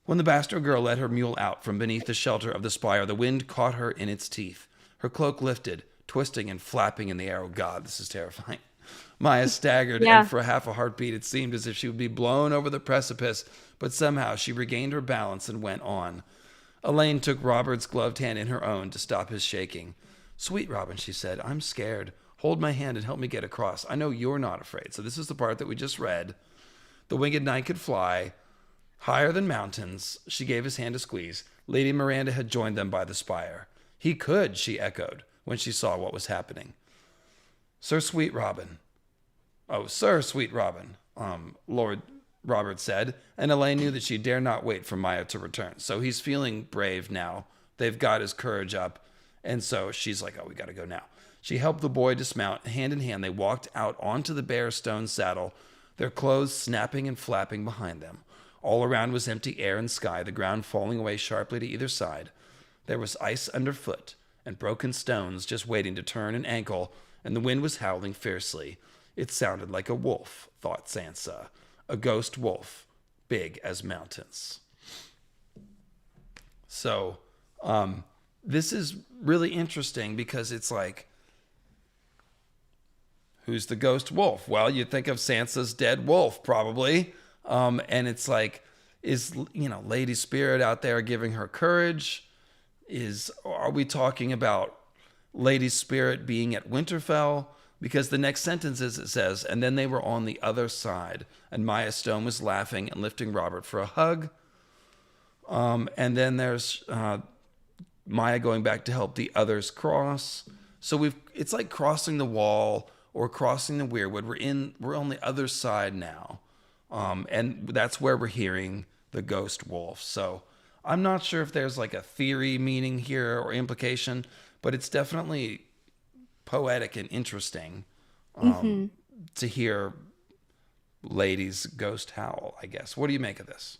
When the bastard girl led her mule out from beneath the shelter of the spire, the wind caught her in its teeth. Her cloak lifted, twisting and flapping in the air. Oh, God, this is terrifying. Maya staggered, and Yeah. for half a heartbeat, it seemed as if she would be blown over the precipice, but somehow she regained her balance and went on. Elaine took Robert's gloved hand in her own to stop his shaking. Sweet Robin, she said, I'm scared. Hold my hand and help me get across. I know you're not afraid. So this is the part that we just read. The winged knight could fly higher than mountains. She gave his hand a squeeze. Lady Miranda had joined them by the spire. He could, she echoed, when she saw what was happening. Sir Sweet Robin. Oh, Sir Sweet Robin, Lord Robert said, and Elaine knew that she dare not wait for Maya to return. So he's feeling brave now. They've got his courage up, and so she's like, oh, we got to go now. She helped the boy dismount. Hand in hand, they walked out onto the bare stone saddle, their clothes snapping and flapping behind them. All around was empty air and sky, the ground falling away sharply to either side. There was ice underfoot and broken stones just waiting to turn and ankle, and the wind was howling fiercely. It sounded like a wolf, thought Sansa. A ghost wolf, big as mountains. So, this is really interesting because it's like, who's the ghost wolf? Well, you'd think of Sansa's dead wolf, probably. And it's like, is, Lady Spirit out there giving her courage? Are we talking about Lady Spirit being at Winterfell? Because the next sentence is, it says, and then they were on the other side, and Maya Stone was laughing and lifting Robert for a hug. And then there's Maya going back to help the others cross. So it's like crossing the wall or crossing the weirwood. We're on the other side now. And that's where we're hearing the ghost wolf. So I'm not sure if there's like a theory meaning here or implication, but it's definitely poetic and interesting to hear Lady's ghost howl, I guess. What do you make of this?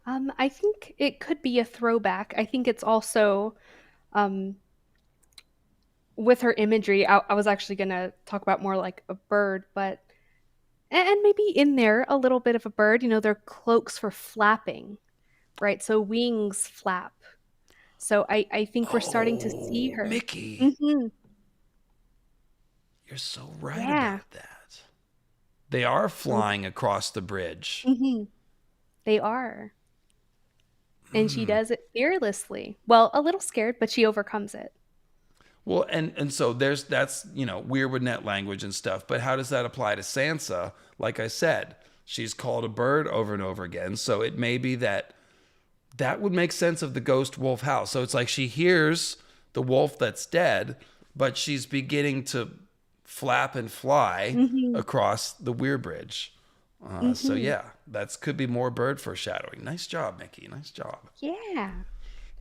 I think it could be a throwback. I think it's also um, with her imagery. I was actually going to talk about more like a bird, but and maybe in there a little bit of a bird. They're cloaks for flapping, right? So wings flap. So I think we're starting to see Oh, her. Mickey, Hmm. you're so right Yeah. about that. They are So flying across the bridge. they are. And she does it fearlessly. Well, a little scared, but she overcomes it. Well, and so that's weirwood net language and stuff. But how does that apply to Sansa? Like I said, she's called a bird over and over again. So it may be that would make sense of the ghost wolf howl. So it's like she hears the wolf that's dead, but she's beginning to flap and fly Hmm. across the weir bridge. So Hmm. yeah, that could be more bird foreshadowing. Nice job, Mickey. Nice job. Yeah.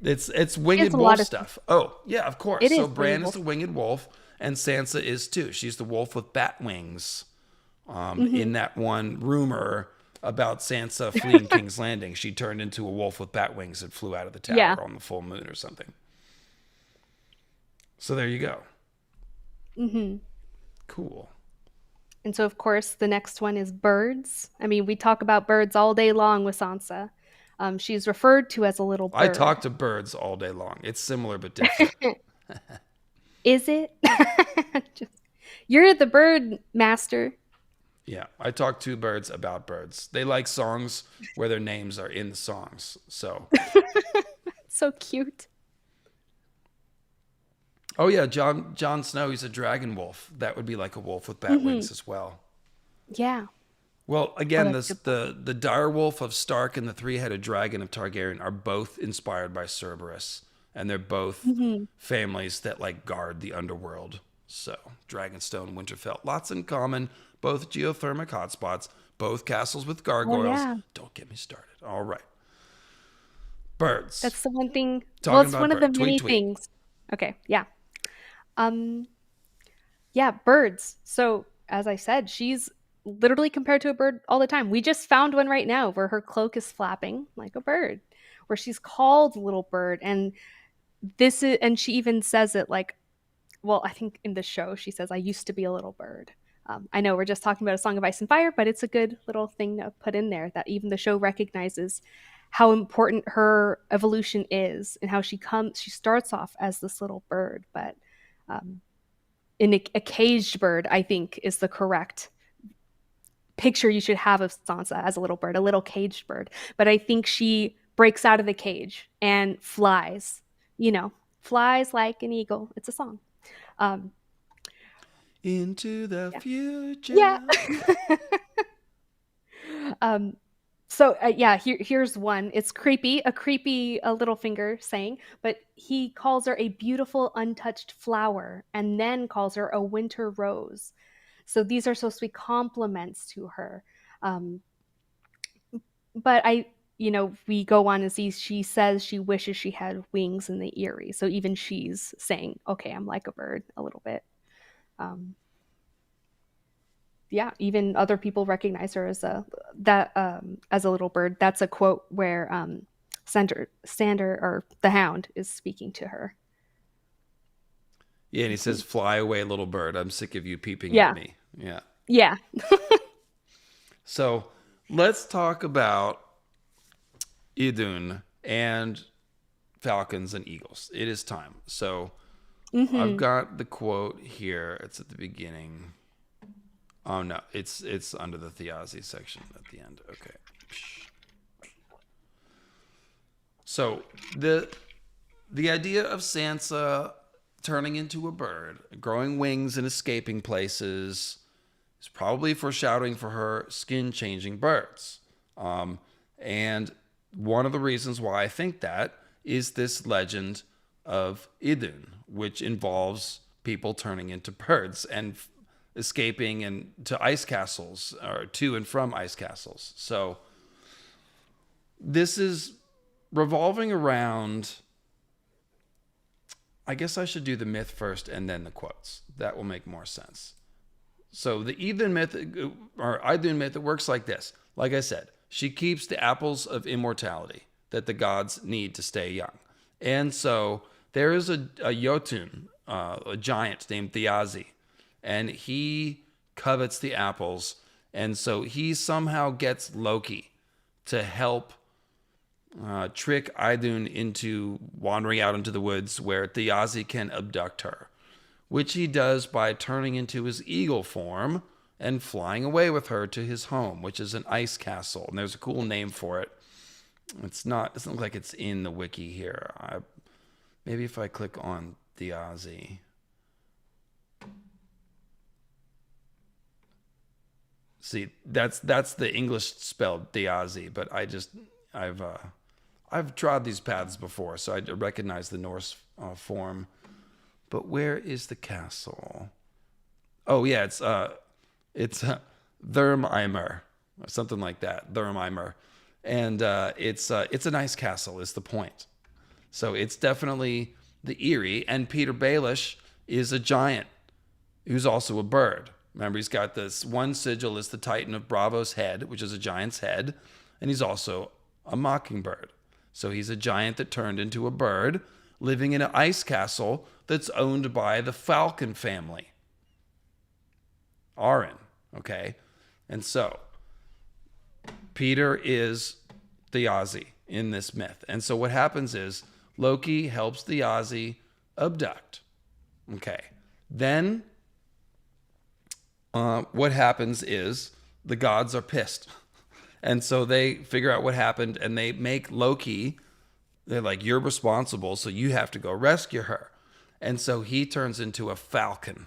It's She has winged a wolf lot of. stuff. Oh, yeah, of course. It So is Bran winged is wolf. the winged wolf, and Sansa is too. She's the wolf with bat wings. Hmm. In that one rumor about Sansa fleeing King's Landing, she turned into a wolf with bat wings and flew out of the Yeah. tower on the full moon or something. So there you go. Hmm. Cool. And so, of course, the next one is birds. I mean, we talk about birds all day long with Sansa. She's referred to as a little I talk bird. to birds all day long. It's similar but different. Is it? Just, you're the bird master. Yeah, I talk to birds about birds. They like songs where their names are in the songs. So So cute. oh yeah, Jon Snow, he's a dragon wolf. That would be like a wolf with bat Hmm. wings as well. Yeah. Well, Oh, again, that's a this good point. the dire wolf of Stark and the three-headed dragon of Targaryen are both inspired by Cerberus, and they're both Hmm. families that like guard the underworld. So Dragonstone, Winterfell, lots in common. Both geothermic hotspots, both castles with Oh, gargoyles. yeah. Don't get me started. All right, birds. That's the one thing. Well, Talking it's about one of the bird. Tweet many tweet. things. Okay. Yeah. Um, yeah, birds. So, as I said, she's literally compared to a bird all the time. We just found one right now where her cloak is flapping like a bird, where she's called little bird. And she even says it like, well, I think in the show she says, I used to be a little bird. I know we're just talking about A Song of Ice and Fire, but it's a good little thing to put in there that even the show recognizes how important her evolution is and how she starts off as this little bird, but um, in a caged bird, I think is the correct picture you should have of Sansa as a little bird, a little caged bird. But I think she breaks out of the cage and flies, you know, flies like an eagle. It's a song. Um, Into the yeah. Yeah. future. um, so yeah, here's one. It's creepy, a little finger saying, but he calls her a beautiful untouched flower and then calls her a winter rose. So these are supposed to be compliments to her. Um, but we go on and see she says she wishes she had wings in the Eyrie. So even she's saying, okay, I'm like a bird a little bit. Um, yeah, even other people recognize her as a little bird. That's a quote where Sander or the Hound is speaking to her. Yeah, and he says, "Fly away, little bird. I'm sick of you peeping at Yeah, me." Yeah. yeah. So let's talk about Idunn and falcons and eagles. It is time. So I've Hmm. got the quote here. It's at the beginning. Oh no, it's under the Thiazi section at the end. Okay. So the idea of Sansa turning into a bird, growing wings and escaping places, is probably foreshadowing for her skin changing birds. And one of the reasons why I think that is this legend of Idun, which involves people turning into birds and escaping and to ice castles or to and from ice castles. So this is revolving around. I guess I should do the myth first and then the quotes. That will make more sense. So the Idun myth, or Idun myth, it works like this. Like I said, she keeps the apples of immortality that the gods need to stay young. And so there is a Jotun, a giant named Thiazi, and he covets the apples. And so he somehow gets Loki to help trick Idun into wandering out into the woods where Thiazi can abduct her, which he does by turning into his eagle form and flying away with her to his home, which is an ice castle. And there's a cool name for it. It doesn't look like it's in the wiki here. Maybe if I click on Thiazi. See, that's the English spelled Thiazi, but I've trod these paths before, so I recognize the Norse form. But where is the castle? Oh yeah, it's Thermheimer, or something like that, Thermheimer, and it's a nice castle. Is the point? So it's definitely the Eyrie, and Peter Baelish is a giant who's also a bird. Remember, he's got this one sigil is the Titan of Bravo's head, which is a giant's head, and he's also a mockingbird. So he's a giant that turned into a bird living in an ice castle that's owned by the Falcon family. Arryn, okay? And so Peter is Thiazi in this myth. And so what happens is Loki helps Thiazi abduct. Okay. Then what happens is the gods are pissed. And so they figure out what happened and they make Loki, they're like, you're responsible, so you have to go rescue her. And so he turns into a falcon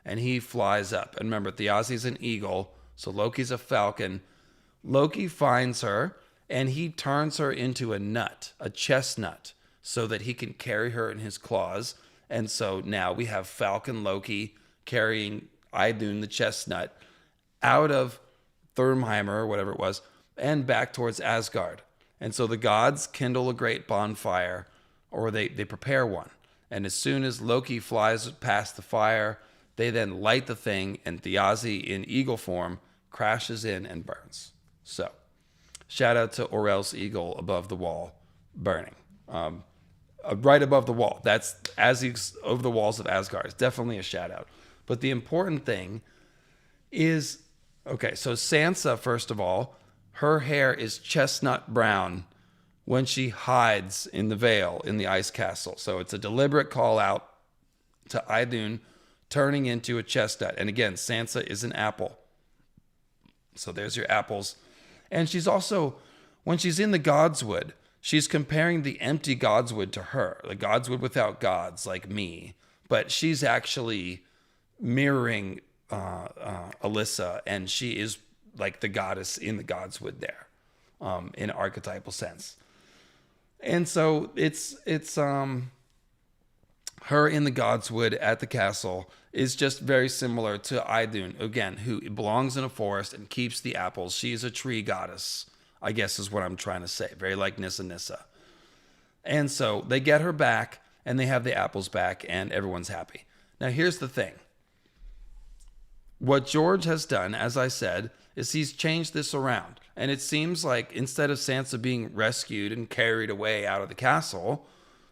and he flies up. And remember, Thiazi's an eagle, so Loki's a falcon. Loki finds her and he turns her into a nut, a chestnut, so that he can carry her in his claws. And so now we have Falcon Loki carrying Idunn the chestnut out of Thermheimer or whatever it was and back towards Asgard. And so the gods kindle a great bonfire, or they prepare one. And as soon as Loki flies past the fire, They then light the thing, and Thjazi in eagle form crashes in and burns. So, shout out to Orell's eagle above the wall, burning. Right above the wall. That's as he's over the walls of Asgard. It's definitely a shout out. But the important thing is, okay, so Sansa, first of all, her hair is chestnut brown when she hides in the Vale in the ice castle. So it's a deliberate call out to Idunn turning into a chestnut. And again, Sansa is an apple. So there's your apples. And she's also, when she's in the Godswood, she's comparing the empty Godswood to her, the Godswood without gods, like me. But she's actually mirroring Alyssa, and she is like the goddess in the Godswood there, in archetypal sense. And so it's her in the Godswood at the castle is just very similar to Idunn, again, who belongs in a forest and keeps the apples. She is a tree goddess, I guess is what I'm trying to say. Very like Nissa Nissa. And so they get her back, and they have the apples back, and everyone's happy. Now, here's the thing. What George has done, as I said, is he's changed this around. And it seems like instead of Sansa being rescued and carried away out of the castle,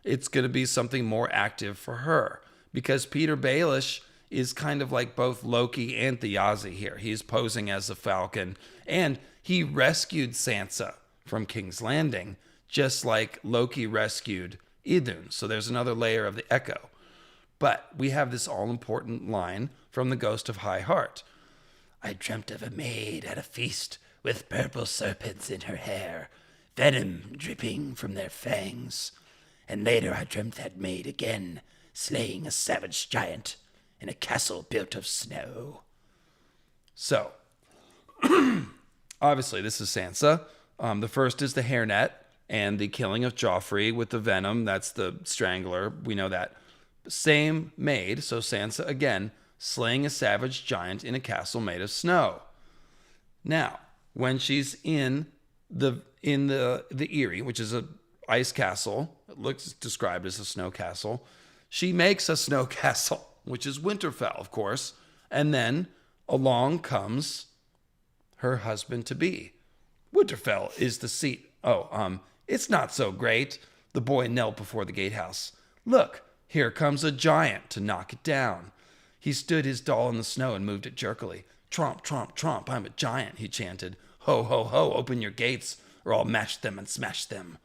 it's going to be something more active for her. Because Peter Baelish is kind of like both Loki and Thjazi here. He's posing as a falcon, and he rescued Sansa from King's Landing, just like Loki rescued Idunn. So there's another layer of the echo. But we have this all-important line from the Ghost of High Heart. I dreamt of a maid at a feast with purple serpents in her hair, venom dripping from their fangs. And later I dreamt that maid again, slaying a savage giant in a castle built of snow. So, obviously this is Sansa. The first is the hairnet and the killing of Joffrey with the venom. That's the strangler. We know that. Same maid, so Sansa again, slaying a savage giant in a castle made of snow. Now, when she's in the Eyrie, which is a ice castle, it looks described as a snow castle, she makes a snow castle, which is Winterfell, of course, and then along comes her husband-to-be. Winterfell is the seat. It's not so great. The boy knelt before the gatehouse. Look, here comes a giant to knock it down. He stood his doll in the snow and moved it jerkily. Tromp, tromp, tromp, I'm a giant, he chanted. Ho, ho, ho, open your gates, or I'll mash them and smash them.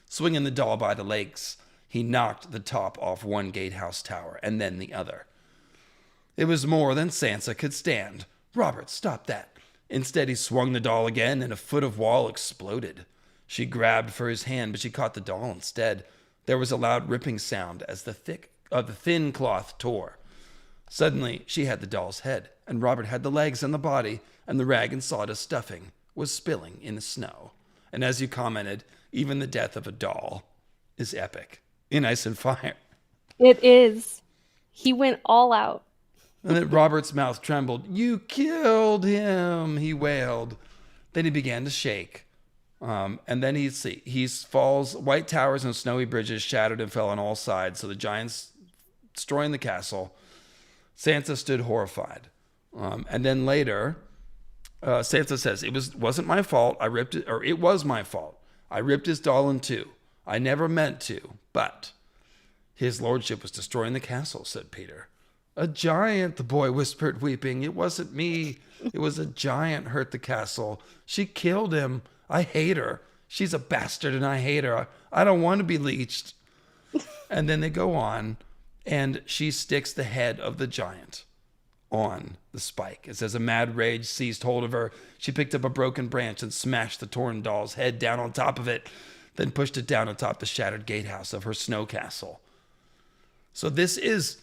Swinging the doll by the legs, he knocked the top off one gatehouse tower and then the other. It was more than Sansa could stand. Robert, stop that. Instead, he swung the doll again, and a foot of wall exploded. She grabbed for his hand, but she caught the doll instead. There was a loud ripping sound as the thin cloth tore. Suddenly, she had the doll's head, and Robert had the legs and the body, and the rag and sawdust stuffing was spilling in the snow. And as you commented, even the death of a doll is epic in Ice and Fire. It is. He went all out. And then Robert's mouth trembled. You killed him, he wailed. Then he began to shake. And then he falls. White towers and snowy bridges shattered and fell on all sides. So the giants destroying the castle. Sansa stood horrified. And then later, Sansa says, wasn't my fault. It was my fault. I ripped his doll in two. I never meant to, but his lordship was destroying the castle, said Peter. A giant, the boy whispered, weeping. It wasn't me. It was a giant hurt the castle. She killed him. I hate her. She's a bastard and I hate her. I don't want to be leeched. And then they go on, and she sticks the head of the giant on the spike. It says a mad rage seized hold of her. She picked up a broken branch and smashed the torn doll's head down on top of it, then pushed it down atop the shattered gatehouse of her snow castle. So this is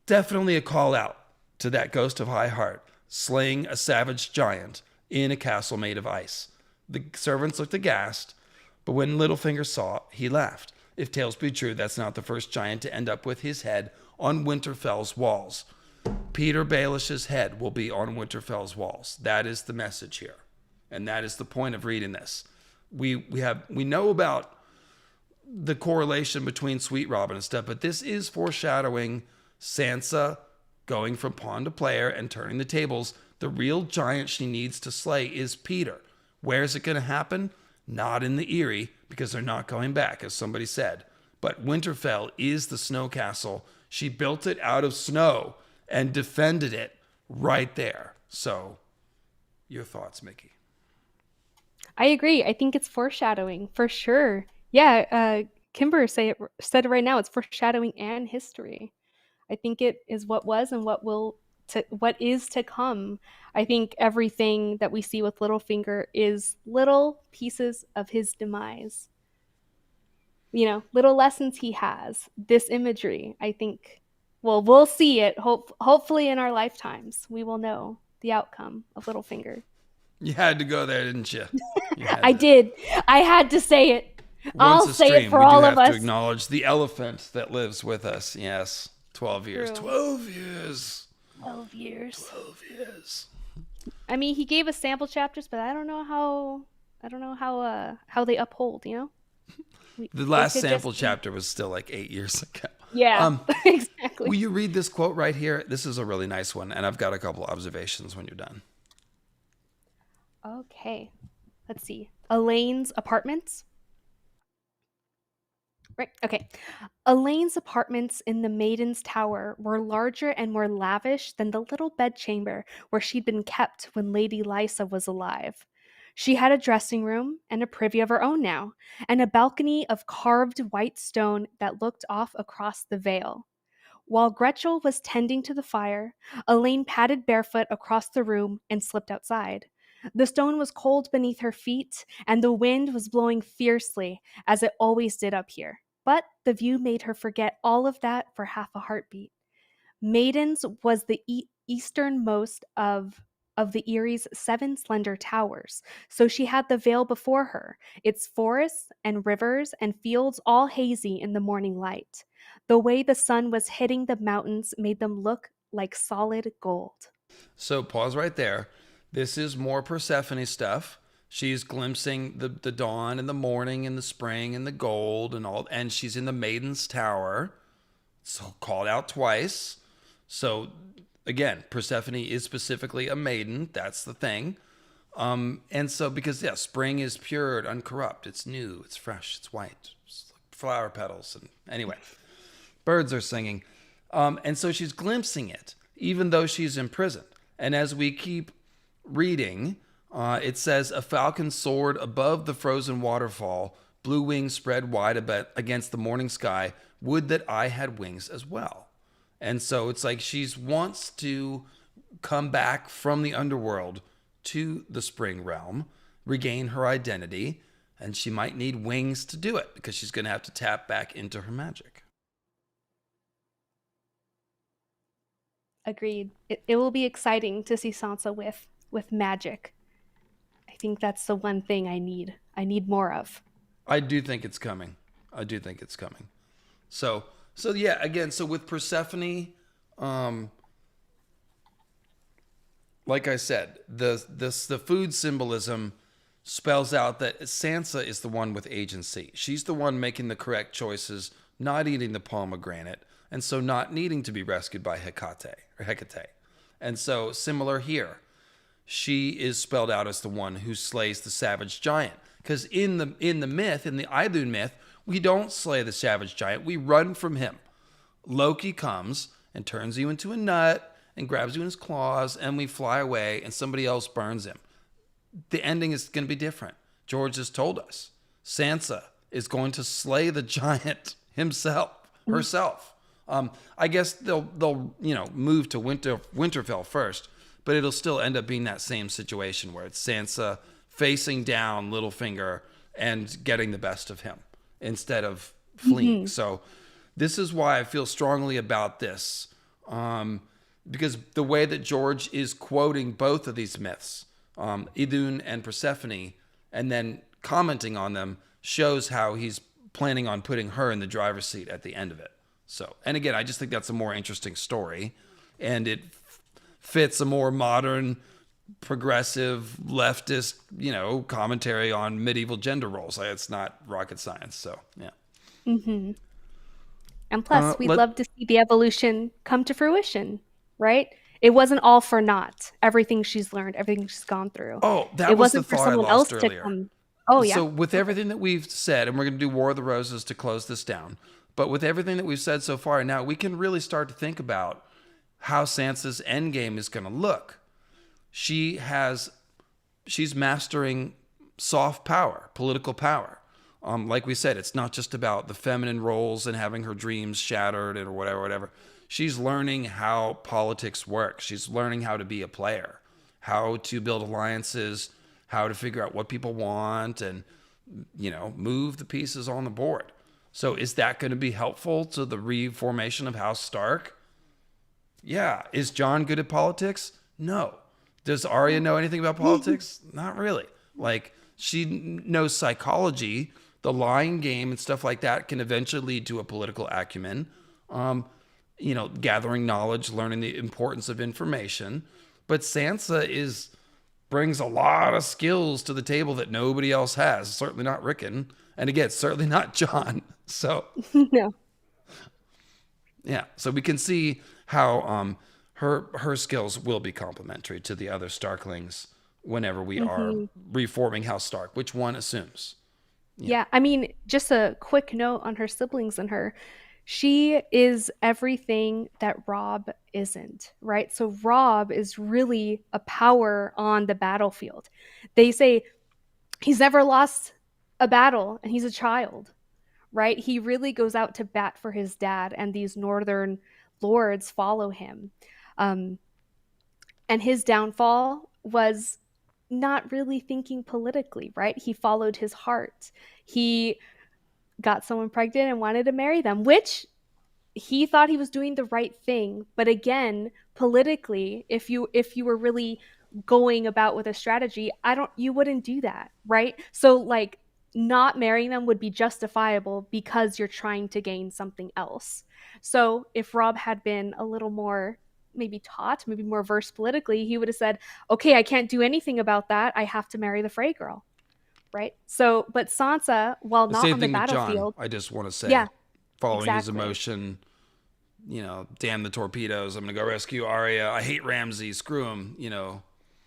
definitely a call out to that Ghost of High Heart, slaying a savage giant in a castle made of ice. The servants looked aghast, but when Littlefinger saw, he laughed. If tales be true, that's not the first giant to end up with his head on Winterfell's walls. Peter Baelish's head will be on Winterfell's walls. That is the message here. And that is the point of reading this. We know about the correlation between Sweet Robin and stuff, but this is foreshadowing Sansa going from pawn to player and turning the tables. The real giant she needs to slay is Peter. Where's it going to happen? Not in the Eyrie, because they're not going back, as somebody said. But Winterfell is the snow castle. She built it out of snow and defended it right there. So, your thoughts, Mickey? I agree. I think it's foreshadowing for sure. Yeah, Kimber said it right now. It's foreshadowing and history. I think it is what was and what is to come. I think everything that we see with Littlefinger is little pieces of his demise. Little lessons he has. This imagery, I think, well, we'll see it. Hopefully, in our lifetimes, we will know the outcome of Littlefinger. You had to go there, didn't you? You had I to. did. I had to say it. Once I'll a say it stream, for we do all of have to us. acknowledge the elephant that lives with us. Yes, 12 years. True. 12 years. 12 years. 12 years. I mean, he gave us sample chapters, but I don't know how they uphold. The They last could sample just be, chapter was still like 8 years ago. yeah, Will exactly. you read this quote right here? This is a really nice one, and I've got a couple observations when you're done. Okay, let's see. Elaine's apartments. Right. Okay. Elaine's apartments in the Maiden's Tower were larger and more lavish than the little bedchamber where she'd been kept when Lady Lysa was alive. She had a dressing room and a privy of her own now, and a balcony of carved white stone that looked off across the vale. While Gretchel was tending to the fire, Elaine padded barefoot across the room and slipped outside. The stone was cold beneath her feet, and the wind was blowing fiercely, as it always did up here. But the view made her forget all of that for half a heartbeat. Maiden's was the easternmost of the Erie's seven slender towers, so she had the vale before her, its forests and rivers and fields all hazy in the morning light. The way the sun was hitting the mountains made them look like solid gold. So pause right there. This is more Persephone stuff. She's glimpsing the dawn and the morning and the spring and the gold and all, and she's in the Maiden's Tower. So called out twice. So again, Persephone is specifically a maiden. That's the thing. And so because yeah, spring is pure and uncorrupt. It's new. It's fresh. It's white. It's like flower petals. And anyway, birds are singing. And so she's glimpsing it, even though she's imprisoned. And as we keep reading, it says, a falcon soared above the frozen waterfall, blue wings spread wide against the morning sky. Would that I had wings as well. And so it's like she wants to come back from the underworld to the spring realm, regain her identity, and she might need wings to do it because she's going to have to tap back into her magic. Agreed. It will be exciting to see Sansa with magic. I think that's the one thing I need. I need more of. I do think it's coming. I do think it's coming. So yeah, again, so with Persephone, like I said, the food symbolism spells out that Sansa is the one with agency. She's the one making the correct choices, not eating the pomegranate, and so not needing to be rescued by Hecate. And so similar here. She is spelled out as the one who slays the savage giant. Because in the myth, in the Idunn myth, we don't slay the savage giant. We run from him. Loki comes and turns you into a nut and grabs you in his claws, and we fly away, and somebody else burns him. The ending is going to be different. George has told us. Sansa is going to slay the giant herself. I guess they'll move to Winterfell first, but it'll still end up being that same situation where it's Sansa facing down Littlefinger and getting the best of him instead of fleeing. So this is why I feel strongly about this, because the way that George is quoting both of these myths, Idunn and Persephone, and then commenting on them shows how he's planning on putting her in the driver's seat at the end of it. So, and again, I just think that's a more interesting story, and it fits a more modern, progressive, leftist, commentary on medieval gender roles. It's not rocket science. So, yeah. And plus, we'd love to see the evolution come to fruition. right? It wasn't all for naught. Everything she's learned, everything she's gone through. Oh, that It was the wasn't for thought I someone lost else to earlier. come. Oh yeah. So, with Okay. everything that we've said, and we're going to do War of the Roses to close this down, but with everything that we've said so far, now we can really start to think about how Sansa's endgame is going to look. She has, she's mastering soft power, political power. Like we said, it's not just about the feminine roles and having her dreams shattered or whatever, whatever. She's learning how politics works. She's learning how to be a player, how to build alliances, how to figure out what people want, and move the pieces on the board. So, is that going to be helpful to the reformation of House Stark? Yeah. Is John good at politics? No. Does Arya No. know anything about politics? Not really. Like, she knows psychology, the lying game, and stuff like that can eventually lead to a political acumen. Gathering knowledge, learning the importance of information. But Sansa brings a lot of skills to the table that nobody else has. Certainly not Rickon, and again, certainly not John. So No. yeah, so we can see how her skills will be complementary to the other Starklings whenever we are Hmm. reforming House Stark, which one assumes. Yeah. Yeah, I mean, just a quick note on her siblings and her. She is everything that Rob isn't, right? So Rob is really a power on the battlefield. They say he's never lost a battle and he's a child, right? He really goes out to bat for his dad, and these northern lords follow him. Um, and his downfall was not really thinking politically, right? He followed his heart. He got someone pregnant and wanted to marry them, which he thought he was doing the right thing. But again, politically, if you were really going about with a strategy, I don't you wouldn't do that, right? So like not marrying them would be justifiable because you're trying to gain something else. So if Rob had been a little more maybe taught, maybe more versed politically, he would have said, "Okay, I can't do anything about that. I have to marry the Frey girl." Right? So, but Sansa, while The not same on the thing with John, battlefield, I just want to yeah, say, following his exactly. emotion, damn the torpedoes, I'm going to go rescue Arya. I hate Ramsay, screw him,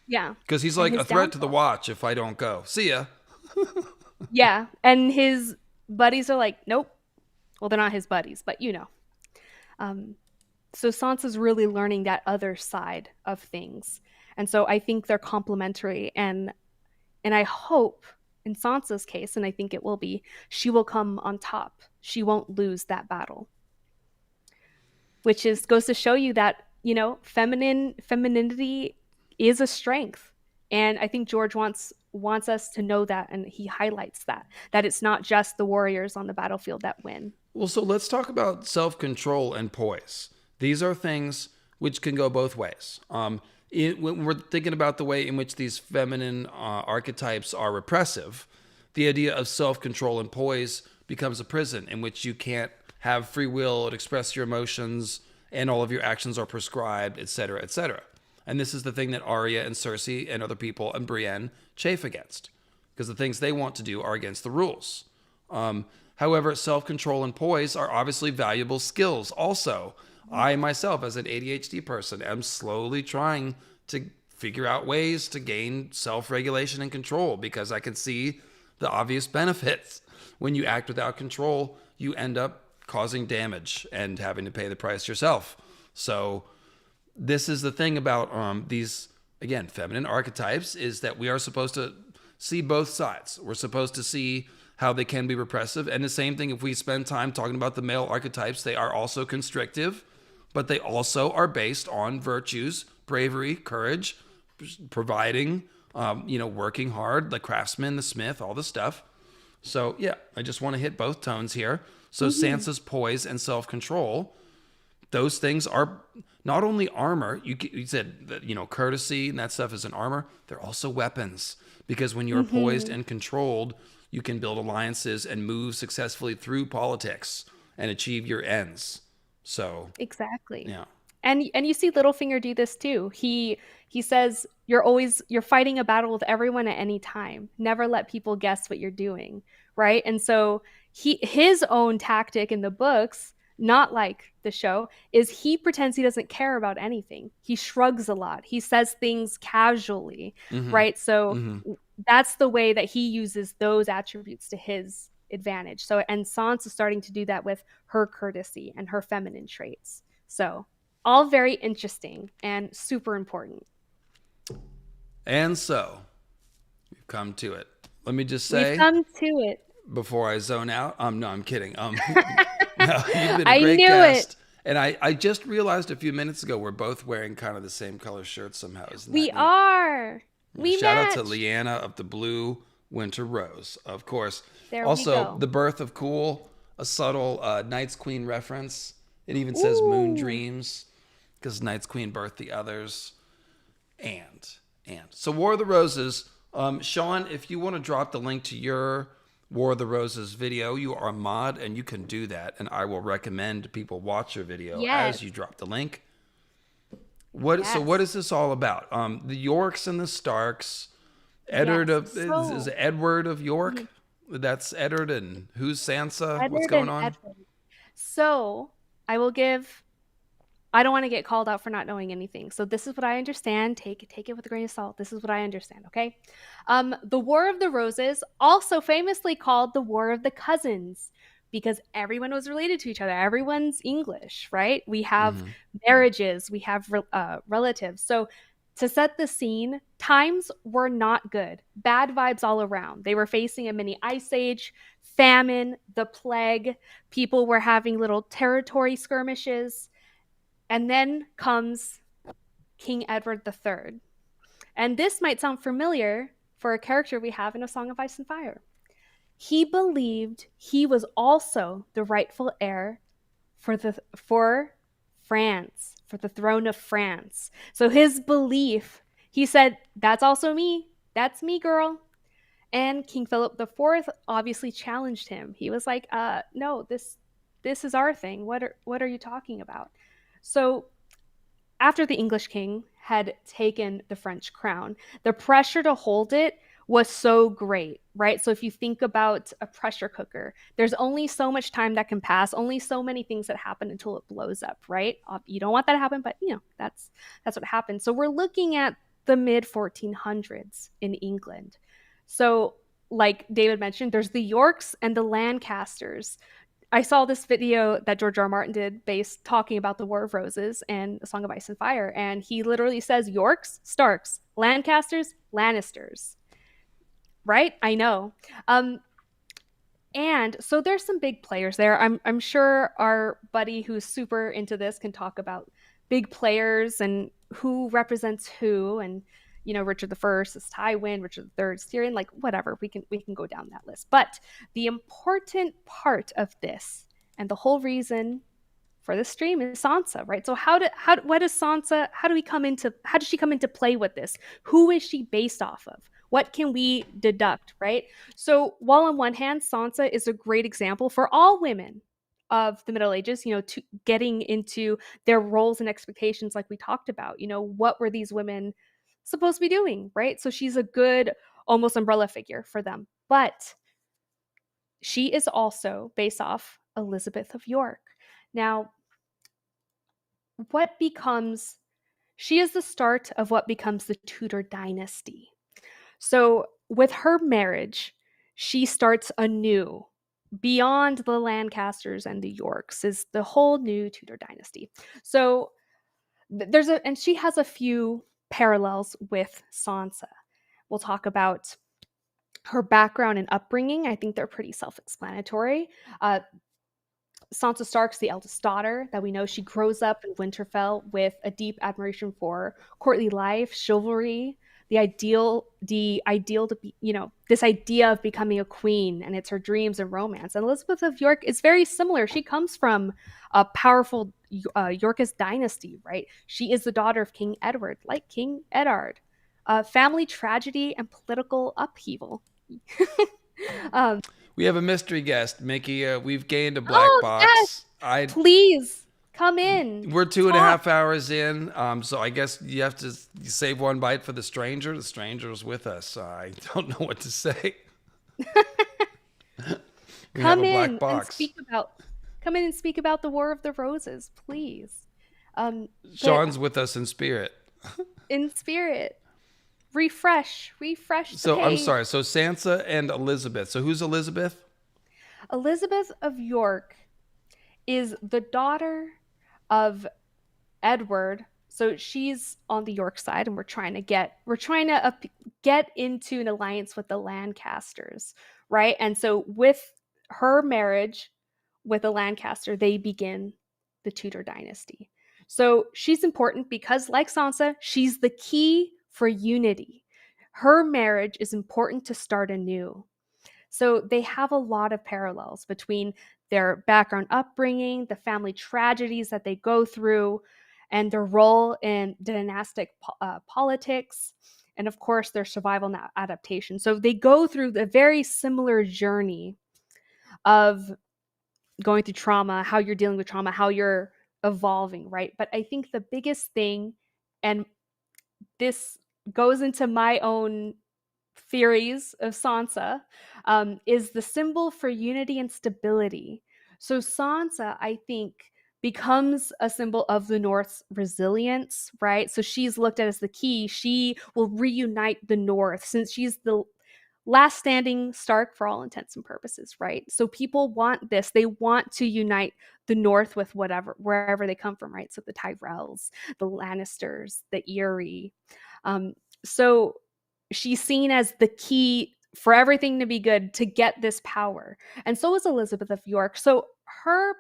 Yeah. because he's And like his a threat to the downfall. watch if I don't go. See ya. Yeah. And his buddies are like, nope. Well, they're not his buddies, but you know. Um, so Sansa's really learning that other side of things. And so I think they're complementary, and I hope in Sansa's case, and I think it will be, she will come on top. She won't lose that battle. Which is goes to show you that, femininity is a strength. And I think George wants us to know that, and he highlights that it's not just the warriors on the battlefield that win. Well, so let's talk about self control and poise. These are things which can go both ways. When we're thinking about the way in which these feminine archetypes are repressive, the idea of self control and poise becomes a prison in which you can't have free will and express your emotions, and all of your actions are prescribed, etc., etc. And this is the thing that Arya and Cersei and other people and Brienne chafe against, because the things they want to do are against the rules. However, self control and poise are obviously valuable skills. Also, I myself, as an ADHD person, am slowly trying to figure out ways to gain self regulation and control because I can see the obvious benefits. When you act without control, you end up causing damage and having to pay the price yourself. So, this is the thing about these, again, feminine archetypes, is that we are supposed to see both sides. We're supposed to see how they can be repressive. And the same thing, if we spend time talking about the male archetypes, they are also constrictive, but they also are based on virtues, bravery, courage, providing, working hard, the craftsman, the smith, all the stuff. So, yeah, I just want to hit both tones here. So, Mm-hmm. Sansa's poise and self control, those things are not only armor. You said that courtesy and that stuff is an armor. They're also weapons because when you are poised Mm-hmm. and controlled, you can build alliances and move successfully through politics and achieve your ends. So Exactly. yeah. And you see Littlefinger do this too. He says you're fighting a battle with everyone at any time. Never let people guess what you're doing, right? And so his own tactic in the books, not like the show, is he pretends he doesn't care about anything. He shrugs a lot. He says things casually, Mm-hmm. right? So Mm-hmm. that's the way that he uses those attributes to his advantage. So, and Sansa's starting to do that with her courtesy and her feminine traits. So, all very interesting and super important. And so we've come to it. Let me just We've say come to it. before I zone out. No, I'm kidding. No, you've been a I great knew it. guest. And I just realized a few minutes ago we're both wearing kind of the same color shirts somehow. Isn't We that neat? are. We Shout out to match. Leanna of the Blue Winter Rose, of course. There we Also, go. the birth of cool, a subtle Night's Queen reference. It even says Moon Ooh. Dreams because Night's Queen birthed the others. And so War of the Roses. Sean, if you want to drop the link to your War of the Roses video, you are a mod and you can do that. And I will recommend people watch your video as Yes. you drop the link. What Yes. is this all about? The Yorks and the Starks. Eddard Yes. of is So, it Edward of mhm. York? That's Eddard, and who's Sansa? What's Edward going and on? Edward. So, I will give I don't want to get called out for not knowing anything. So this is what I understand. Take it with a grain of salt. This is what I understand, okay? The War of the Roses, also famously called the War of the Cousins, because everyone was related to each other. Everyone's English, right? We have Mm-hmm. marriages, we have relatives. So to set the scene, times were not good. Bad vibes all around. They were facing a mini ice age, famine, the plague. People were having little territory skirmishes, and then comes King Edward III. And this might sound familiar for a character we have in A Song of Ice and Fire. He believed he was also the rightful heir for France, for the throne of France. So his belief, he said, that's also me. That's me, girl. And King Philip IV obviously challenged him. He was like, no, this is our thing. What are you talking about? So after the English king had taken the French crown, the pressure to hold it was so great, right? So if you think about a pressure cooker, there's only so much time that can pass, only so many things that happen until it blows up, right? You don't want that to happen, but that's what happened. So we're looking at the mid 1400s in England. So like David mentioned, there's the Yorks and the Lancasters. I saw this video that George R. R. Martin did based talking about the War of Roses and A Song of Ice and Fire, and he literally says Yorks, Starks, Lancasters, Lannisters. Right? I know. Um, and so there's some big players there. I'm sure our buddy who's super into this can talk about big players and who represents who, and Richard the First is Tywin, Richard the Third is Tyrion, like whatever. We can go down that list. But the important part of this and the whole reason for the stream is Sansa, right? So what does Sansa how does she come into play with this? Who is she based off of? What can we deduct, right? So while on one hand, Sansa is a great example for all women of the Middle Ages, to getting into their roles and expectations like we talked about. What were these women supposed to be doing, right? So she's a good almost umbrella figure for them. But she is also based off Elizabeth of York. Now, what becomes she is the start of what becomes the Tudor dynasty. So, with her marriage, she starts anew. Beyond the Lancasters and the Yorks is the whole new Tudor dynasty. So, and she has a few parallels with Sansa. We'll talk about her background and upbringing. I think they're pretty self explanatory. Sansa Stark's the eldest daughter that we know. She grows up in Winterfell with a deep admiration for courtly life, chivalry, the ideal to be, this idea of becoming a queen, and it's her dreams and romance. And Elizabeth of York is very similar. She comes from a powerful Yorkist dynasty, right? She is the daughter of King Edward, like King Eddard. Family tragedy and political upheaval. um, We have a mystery guest, Mickey. We've gained a black oh, yes. box. I Please come in. We're two and a Talk. half hours in, so I guess you have to save one bite for the stranger. The stranger is with us. I don't know what to say. We have Come a black in and box. speak about Come in and speak about the War of the Roses, please. But Sean's with us in spirit. in spirit, refresh the So I'm page. sorry. So Sansa and Elizabeth. So who's Elizabeth? Elizabeth of York is the daughter of Edward. So she's on the York side, and we're trying to get into an alliance with the Lancasters, right? And so with her marriage with a Lancaster, they begin the Tudor dynasty. So she's important because, like Sansa, she's the key for unity. Her marriage is important to start anew. So they have a lot of parallels between their background upbringing, the family tragedies that they go through, and their role in dynastic politics, and of course their survival and adaptation. So they go through the very similar journey of going through trauma, how you're dealing with trauma, how you're evolving, right? But I think the biggest thing, and this goes into my own theories of Sansa, is the symbol for unity and stability. So Sansa, I think, becomes a symbol of the North's resilience, right? So she's looked at as the key. She will reunite the North since she's the last standing Stark for all intents and purposes, right? So people want this. They want to unite the North with wherever they come from, right? So the Tyrells, the Lannisters, the Eyrie. Um, so she's seen as the key for everything to be good to get this power. And so is Elizabeth of York. So her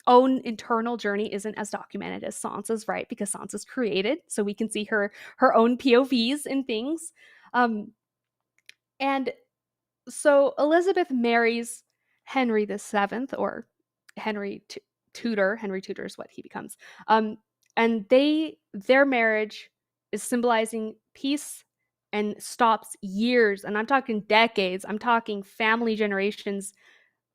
own internal journey isn't as documented as Sansa's, right? Because Sansa's created, so we can see her own POVs and things. And so Elizabeth marries Henry the Seventh, or Henry Tudor. Henry Tudor is what he becomes. Um, and their marriage is symbolizing peace and stops years, and I'm talking decades. I'm talking family generations,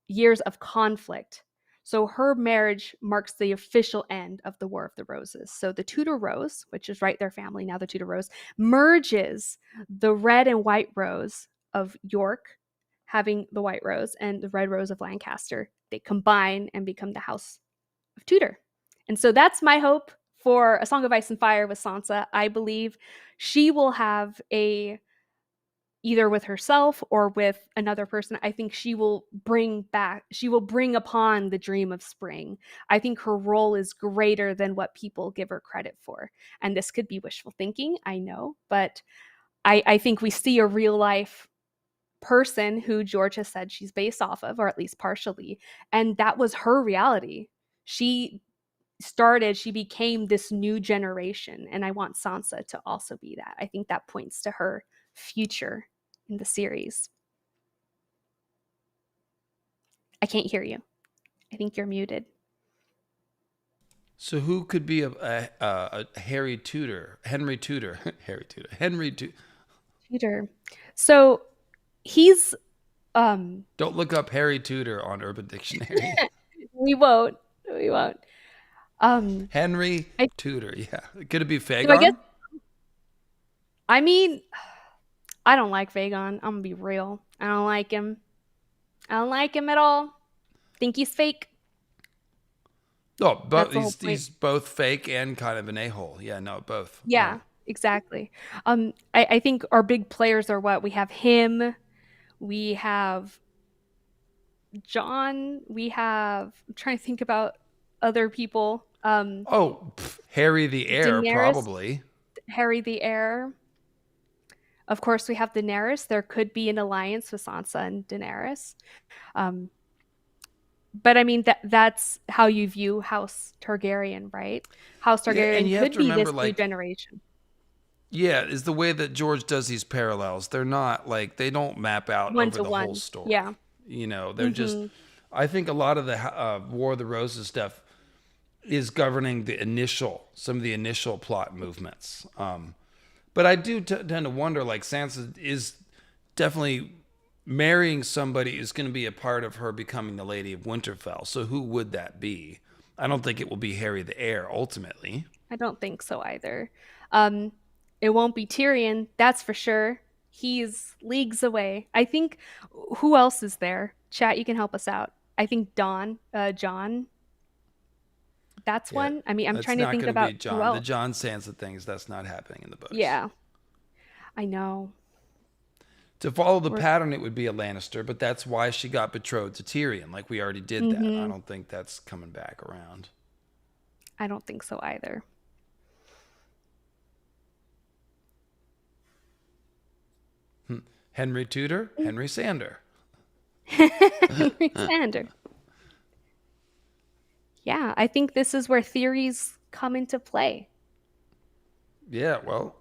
years of conflict. So her marriage marks the official end of the War of the Roses. So the Tudor rose, which is right their family now, the Tudor rose, merges the red and white rose of York, having the white rose, and the red rose of Lancaster. They combine and become the House of Tudor. And so that's my hope for A Song of Ice and Fire with Sansa. I believe she will have a, either with herself or with another person, I think she will bring upon the dream of spring. I think her role is greater than what people give her credit for. And this could be wishful thinking, I know, but I think we see a real life person who George has said she's based off of, or at least partially. And that was her reality. She became this new generation. And I want Sansa to also be that. I think that points to her future in the series. I can't hear you. I think you're muted. So who could be a Harry Tudor? Henry Tudor. Harry Tudor. Henry Tudor. Tudor. So he's um Don't look up Harry Tudor on Urban Dictionary. we won't. We won't. Um Henry I Tudor. Yeah. Could it be so I guess, Fagon? I mean, I don't like Vagon. I'm gonna be real. I don't like him. I don't like him at all. Think he's fake. Oh, but That's the whole point. he's both fake and kind of an a-hole. Yeah, no, both. Yeah. Yeah, exactly. I think our big players are what? We have him, we have John, I'm trying to think about other people. Oh, Harry the Heir, Daenerys, probably. Harry the Heir. Of course, we have Daenerys. There could be an alliance with Sansa and Daenerys. Um, but I mean that's how you view House Targaryen, right? House Yeah, and Targaryen you have could to be remember, this new like, generation. yeah, is the way that George does these parallels. They're not like they don't map out One over to the whole one. Yeah. story. They're just. Hmm. I think a lot of the War of the Roses stuff is governing some of the initial plot movements. But I do tend to wonder, like Sansa is definitely marrying somebody who's going to be a part of her becoming the Lady of Winterfell. So who would that be? I don't think it will be Harry the Heir ultimately. I don't think so either. Um, it won't be Tyrion, that's for sure. He's leagues away. I think, who else is there? Chat, you can help us out. I think John. That's Yeah, one. I mean, I'm that's trying to not think going to be about who John. The else. John Sansa things, that's not happening in the books. Yeah, I know. To follow the We're, pattern, it would be a Lannister, but that's why she got betrothed to Tyrion. Like, we already did that. I mm-hmm. don't think that's coming back around. I don't think so either. Henry Tudor, Henry Sander. Henry Sander. Yeah, I think this is where theories come into play. Yeah, well,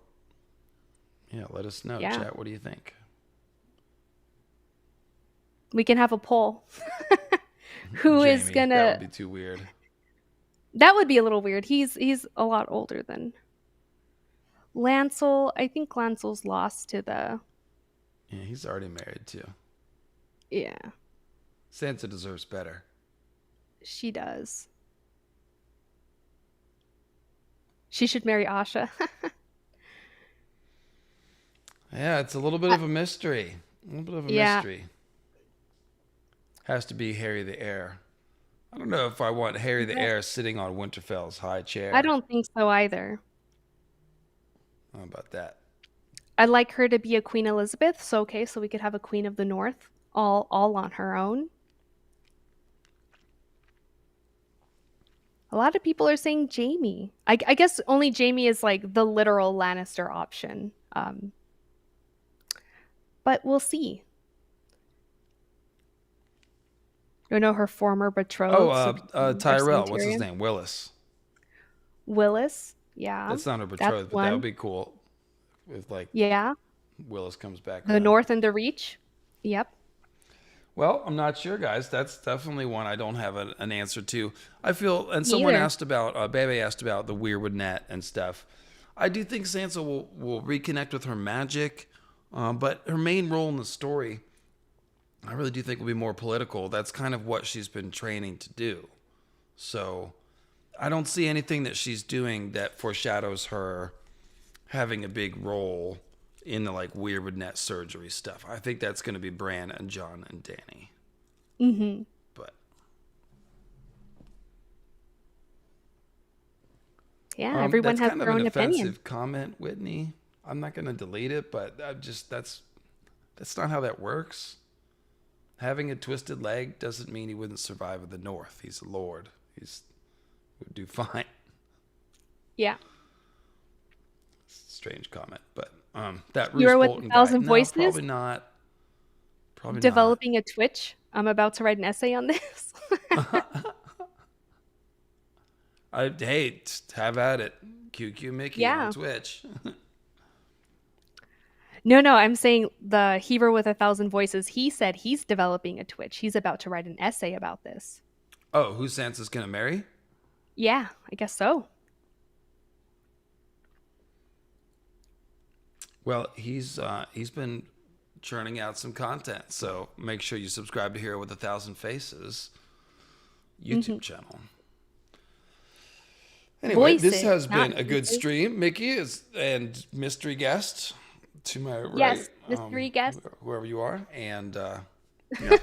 yeah, let us know, Yeah, chat. What do you think? we can have a poll. Who is Jamie, that would gonna? be too weird. That would be a little weird. He's a lot older than Lancel. I think Lancel's lost to the. Yeah, he's already married too. Yeah, Sansa deserves better. she does. She should marry Asha. Yeah, it's a little bit of a mystery. A little bit of a Yeah, mystery. Has to be Harry the Heir. I don't know if I want Harry the yeah. Heir sitting on Winterfell's high I chair. don't think so either. How about that? I'd like her to be a Queen Elizabeth, so okay, so we could have a Queen of the North, all on her own. A lot of people are saying Jamie. I guess only Jamie is like the literal Lannister option. But we'll see. You know her former Oh, betrothed, so people are saying Tyrell. What's his Tyrion. name? Willis. Willis, yeah, That's not her that's betrothed, but that would one. be cool if like Yeah, Willis comes back the around. North and the Reach. Yep. Well, I'm not sure, guys. That's definitely one I don't have an answer to. I feel, and Me someone either. asked about, Bebe asked about the Weirwood net and stuff. I do think Sansa will reconnect with her magic, but her main role in the story, I really do think will be more political. That's kind of what she's been training to do. So I don't see anything that she's doing that foreshadows her having a big role in the like Weirwood net surgery stuff. I think that's going to be Bran and John and Danny. Mm-hmm. But Yeah, everyone that's has kind of their an own opinion. offensive comment, Whitney. I'm not going to delete it, but that's not how that works. Having a twisted leg doesn't mean he wouldn't survive in the North. He's a lord. He's would do fine. Yeah. Strange comment, but that You Roose are with a Bolton guy. thousand No, voices, probably not. Probably not. developing a Twitch. I'm about to write an essay on this. Hey, have at it. QQ Mickey on Yeah. Twitch. No, I'm saying the Heaver with a thousand voices. He said he's developing a Twitch. He's about to write an essay about this. Oh, who Sansa's gonna marry? Yeah, I guess so. Well, he's been churning out some content, so make sure you subscribe to Hero with a Thousand Faces YouTube channel. Anyway, this Voices, has not been a good faces. stream. Mickey is and mystery guest to my right, Yes, mystery guest. whoever you are, and yeah.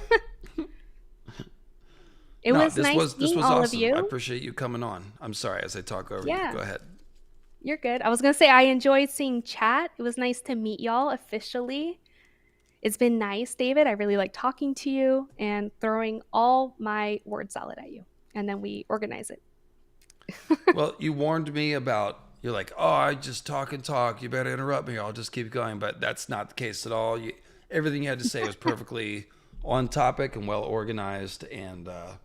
It No, was nice this seeing was all of awesome. I you. appreciate you coming on. I'm sorry as I talk over you. Yeah, Go ahead. you're good. I was gonna say I enjoyed seeing chat. It was nice to meet y'all officially. It's been nice, David. I really like talking to you and throwing all my word salad at you. And then we organize it. Well, you warned me about. You're like, oh, I just talk and talk. You better interrupt me, or I'll just keep going. But that's not the case at all. Everything you had to say was perfectly on topic and well organized, and that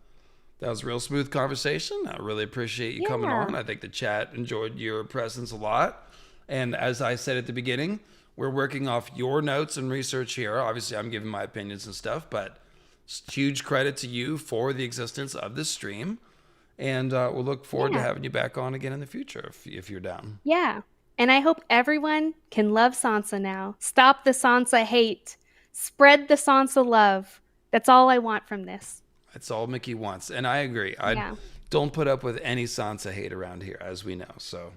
was a real smooth conversation. I really appreciate you coming Yeah. on. I think the chat enjoyed your presence a lot. And as I said at the beginning, we're working off your notes and research here. Obviously, I'm giving my opinions and stuff, but huge credit to you for the existence of this stream. And we'll look forward to Yeah. having you back on again in the future if you're down. Yeah. And I hope everyone can love Sansa now. Stop the Sansa hate. Spread the Sansa love. That's all I want from this. That's all Mickey wants. And I agree. I Yeah. don't put up with any Sansa hate around here, as we know. So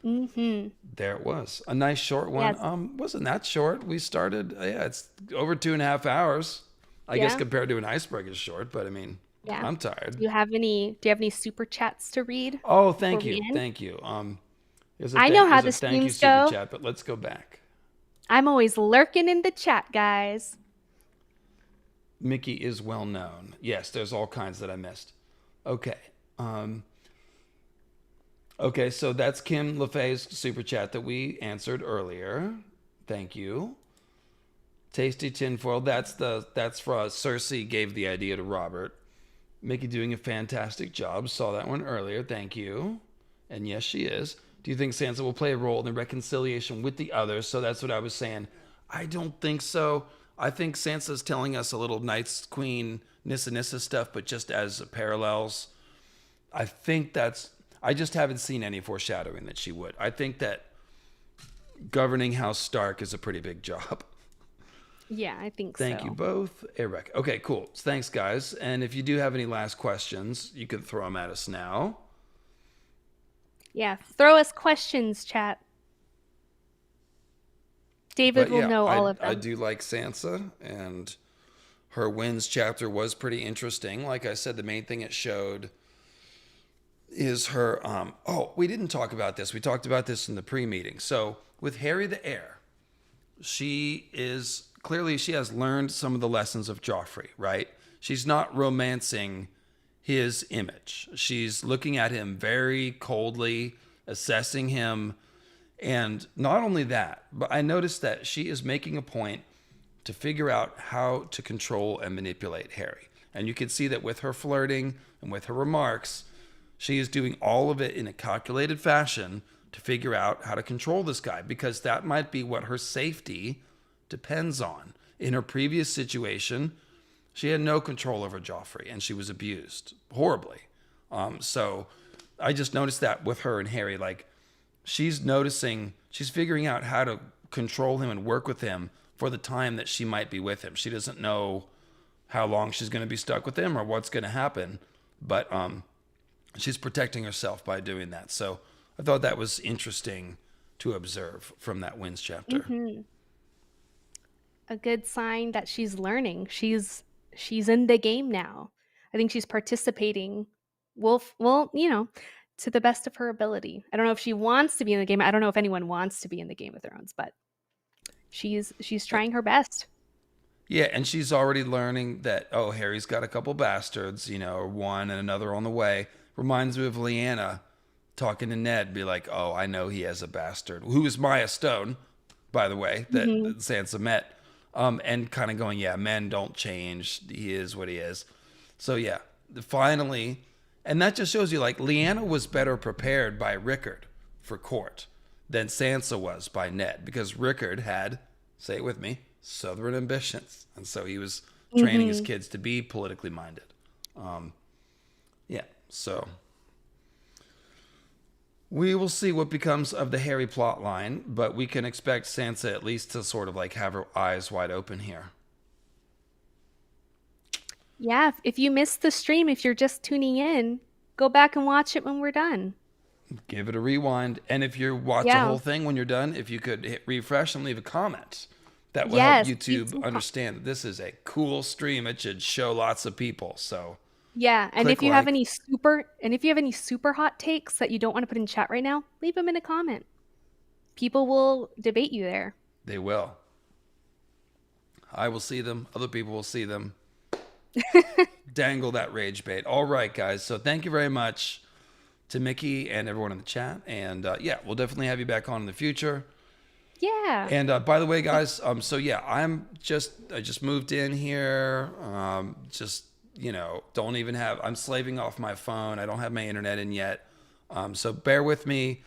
Mm-hmm. there it was. A nice short one. Yes. Wasn't that short? We started, yeah, it's over 2.5 hours. I guess Yeah. compared to an iceberg is short, but I mean, Yeah. I'm tired. Do you have any super chats to read Oh, before thank we you. end? Thank you. I know how There's a the thank you streams super go. chat, but let's go back. I'm always lurking in the chat, guys. Mickey is well known. Yes, there's all kinds that I missed. Okay. Um, okay, so that's Kim LaFay's super chat that we answered earlier. Thank you. Tasty tinfoil. That's for Cersei gave the idea to Robert. Mickey doing a fantastic job. Saw that one earlier. Thank you. And yes, she is. Do you think Sansa will play a role in the reconciliation with the others? So that's what I was saying. I don't think so. I think Sansa's telling us a little Night's Queen Nissa Nissa stuff, but just as parallels. I think that's. I just haven't seen any foreshadowing that she would. I think that governing House Stark is a pretty big job. Yeah, I think Thank you so. both. Eric. Okay, cool. Thanks, guys. And if you do have any last questions, you can throw them at us now. Yeah, throw us questions, chat. David But will yeah, know all of I them. do like Sansa, and her wins chapter was pretty interesting. Like I said, the main thing it showed is her. Oh, we didn't talk about this. We talked about this in the pre-meeting. So with Harry the Heir, she is clearly she has learned some of the lessons of Joffrey, right? She's not romancing his image. She's looking at him very coldly, assessing him. And not only that, but I noticed that she is making a point to figure out how to control and manipulate Harry. And you can see that with her flirting and with her remarks, she is doing all of it in a calculated fashion to figure out how to control this guy because that might be what her safety depends on. In her previous situation, she had no control over Joffrey and she was abused horribly. So I just noticed that with her and Harry, like she's figuring out how to control him and work with him for the time that she might be with him. She doesn't know how long she's going to be stuck with him or what's going to happen, but she's protecting herself by doing that. So I thought that was interesting to observe from that wins chapter. Hmm. A good sign that she's learning. She's in the game now. I think she's participating. Well, to the best of her ability. I don't know if she wants to be in the game. I don't know if anyone wants to be in the Game of Thrones, but she's trying her best. Yeah, and she's already learning that, oh, Harry's got a couple bastards, or one and another on the way. Reminds me of Lyanna talking to Ned, be like, oh, I know he has a bastard, who is Maya Stone, by the way, Hmm. that Sansa met. And kind of going, yeah, men don't change. He is what he is. So, yeah, finally, and that just shows you, like, Lyanna was better prepared by Rickard for court than Sansa was by Ned, because Rickard had, say it with me, Southern ambitions. And so he was training his Hmm. kids to be politically minded. Yeah, so we will see what becomes of the Harry plot line, but we can expect Sansa at least to sort of like have her eyes wide open here. Yeah, if you missed the stream, if you're just tuning in, go back and watch it when we're done. Give it a rewind. And if you watch the Yeah. whole thing when you're done, if you could hit refresh and leave a comment, that will help Yes. Leave YouTube some understand that this is a cool stream. It should show lots of people. So Yeah, and click if you have like. any super hot takes that you don't want to put in chat right now, leave them in a comment. People will debate you there. They will. I will see them. Other people will see them. Dangle that rage bait. All right, guys. So thank you very much to Mickey and everyone in the chat. And yeah, we'll definitely have you back on in the future. Yeah. And by the way, guys, so yeah, I just moved in here. Don't even have, I'm slaving off my phone. I don't have my internet in yet. So bear with me.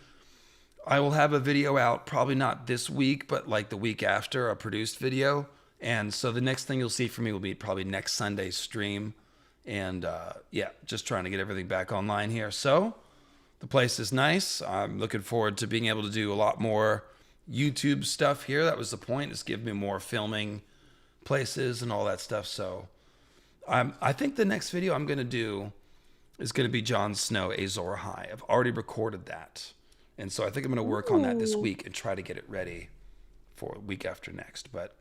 I will have a video out, probably not this week, but like the week after, a produced video. And so the next thing you'll see from me will be probably next Sunday's stream. And yeah, just trying to get everything back online here. So the place is nice. I'm looking forward to being able to do a lot more YouTube stuff here. That was the point, is give me more filming places and all that stuff. So I think the next video I'm going to do is going to be Jon Snow, Azor Ahai. I've already recorded that. And so I think I'm going to work on that this Ooh. week and try to get it ready for week after next. But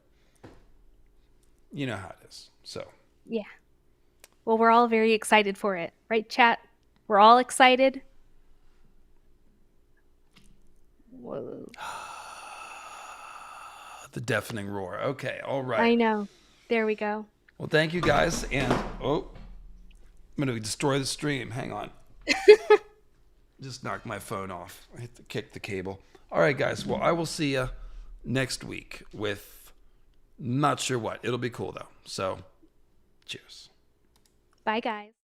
you know how it is. So Yeah. Well, we're all very excited for it, right, chat? We're all excited. Whoa. the deafening roar. Okay, all right. I know. There we go. Well, thank you guys, and oh, I'm gonna destroy the stream. Hang on. Just knocked my phone off. I hit to kick the cable. All right, guys. Well, I will see you next week with not sure what. It'll be cool though. So, cheers. Bye, guys.